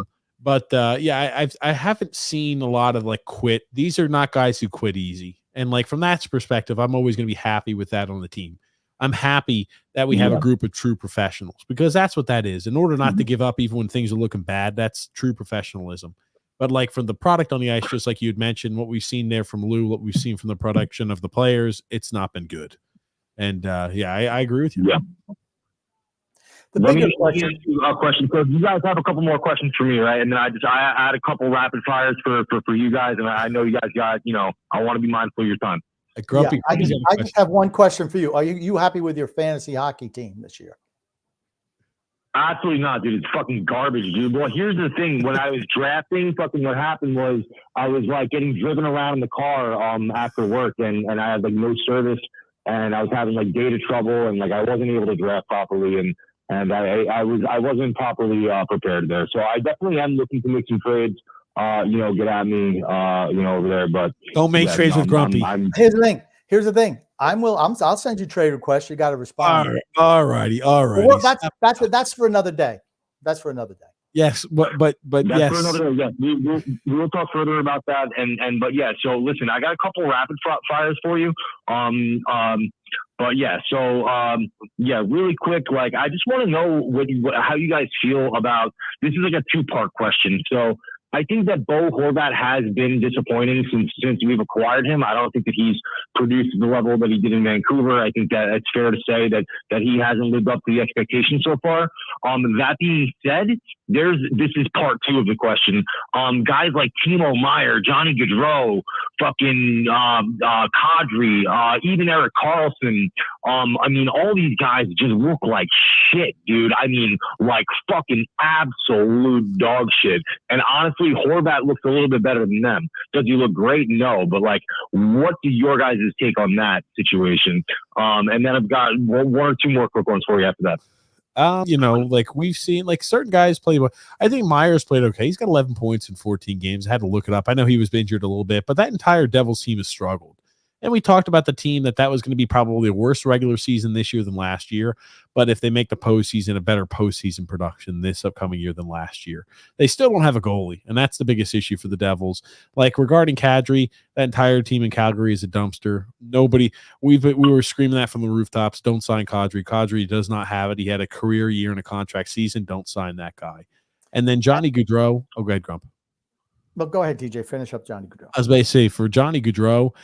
S1: haven't seen a lot of quit. These are not guys who quit easy. And from that perspective, I'm always going to be happy with that on the team. I'm happy that we have a group of true professionals, because that's what that is. In order not to give up even when things are looking bad, that's true professionalism. But like from the product on the ice, just like you had mentioned, what we've seen there from Lou, what we've seen from the production of the players, it's not been good. And I agree with you.
S6: Yeah.
S2: Let me
S6: ask you a question. So you guys have a couple more questions for me, right? And then I had a couple rapid fires for you guys, and I know you guys got, I want to be mindful of your time.
S1: Grumpy,
S2: I just have one question for you. Are you happy with your fantasy hockey team this year?
S6: Absolutely not, dude. It's fucking garbage, dude. Well, here's the thing. When I was drafting, what happened was I was like getting driven around in the car after work, and I had like no service, and I was having like data trouble, and like I wasn't able to draft properly, and I wasn't properly prepared there. So I definitely am looking to make some trades. Get at me, over there, but
S1: don't make trades with Grumpy.
S2: Here's the thing. I'll send you trade requests. You got to respond.
S1: All righty.
S2: Well, that's for another day. That's for another day.
S1: Yes, but
S6: that's
S1: yes.
S6: For another day. Yeah, we'll talk further about that. But yeah. So listen, I got a couple rapid fires for you. But yeah. So really quick. Like, I just want to know how you guys feel about this. Is like a 2-part question. So I think that Bo Horvat has been disappointing since we've acquired him. I don't think that he's produced at the level that he did in Vancouver. I think that it's fair to say that he hasn't lived up to the expectations so far. That being said, this is part 2 of the question. Guys like Timo Meyer, Johnny Gaudreau, fucking Kadri, even Erik Karlsson. I mean, all these guys just look like shit, dude. I mean, like fucking absolute dog shit. And honestly, Horvat looks a little bit better than them. Does he look great? No. But like, what do your guys' take on that situation? And then I've got one or two more quick ones for you after that.
S1: Like we've seen like certain guys play well. I think Myers played okay. He's got 11 points in 14 games. I had to look it up. I know he was injured a little bit, but that entire Devils team has struggled. And we talked about the team that was going to be probably a worse regular season this year than last year. But if they make the postseason, a better postseason production this upcoming year than last year, they still don't have a goalie. And that's the biggest issue for the Devils. Like regarding Kadri, that entire team in Calgary is a dumpster. We were screaming that from the rooftops. Don't sign Kadri. Kadri does not have it. He had a career year and a contract season. Don't sign that guy. And then Johnny Gaudreau. Oh, go ahead, Grump.
S2: Well, go ahead, TJ. Finish up Johnny Gaudreau.
S1: I was about to say, for Johnny Gaudreau,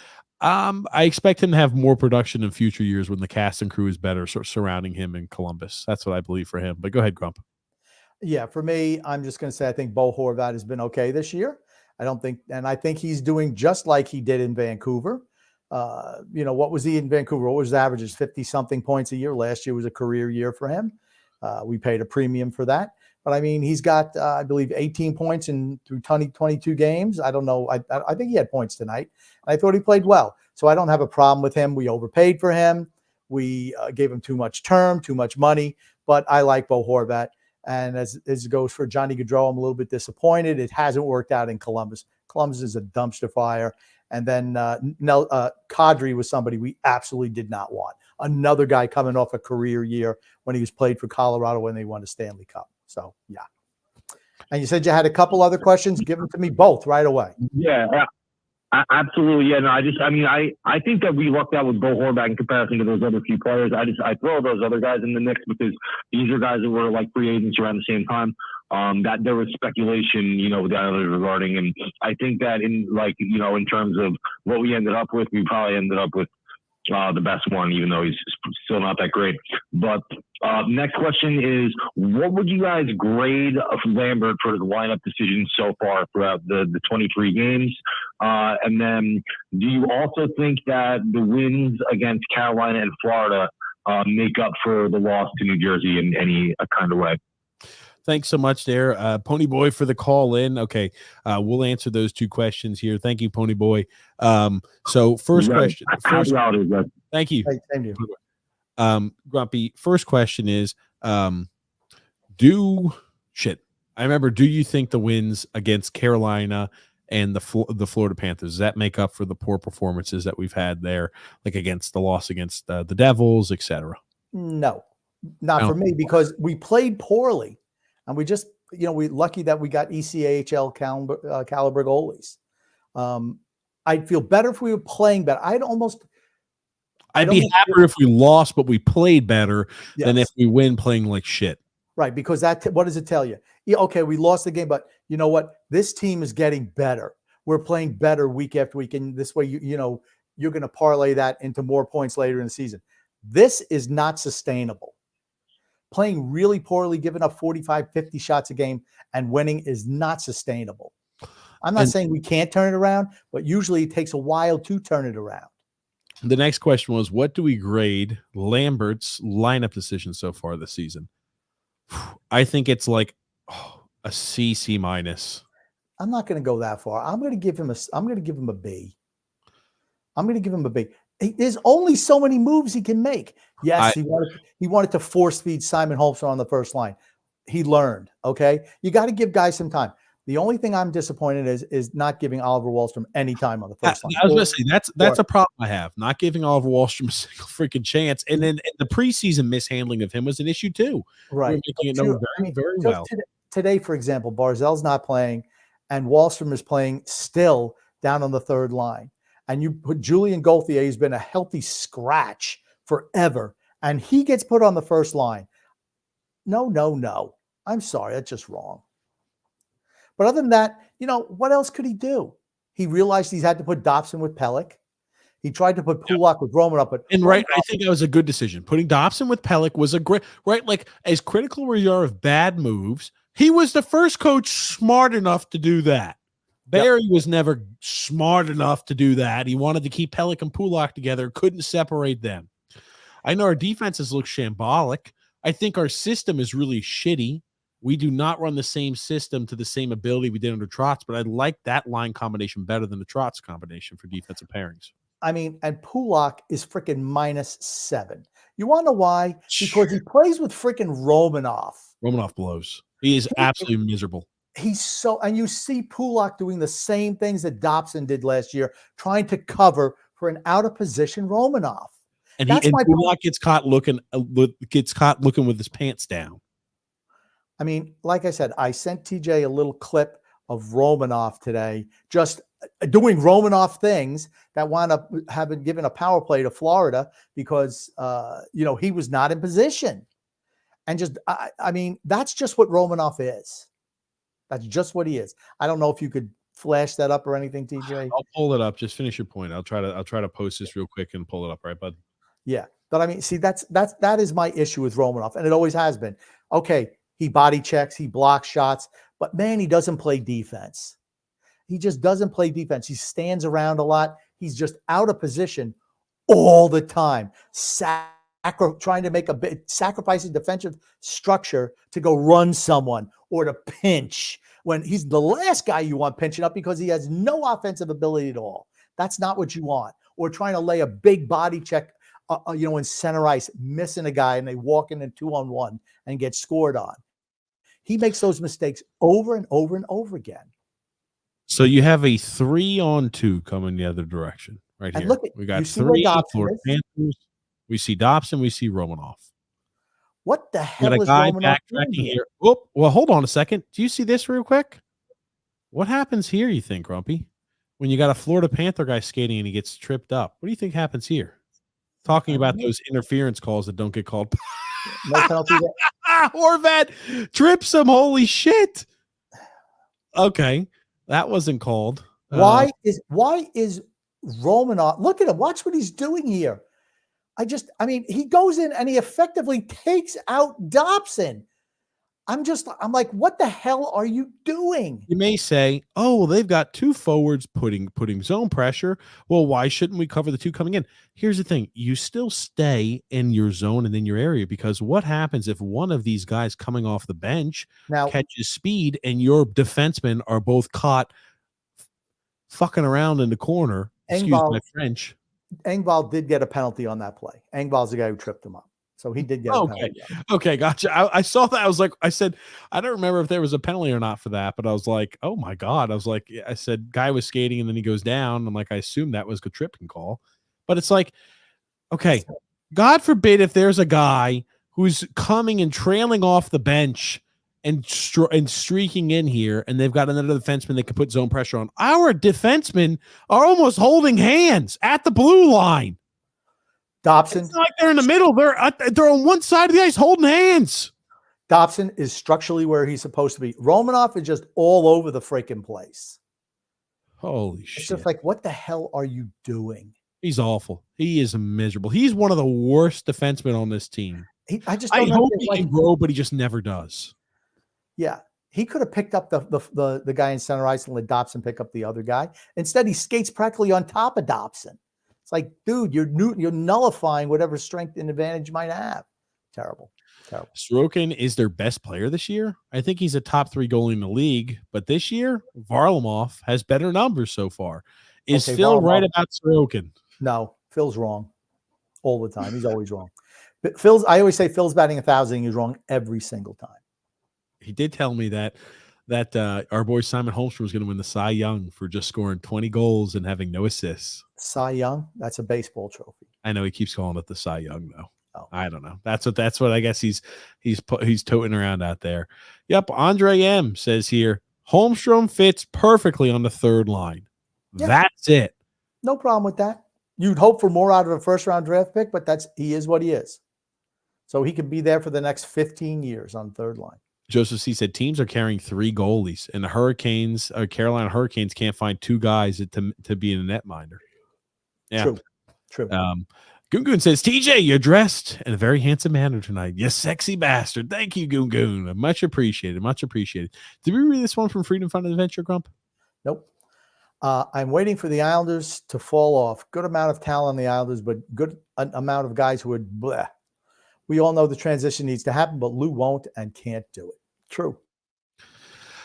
S1: I expect him to have more production in future years when the cast and crew is better surrounding him in Columbus. That's what I believe for him. But go ahead, Grump.
S2: Yeah, for me, I'm just going to say I think Bo Horvat has been okay this year. I think he's doing just like he did in Vancouver. What was he in Vancouver? What was his averages? 50-something points a year. Last year was a career year for him. We paid a premium for that. But I mean, he's got, I believe, 18 points through 22 games. I don't know. I think he had points tonight. I thought he played well. So I don't have a problem with him. We overpaid for him. We gave him too much term, too much money. But I like Bo Horvat. And as it goes for Johnny Gaudreau, I'm a little bit disappointed. It hasn't worked out in Columbus. Columbus is a dumpster fire. And then Kadri was somebody we absolutely did not want. Another guy coming off a career year when he was played for Colorado when they won the Stanley Cup. So, yeah. And you said you had a couple other questions. Give them to me both right away.
S6: Yeah, absolutely. Yeah, no, I think that we lucked out with Bo Horvat in comparison to those other few players. I throw those other guys in the mix because these are guys that were like free agents around the same time. That there was speculation, regarding, and I think that in terms of what we ended up with, we probably ended up with the best one, even though he's still not that great. But next question is, what would you guys grade Lambert for his lineup decisions so far throughout the 23 games? And then do you also think that the wins against Carolina and Florida make up for the loss to New Jersey in any kind of way?
S1: Thanks so much there, Pony Boy, for the call in. Okay, we'll answer those two questions here. Thank you, Pony Boy. So first question. Thank you.
S2: Thank you.
S1: Grumpy, first question is, do you think the wins against Carolina and the Florida Panthers, does that make up for the poor performances that we've had there, like against the loss against the Devils, etc.?
S2: No, not for me, because we played poorly. And we just, we're lucky that we got ECHL caliber goalies. I'd feel better if we were playing better.
S1: I'd be happier if we lost, but we played better than if
S2: Yes.
S1: we win playing like shit.
S2: Right, because what does it tell you? Yeah, okay, we lost the game, but you know what? This team is getting better. We're playing better week after week, and this way, you're going to parlay that into more points later in the season. This is not sustainable. Playing really poorly, giving up 45, 50 shots a game, and winning is not sustainable. I'm not saying we can't turn it around, but usually it takes a while to turn it around.
S1: The next question was, what do we grade Lambert's lineup decision so far this season? I think it's like a C minus.
S2: I'm not going to go that far. I'm going to give him a B. I'm going to give him a B. There's only so many moves he can make. Yes, he wanted to force feed Simon Holmstrom on the first line. He learned. Okay, you got to give guys some time. The only thing I'm disappointed is not giving Oliver Wahlstrom any time on the first line.
S1: I was going to say that's a problem I have. Not giving Oliver Wahlstrom a single freaking chance, and then the preseason mishandling of him was an issue too.
S2: Right,
S1: making it known very well.
S2: Today, for example, Barzal's not playing, and Wahlstrom is playing still down on the third line. And you put Julian Gauthier, who's been a healthy scratch forever, and he gets put on the first line. No. I'm sorry, that's just wrong. But other than that, what else could he do? He realized he had to put Dobson with Pelech. He tried to put Pulak with Romanov, but
S1: I think that was a good decision. Putting Dobson with Pelech was a great Like, as critical we are of bad moves, he was the first coach smart enough to do that. Barry was never smart enough to do that. He wanted to keep Pelech and Pulak together, couldn't separate them. I know our defenses look shambolic. I think our system is really shitty. We do not run the same system to the same ability we did under Trotz, but I like that line combination better than the Trotz combination for defensive pairings.
S2: I mean, and Pulak is freaking -7. You want to know why? Because he plays with freaking Romanov.
S1: Romanov blows. He is absolutely miserable.
S2: And you see Pulak doing the same things that Dobson did last year, trying to cover for an out of position Romanov.
S1: And Pulak gets caught looking with his pants down.
S2: I mean, like I said, I sent TJ a little clip of Romanov today, just doing Romanov things that wound up having given a power play to Florida because he was not in position. And just I mean, that's just what Romanov is. That's just what he is. I don't know if you could flash that up or anything, TJ.
S1: I'll pull it up. Just finish your point. I'll try to post this real quick and pull it up, right, bud?
S2: Yeah. But I mean, see, that is my issue with Romanov, and it always has been. Okay, he body checks, he blocks shots, but man, he doesn't play defense. He just doesn't play defense. He stands around a lot. He's just out of position all the time. Trying to make a bit, sacrificing defensive structure to go run someone or to pinch when he's the last guy you want pinching up because he has no offensive ability at all. That's not what you want. Or trying to lay a big body check, in center ice, missing a guy and they walk in 2-on-1 and get scored on. He makes those mistakes over and over and over again.
S1: So you have a 3-on-2 coming the other direction right here.
S2: Look,
S1: we got 3 Florida Panthers. We see Dobson. We see Romanov.
S2: What the hell is Romanov doing here?
S1: Oh, well, hold on a second. Do you see this real quick? What happens here, you think, Grumpy? When you got a Florida Panther guy skating and he gets tripped up. What do you think happens here? Talking about those interference calls that don't get called.
S2: No penalty there.
S1: Horvat trips him. Holy shit. Okay. That wasn't called.
S2: Why is Romanov? Look at him. Watch what he's doing here. He goes in and he effectively takes out Dobson. I'm like, what the hell are you doing?
S1: You may say, oh, well, they've got 2 forwards putting zone pressure. Well, why shouldn't we cover the 2 coming in? Here's the thing. You still stay in your zone and in your area, because what happens if one of these guys coming off the bench catches speed and your defensemen are both caught fucking around in the corner? Excuse my French.
S2: Engvall did get a penalty on that play. Engvall's the guy who tripped him up. So he did get a penalty.
S1: Okay, gotcha. I saw that. I said, I don't remember if there was a penalty or not for that, but I was like, oh my God. I said, guy was skating and then he goes down. I'm like, I assume that was a tripping call. But it's like, okay, God forbid if there's a guy who's coming and trailing off the bench and streaking in here, and they've got another defenseman that can put zone pressure on. Our defensemen are almost holding hands at the blue line.
S2: Dobson.
S1: It's not like they're in the middle. They're on one side of the ice holding hands.
S2: Dobson is structurally where he's supposed to be. Romanov is just all over the freaking place.
S1: Holy
S2: It's
S1: shit.
S2: just like, what the hell are you doing?
S1: He's awful. He is miserable. He's one of the worst defensemen on this team.
S2: I
S1: hope he can grow, but he just never does.
S2: Yeah. He could have picked up the guy in center ice and let Dobson pick up the other guy. Instead, he skates practically on top of Dobson. It's like, dude, you're nullifying whatever strength and advantage you might have. Terrible.
S1: Sorokin is their best player this year. I think he's a top 3 goalie in the league. But this year, Varlamov has better numbers so far. Is Phil
S2: Varlamov,
S1: right about Sorokin?
S2: No, Phil's wrong all the time. He's always wrong. But I always say Phil's batting 1,000. He's wrong every single time.
S1: He did tell me that our boy Simon Holmstrom was going to win the Cy Young for just scoring 20 goals and having no assists.
S2: Cy Young? That's a baseball trophy.
S1: I know he keeps calling it the Cy Young though.
S2: Oh.
S1: I don't know. That's what I guess he's toting around out there. Yep. Andre M says here, Holmstrom fits perfectly on the third line. Yeah. That's it.
S2: No problem with that. You'd hope for more out of a first-round draft pick, but he is what he is. So he could be there for the next 15 years on third line.
S1: Joseph C said teams are carrying 3 goalies, and the Carolina Hurricanes can't find 2 guys to be in a netminder. Yeah,
S2: true.
S1: Goon says, TJ, you're dressed in a very handsome manner tonight. You sexy bastard. Thank you, Goon. Much appreciated. Much appreciated. Did we read this one from Freedom Fund Adventure, Grump?
S2: Nope. I'm waiting for the Islanders to fall off. Good amount of talent on the Islanders, but good amount of guys who are bleh. We all know the transition needs to happen, but Lou won't and can't do it. True.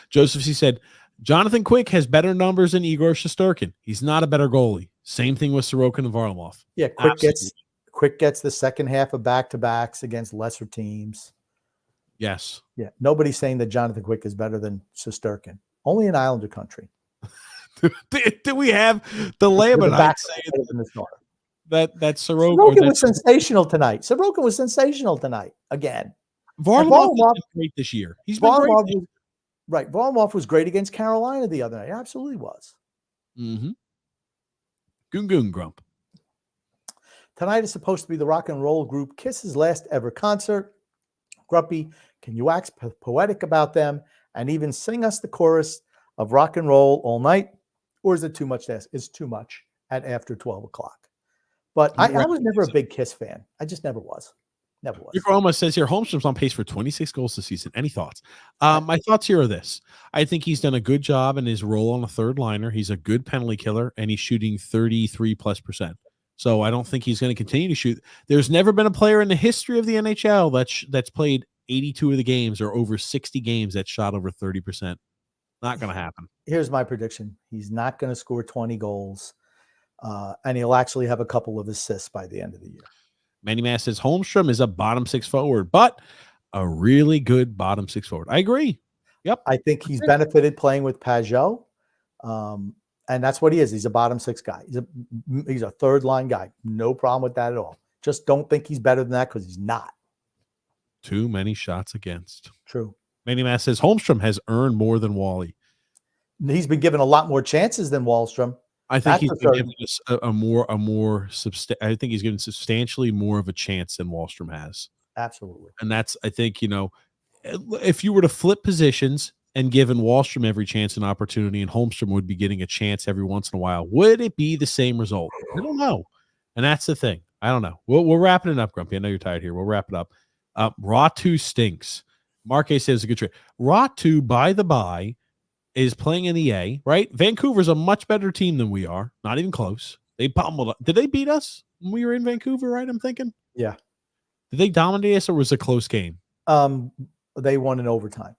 S1: Joseph C said, Jonathan Quick has better numbers than Igor Shesterkin. He's not a better goalie. Same thing with Sorokin and Varlamov.
S2: Yeah, Quick gets the second half of back-to-backs against lesser teams.
S1: Yes.
S2: Yeah. Nobody's saying that Jonathan Quick is better than Shesterkin. Only in Islander country.
S1: Do we have the Lamanites saying that Sorokin
S2: was sensational tonight? Sorokin was sensational tonight again.
S1: Varlamov was great this year. He's been great.
S2: Right. Varlamov was great against Carolina the other night. Absolutely was.
S1: Mm-hmm. Goon Grump.
S2: Tonight is supposed to be the rock and roll group Kiss's last ever concert. Grumpy, can you wax poetic about them and even sing us the chorus of Rock and Roll All Night? Or is it too much to ask? It's too much at after 12 o'clock. But I was never a big Kiss fan. I just never was. Never was.
S1: Roma says here, Holmstrom's on pace for 26 goals this season. Any thoughts? My thoughts here are this. I think he's done a good job in his role on the third liner. He's a good penalty killer, and he's shooting 33+%. So I don't think he's going to continue to shoot. There's never been a player in the history of the NHL that's played 82 of the games or over 60 games that shot over 30%. Not going to happen.
S2: Here's my prediction. He's not going to score 20 goals, and he'll actually have a couple of assists by the end of the year.
S1: Manny Mass says Holmstrom is a bottom 6 forward, but a really good bottom 6 forward. I agree. Yep.
S2: I think he's benefited playing with Pajot, and that's what he is. He's a bottom 6 guy. He's a third line guy. No problem with that at all. Just don't think he's better than that because he's not.
S1: Too many shots against.
S2: True.
S1: Manny Mass says Holmstrom has earned more than Wally.
S2: He's been given a lot more chances than Wallstrom.
S1: I think he's been given I think he's given substantially more of a chance than Wallstrom has.
S2: Absolutely.
S1: And that's, I think, if you were to flip positions and given Wallstrom every chance and opportunity and Holmstrom would be getting a chance every once in a while, would it be the same result? I don't know. And that's the thing. I don't know. We're wrapping it up, Grumpy. I know you're tired here. We'll wrap it up. Raw2 stinks. Marque says it's a good trade. Raw2, by the by, is playing in the A, right? Vancouver's a much better team than we are. Not even close. They pummeled us. Did they beat us when we were in Vancouver, right? I'm thinking.
S2: Yeah.
S1: Did they dominate us or was it a close game?
S2: They won in overtime.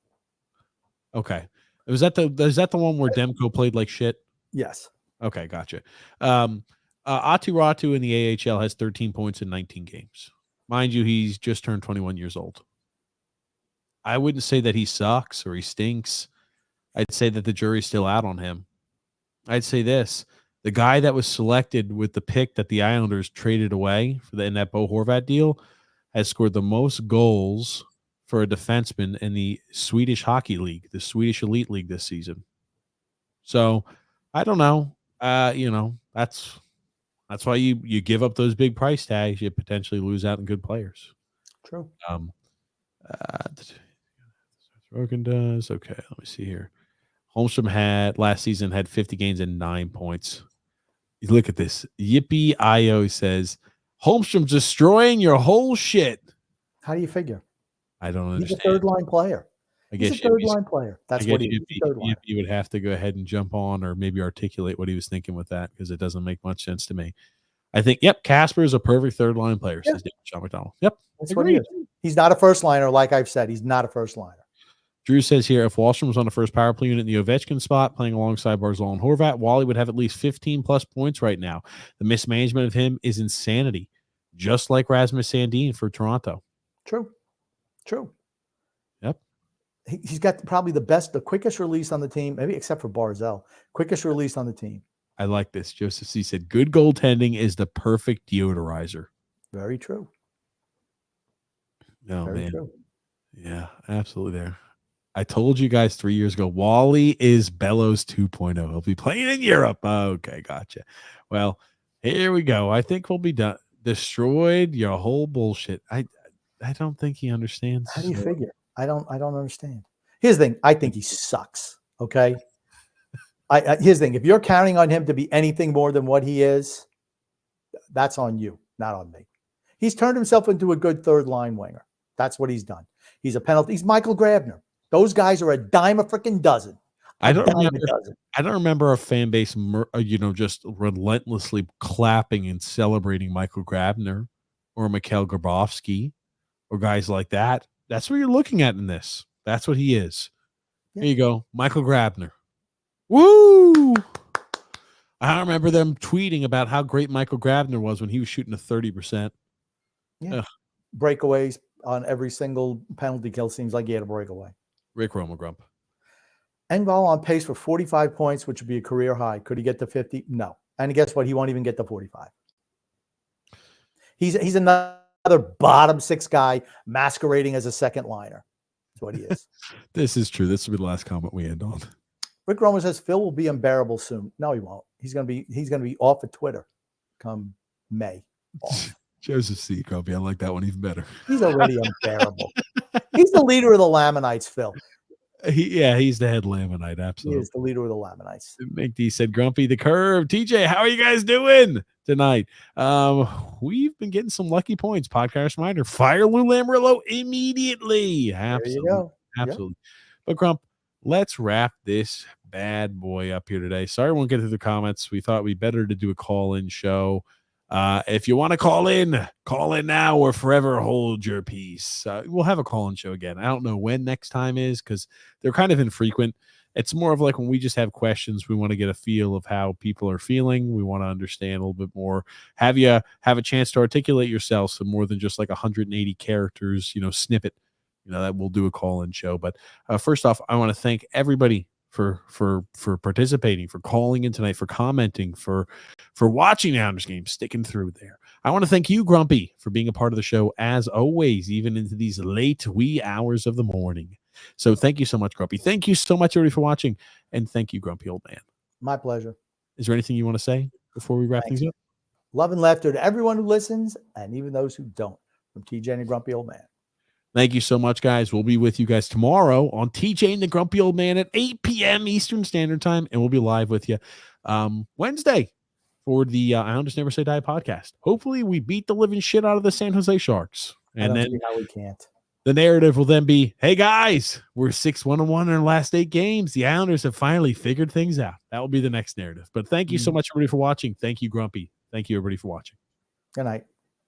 S1: Okay. Is that the one where Demko played like shit?
S2: Yes.
S1: Okay, gotcha. Atu Ratu in the AHL has 13 points in 19 games. Mind you, he's just turned 21 years old. I wouldn't say that he sucks or he stinks. I'd say that the jury's still out on him. I'd say this. The guy that was selected with the pick that the Islanders traded away in that Bo Horvat deal has scored the most goals for a defenseman in the Swedish Hockey League, the Swedish Elite League this season. So, I don't know. That's That's why you give up those big price tags. You potentially lose out on good players.
S2: True.
S1: Rogan does. Okay, let me see here. Holmstrom last season had 50 games and 9 points. You look at this. Yippee IO says Holmstrom's destroying your whole shit.
S2: How do you figure?
S1: I don't understand.
S2: He's a third line player. He's a third line player. That's what he is.
S1: You would have to go ahead and jump on or maybe articulate what he was thinking with that because it doesn't make much sense to me. I think, Casper is a perfect third line player, says Sean McDonald. Yep.
S2: That's what he is. He's not a first liner, like I've said. He's not a first liner.
S1: Drew says here, if Wallstrom was on the first power play unit in the Ovechkin spot, playing alongside Barzal and Horvat, Wally would have at least 15-plus points right now. The mismanagement of him is insanity, just like Rasmus Sandin for Toronto.
S2: True.
S1: Yep.
S2: He's got probably the quickest release on the team, maybe except for Barzal. Quickest release on the team.
S1: I like this. Joseph C. said, good goaltending is the perfect deodorizer.
S2: Very true.
S1: No,
S2: Very
S1: man.
S2: true.
S1: Yeah, absolutely there. I told you guys 3 years ago, Wally is Bellows 2.0. He'll be playing in Europe. Okay, gotcha. Well, here we go. I think we'll be done. Destroyed your whole bullshit. I don't think he understands.
S2: How do you figure? I don't understand. Here's the thing. I think he sucks. Okay. Here's the thing. If you're counting on him to be anything more than what he is, that's on you, not on me. He's turned himself into a good third line winger. That's what he's done. He's a penalty. He's Michael Grabner. Those guys are a dime a freaking dozen.
S1: I don't remember a fan base, just relentlessly clapping and celebrating Michael Grabner or Mikhail Grabovski or guys like that. That's what you're looking at in this. That's what he is. Yeah. There you go. Michael Grabner. Woo! I remember them tweeting about how great Michael Grabner was when he was shooting a 30%.
S2: Yeah. Breakaways on every single penalty kill. Seems like he had a breakaway.
S1: Rick Romagrump.
S2: Engvall on pace for 45 points, which would be a career high. Could he get to 50? No. And guess what? He won't even get to 45. He's another bottom six guy masquerading as a second liner. That's what he is.
S1: This is true. This will be the last comment we end on.
S2: Rick Roman says Phil will be unbearable soon. No, he won't. He's gonna be off of Twitter come May.
S1: Joseph C. Kobe. I like that one even better.
S2: He's already unbearable. He's the leader of the Lamanites, Phil.
S1: He's the head Lamanite. Absolutely.
S2: He is the leader of the Lamanites.
S1: McD said, Grumpy the Curve. TJ, how are you guys doing tonight? We've been getting some lucky points. Podcast reminder, fire Lou Lamoriello immediately. Absolutely.
S2: There you go.
S1: Absolutely. Yep. But Grump, let's wrap this bad boy up here today. Sorry, I won't get to the comments. We thought we'd better to do a call-in show. If you want to call in now or forever hold your peace. We'll have a call-in show again. I don't know when next time is because they're kind of infrequent. It's more of like when we just have questions, we want to get a feel of how people are feeling. We want to understand a little bit more. Have you have a chance to articulate yourself some more than just like 180 characters, snippet. That we'll do a call-in show. But first off, I want to thank everybody for participating, for calling in tonight, for commenting, for watching the Islanders game, sticking through there. I want to thank you, Grumpy, for being a part of the show as always, even into these late wee hours of the morning. So thank you so much, Grumpy. Thank you so much, everybody, for watching, and thank you, Grumpy Old Man.
S2: My pleasure.
S1: Is there anything you want to say before we wrap things up?
S2: Love and laughter to everyone who listens, and even those who don't. From TJ and the Grumpy Old Man.
S1: Thank you so much, guys. We'll be with you guys tomorrow on TJ and the Grumpy Old Man at 8 p.m. Eastern Standard Time, and we'll be live with you Wednesday for the Islanders Never Say Die podcast. Hopefully, we beat the living shit out of the San Jose Sharks, and then
S2: see how we can't.
S1: The narrative will then be, "Hey guys, we're 6-1-1 in our last 8 games. The Islanders have finally figured things out." That will be the next narrative. But thank you so much, everybody, for watching. Thank you, Grumpy. Thank you, everybody, for watching.
S2: Good night.